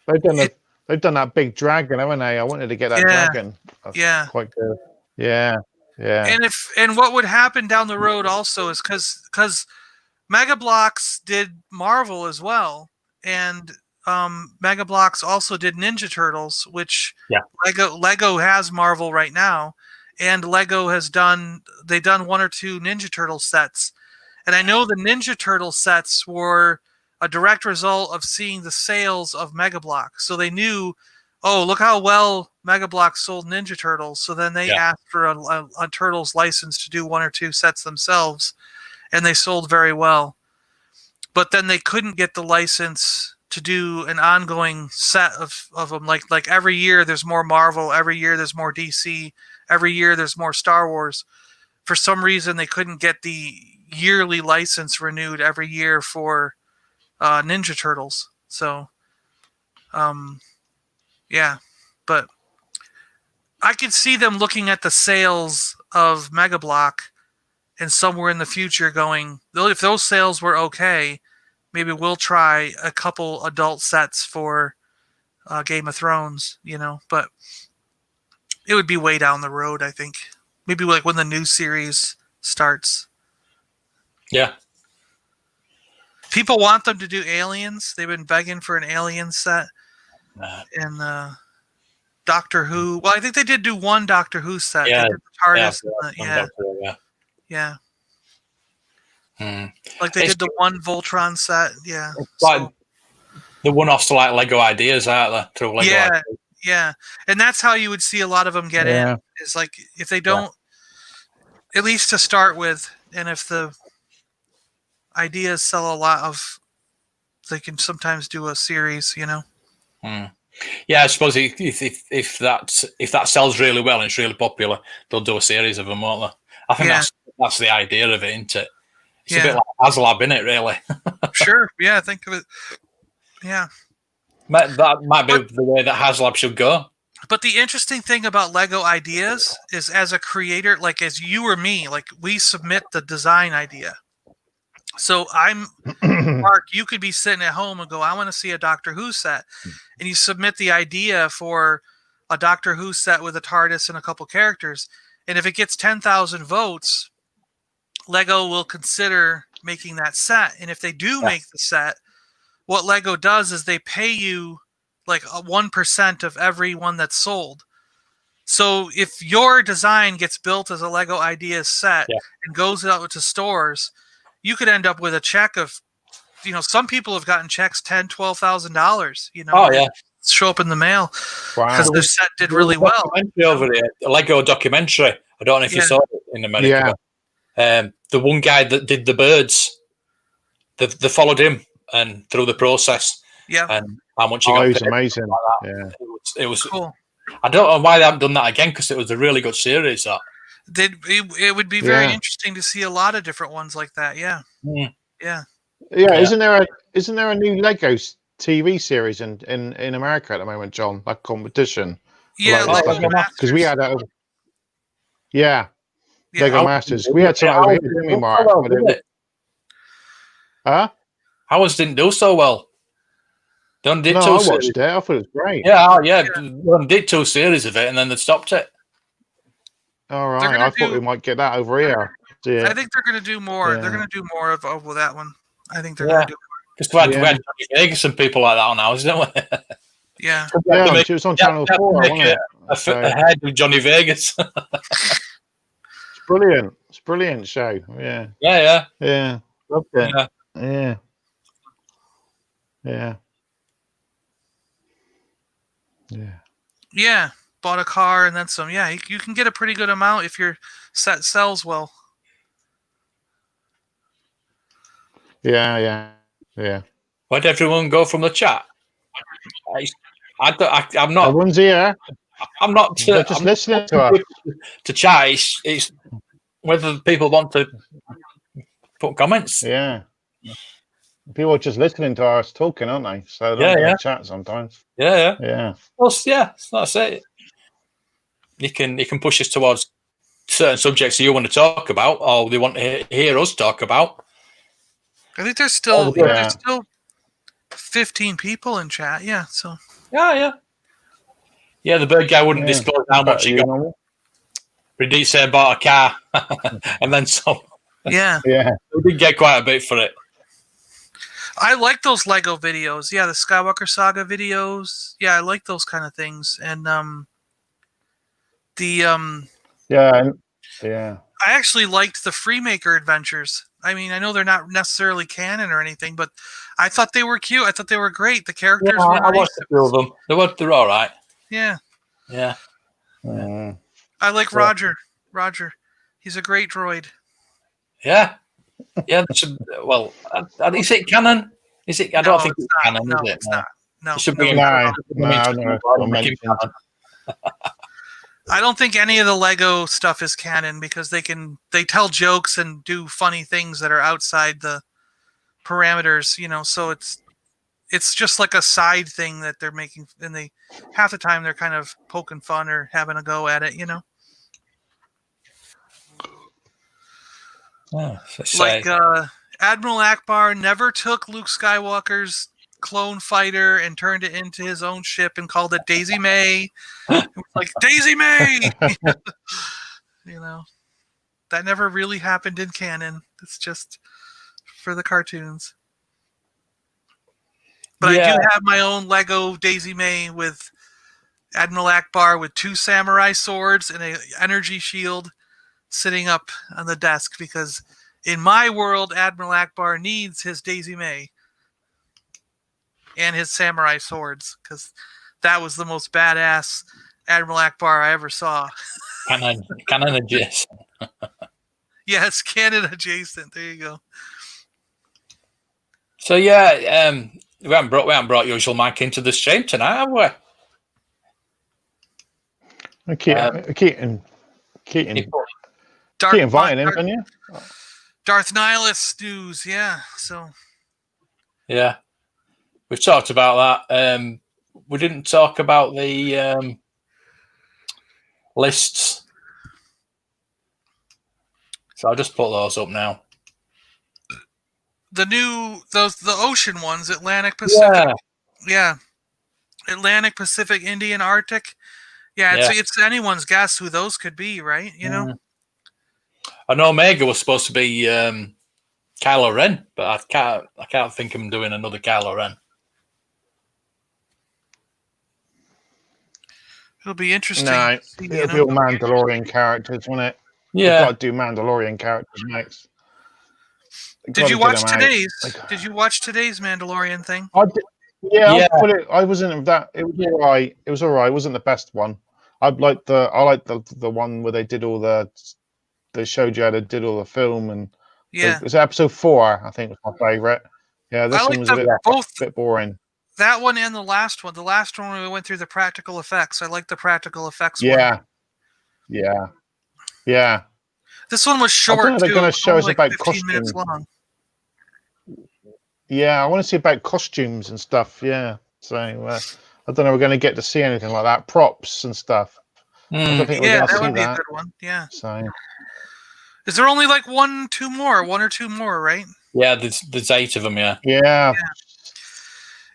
B: they've done that big dragon, haven't they? I wanted to get that dragon. That's quite good. Yeah. Yeah.
C: And what would happen down the road also is because Megablocks did Marvel as well, and Megablocks also did Ninja Turtles, which Lego has Marvel right now, and Lego has done one or two Ninja Turtle sets, and I know the Ninja Turtle sets were a direct result of seeing the sales of Megablocks, so they knew, look how well Megablocks sold Ninja Turtles, so then they asked for a Turtles license to do one or two sets themselves, and they sold very well. But then they couldn't get the license to do an ongoing set of them. Like every year there's more Marvel, every year there's more DC, every year there's more Star Wars. For some reason they couldn't get the yearly license renewed every year for Ninja Turtles. So, but I could see them looking at the sales of Megablock and somewhere in the future going, if those sales were okay, maybe we'll try a couple adult sets for Game of Thrones, but it would be way down the road, I think. Maybe like when the new series starts.
A: Yeah.
C: People want them to do Aliens. They've been begging for an Alien set. And Doctor Who. Well, I think they did do one Doctor Who set.
A: Yeah.
C: They did the TARDIS. Yeah. Like they did the one Voltron set. Yeah.
A: Like the one-offs to like Lego ideas, aren't they? Through Lego ideas.
C: Yeah. And that's how you would see a lot of them get in. Is like if they don't, at least to start with, and if the ideas sell a lot of, they can sometimes do a series,
A: Yeah, I suppose if that sells really well and it's really popular, they'll do a series of them, won't they? I think that's the idea of it, isn't it? It's a bit like HasLab, isn't it, really?
C: Sure, yeah, think of it. Yeah.
A: That might be the way that HasLab should go.
C: But the interesting thing about Lego ideas is, as a creator, like as you or me, like we submit the design idea. So Mark, you could be sitting at home and go, I want to see a Doctor Who set. And you submit the idea for a Doctor Who set with a TARDIS and a couple characters. And if it gets 10,000 votes, Lego will consider making that set. And if they do make the set, what Lego does is they pay you like 1% of every one that's sold. So if your design gets built as a Lego Ideas set and goes out to stores, you could end up with a check of, some people have gotten checks $10,000-$12,000. Show up in the mail because their set did really well.
A: Over there, a Lego documentary. I don't know if you saw it in America. Yeah. The one guy that did the birds, they followed him and through the process.
C: Yeah.
A: And how much he got.
B: It was amazing. Like
A: yeah. It was
C: cool.
A: I don't know why they haven't done that again because it was a really good series. That.
C: It would be very interesting to see a lot of different ones like that. Yeah.
A: Mm.
C: Yeah.
B: Yeah. Isn't there a new Lego TV series in America at the moment, John? Like competition.
C: Yeah, Lego
B: because we had that. Lego Masters. We had some over here, didn't we, Mark? Huh?
A: Ours didn't do so well. I
B: watched it. I thought it was great.
A: Yeah. They did 2 series of it, and then they stopped it.
B: All right. I thought we might get that over here.
C: I think they're going to do more. Yeah. They're going to do more of that one. I think they're going to do more.
A: Because we had Johnny Vegas and people like that on ours, didn't we?
C: Yeah.
B: It was on Channel 4, wasn't it?
A: Ahead with Johnny Vegas.
B: It's brilliant. It's a brilliant show. Yeah.
A: Yeah.
B: Okay. Yeah.
C: Yeah. Bought a car and then some. Yeah, you can get a pretty good amount if your set sells well.
B: Yeah.
A: Where'd everyone go from the chat? I'm not.
B: Everyone's here.
A: I'm not.
B: They're just listening to us.
A: To chat, it's whether people want to put comments.
B: Yeah. People are just listening to us talking, aren't they? So they don't chat sometimes.
A: Yeah. Well, that's it. You can push us towards certain subjects that you want to talk about, or they want to hear us talk about.
C: I think there's still 15 people in chat. Yeah. So.
A: Yeah. The bird guy wouldn't disclose how much he got. But he did say bought a car and then some.
C: Yeah.
A: We did get quite a bit for it.
C: I like those Lego videos. Yeah, the Skywalker Saga videos. Yeah, I like those kind of things. And I actually liked the Freemaker adventures. I mean, I know they're not necessarily canon or anything, but I thought they were cute. I thought they were great. The characters were nice.
A: I watched a few of them. They're all right.
C: Yeah.
B: Mm.
C: I like Roger. Roger. He's a great droid.
A: Yeah. Well, is it canon? Is it? I don't think it's canon, is it?
C: It's not. No.
A: It should be
B: no.
C: I don't think any of the Lego stuff is canon because they tell jokes and do funny things that are outside the parameters, so it's just like a side thing that they're making, and half the time they're kind of poking fun or having a go at it, Like Admiral Akbar never took Luke Skywalker's clone fighter and turned it into his own ship and called it Daisy May. It was like Daisy May. That never really happened in canon. It's just for the cartoons. But I do have my own Lego Daisy May with Admiral Akbar with 2 samurai swords and an energy shield sitting up on the desk because in my world, Admiral Akbar needs his Daisy May and his samurai swords because that was the most badass Admiral Akbar I ever saw.
A: Canon adjacent.
C: Yes, canon adjacent. There you go.
A: So we haven't brought Usual Mike into the stream tonight, have we?
B: Keep inviting him, can you?
C: Darth Nihilus news, yeah. So.
A: Yeah, we've talked about that. We didn't talk about the lists, so I'll just put those up now.
C: the ocean ones, Atlantic, Pacific. Yeah. Atlantic, Pacific, Indian, Arctic. Yeah, it's anyone's guess who those could be, right? You know?
A: I know Omega was supposed to be Kylo Ren, but I can't think of him doing another Kylo Ren.
C: It'll be interesting.
B: No, it'll be all Mandalorian characters, won't it?
A: Yeah.
B: They've got to do Mandalorian characters next.
C: Did you watch today's Mandalorian thing?
B: Yeah. I wasn't that. It was all right. It was all right. It wasn't the best one. I like the one where they did all they showed you how they did all the film, and it was episode 4. I think was my favorite. Yeah, this one was a bit boring.
C: That one and the last one. The last one we went through the practical effects. I like the practical effects
B: one. Yeah.
C: This one was short too.
B: They're going to show us
C: like
B: about
C: 15
B: costumes.
C: minutes long.
B: Yeah, I want to see about costumes and stuff. Yeah, so I don't know. We're going to get to see anything like that, props and stuff. I don't think we're going to see
C: that would be a good one. Yeah. So, is there only like one or two more, right?
A: Yeah, there's 8 of them.
B: Yeah.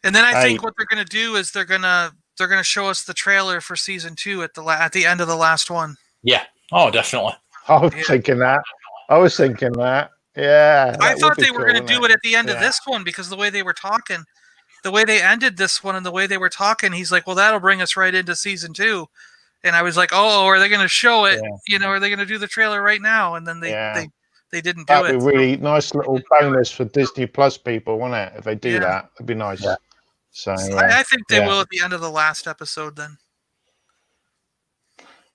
C: And then I think what they're going to do is they're going to show us the trailer for season 2 at the end of the last one.
A: Yeah. Oh, definitely.
B: I was thinking that. Yeah.
C: I thought they were going to do it at the end of this one because the way they were talking, the way they ended this one and the way they were talking, he's like, well, that'll bring us right into season 2. And I was like, oh, are they going to show it? Yeah. Are they going to do the trailer right now? And then they didn't do it.
B: That'd be really nice little bonus for Disney Plus people, wouldn't it? If they do that, it'd be nice. Yeah. So
C: I think they will at the end of the last episode then.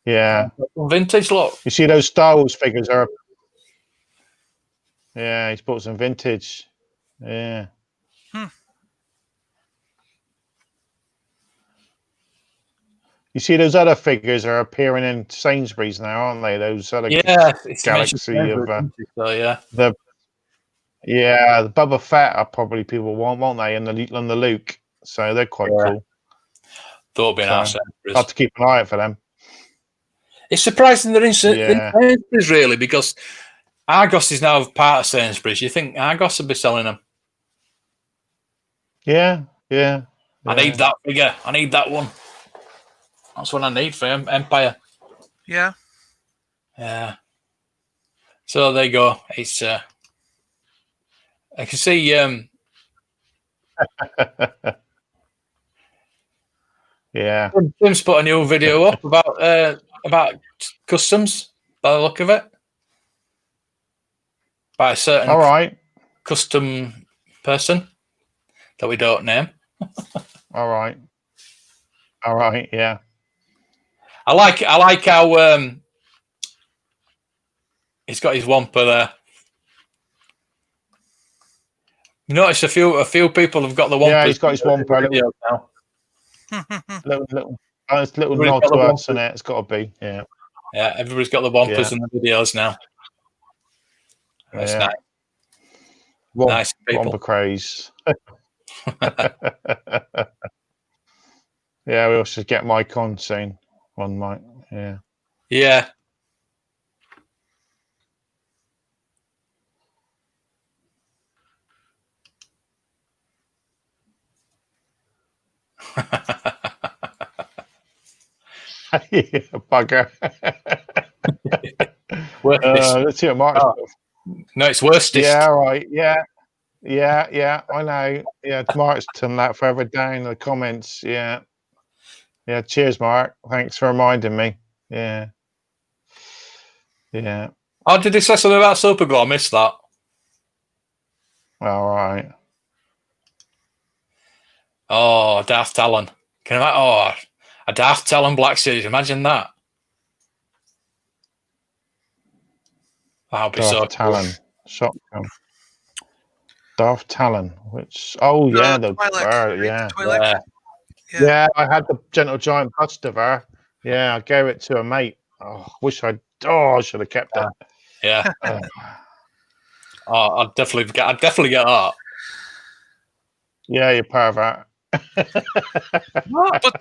B: Yeah.
A: Vintage look.
B: You see those Star Wars figures are. Yeah, he's bought some vintage. Yeah. You see those other figures are appearing in Sainsbury's now, aren't they? Those other galaxy of the Boba Fett are probably people want, won't they? And the Luke, so they're quite cool.
A: Thought it'd be nice.
B: Have to keep an eye out for them.
A: It's surprising they're in Sainsbury's, really, because Argos is now part of Sainsbury's. You think Argos would be selling them?
B: Yeah.
A: I need that figure. I need that one. That's what I need for Empire.
C: Yeah.
A: Yeah. So there you go. It's I can see
B: yeah.
A: Tim's put a new video up about customs by the look of it. By a certain custom person that we don't name.
B: All right, yeah.
A: I like how he's got his wampa there. You notice a few people have got the wampa.
B: Yeah, he's got his wampa now. little nod to us, and it's got to be. Yeah.
A: Yeah, everybody's got the wampers in the videos now. That's nice. Nice people.
B: Wampa craze. Yeah, we also get Mike on soon. One Mike. Yeah.
A: Yeah.
B: Bugger. Let's see what Mark's
A: No, it's worstest.
B: Yeah, right. Yeah. I know. Yeah, Mark's turned that further down in the comments. Yeah. Cheers, Mark. Thanks for reminding me. Yeah.
A: Oh, did he say something about Superglow? I missed that.
B: All right.
A: Oh, Darth Talon. A Darth Talon Black Series. Imagine that. That would be so
B: Talon. Shotgun. Darth Talon, which the
C: Twilight.
B: Yeah, I had the Gentle Giant bust of her. Yeah, I gave it to a mate. I should have kept it.
A: Yeah. I'd definitely get that.
B: Yeah, you pervert.
C: But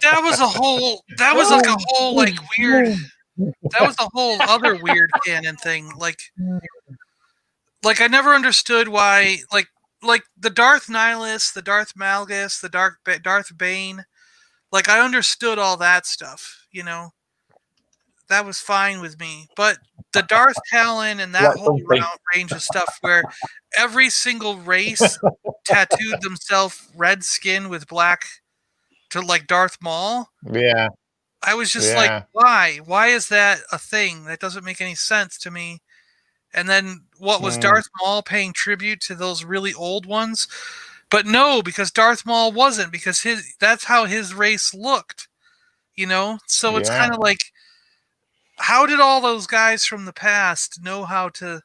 C: that was like a whole like weird. That was a whole other weird canon thing. Like I never understood why. Like like the Darth Nihilus, the Darth Malgus, the Darth Bane. Like, I understood all that stuff, you know. That was fine with me. But the Darth Talon and that whole range of stuff where every single race tattooed themselves red skin with black to like Darth Maul.
B: Yeah.
C: I was just like, why? Why is that a thing? That doesn't make any sense to me. And then what was Darth Maul paying tribute to those really old ones? But no, because Darth Maul wasn't, because that's how his race looked. You know? So it's kind of like, how did all those guys from the past know how to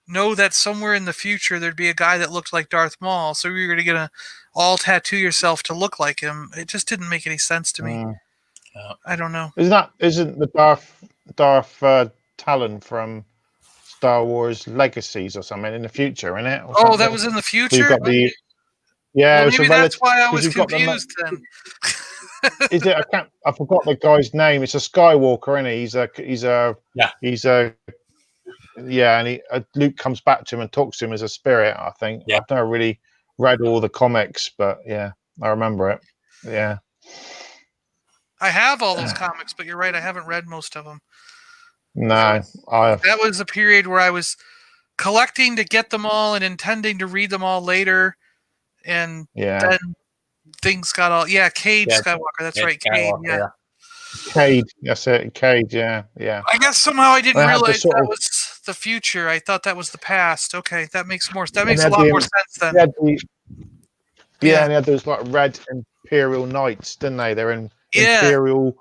C: know that somewhere in the future there'd be a guy that looked like Darth Maul? So you're going to all tattoo yourself to look like him. It just didn't make any sense to me. I don't know.
B: Isn't the Darth Talon from Star Wars Legacies or something in the future, isn't it?
C: Oh, that was in the future?
B: Got the,
C: well, maybe that's why I was confused then.
B: Is it? I forgot the guy's name. It's a Skywalker, isn't he? And Luke comes back to him and talks to him as a spirit. I think. I've never really read all the comics, but yeah, I remember it. Yeah.
C: I have all those comics, but you're right. I haven't read most of them.
B: No,
C: that was a period where I was collecting to get them all and intending to read them all later, and then things got all Cade Skywalker. That's right, Cade. Yeah,
B: Cade. That's it, Cade. Yeah.
C: I guess somehow I didn't realize that was the future. I thought that was the past. Okay, that makes a lot more sense then.
B: And they had those like red Imperial Knights, didn't they? They're in Imperial.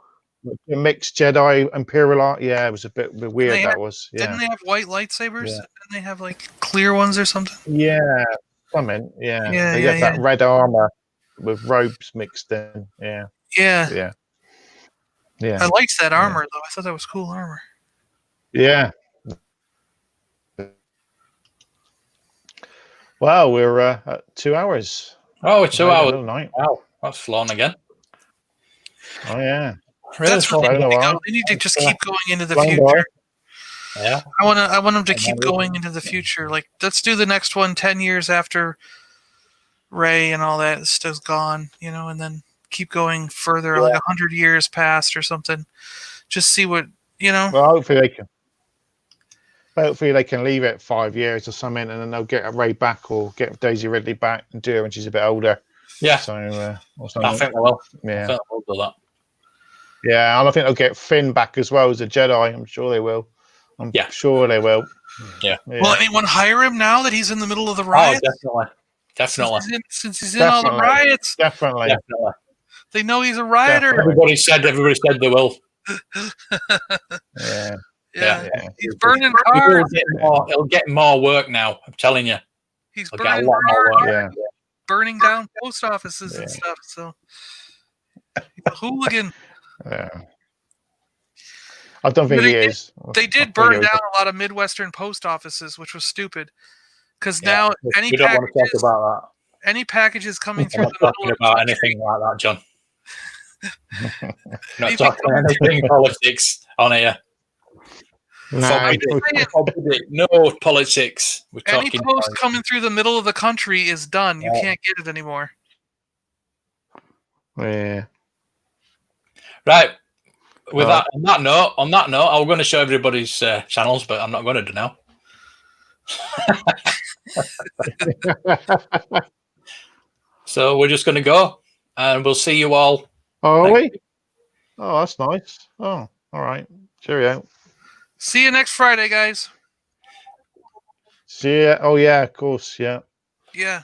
B: Mixed Jedi Imperial art. Yeah, it was a bit weird.
C: Didn't they have white lightsabers? Didn't they have like clear ones or something?
B: Yeah, something. Yeah, they got that red armor with robes mixed in. Yeah.
C: I liked that armor though. I thought that was cool armor.
B: Yeah. Wow, we're at 2 hours.
A: Oh, 2 hours. Wow, that's flown again.
B: Oh yeah.
C: That's really they need to just keep going into the future.
A: Yeah,
C: I want them to keep going into the future. Like, let's do the next one 10 years after Rey and all that stuff's gone, you know, and then keep going further, like 100 years past or something. Just see what, you know.
B: Well, hopefully they can leave it 5 years or something, and then they'll get Rey back or get Daisy Ridley back and do it when she's a bit older.
A: Yeah.
B: So,
A: I think they will.
B: Yeah.
A: I think they'll do that.
B: Yeah, and I think they'll get Finn back as well as a Jedi. I'm sure they will. I'm sure they will.
A: Yeah.
C: Will anyone hire him now that he's in the middle of the riots?
A: Oh, definitely.
C: Since he's in all the riots.
B: Definitely.
C: They know he's a rioter.
A: Everybody said they will.
B: Yeah.
C: He's burning cars.
A: He'll get more work now. I'm telling you.
C: He's burning
A: a lot more work.
B: Yeah.
C: Burning down post offices and stuff. So he's a hooligan.
B: Yeah. I don't think he is.
C: They did burn down a lot of Midwestern post offices, which was stupid. Because now any packages coming through
A: the middle of the country, anything like that, John. Not talking anything politics on here. No politics.
C: Any post coming through the middle of the country is done. You can't get it anymore.
B: Yeah.
A: Right. On that note, I'm going to show everybody's channels, but I'm not going to do now. So we're just going to go, and we'll see you all.
B: Oh, that's nice. Oh, all right. Cheerio.
C: See you next Friday, guys.
B: See ya. Oh yeah, of course. Yeah.
C: Yeah.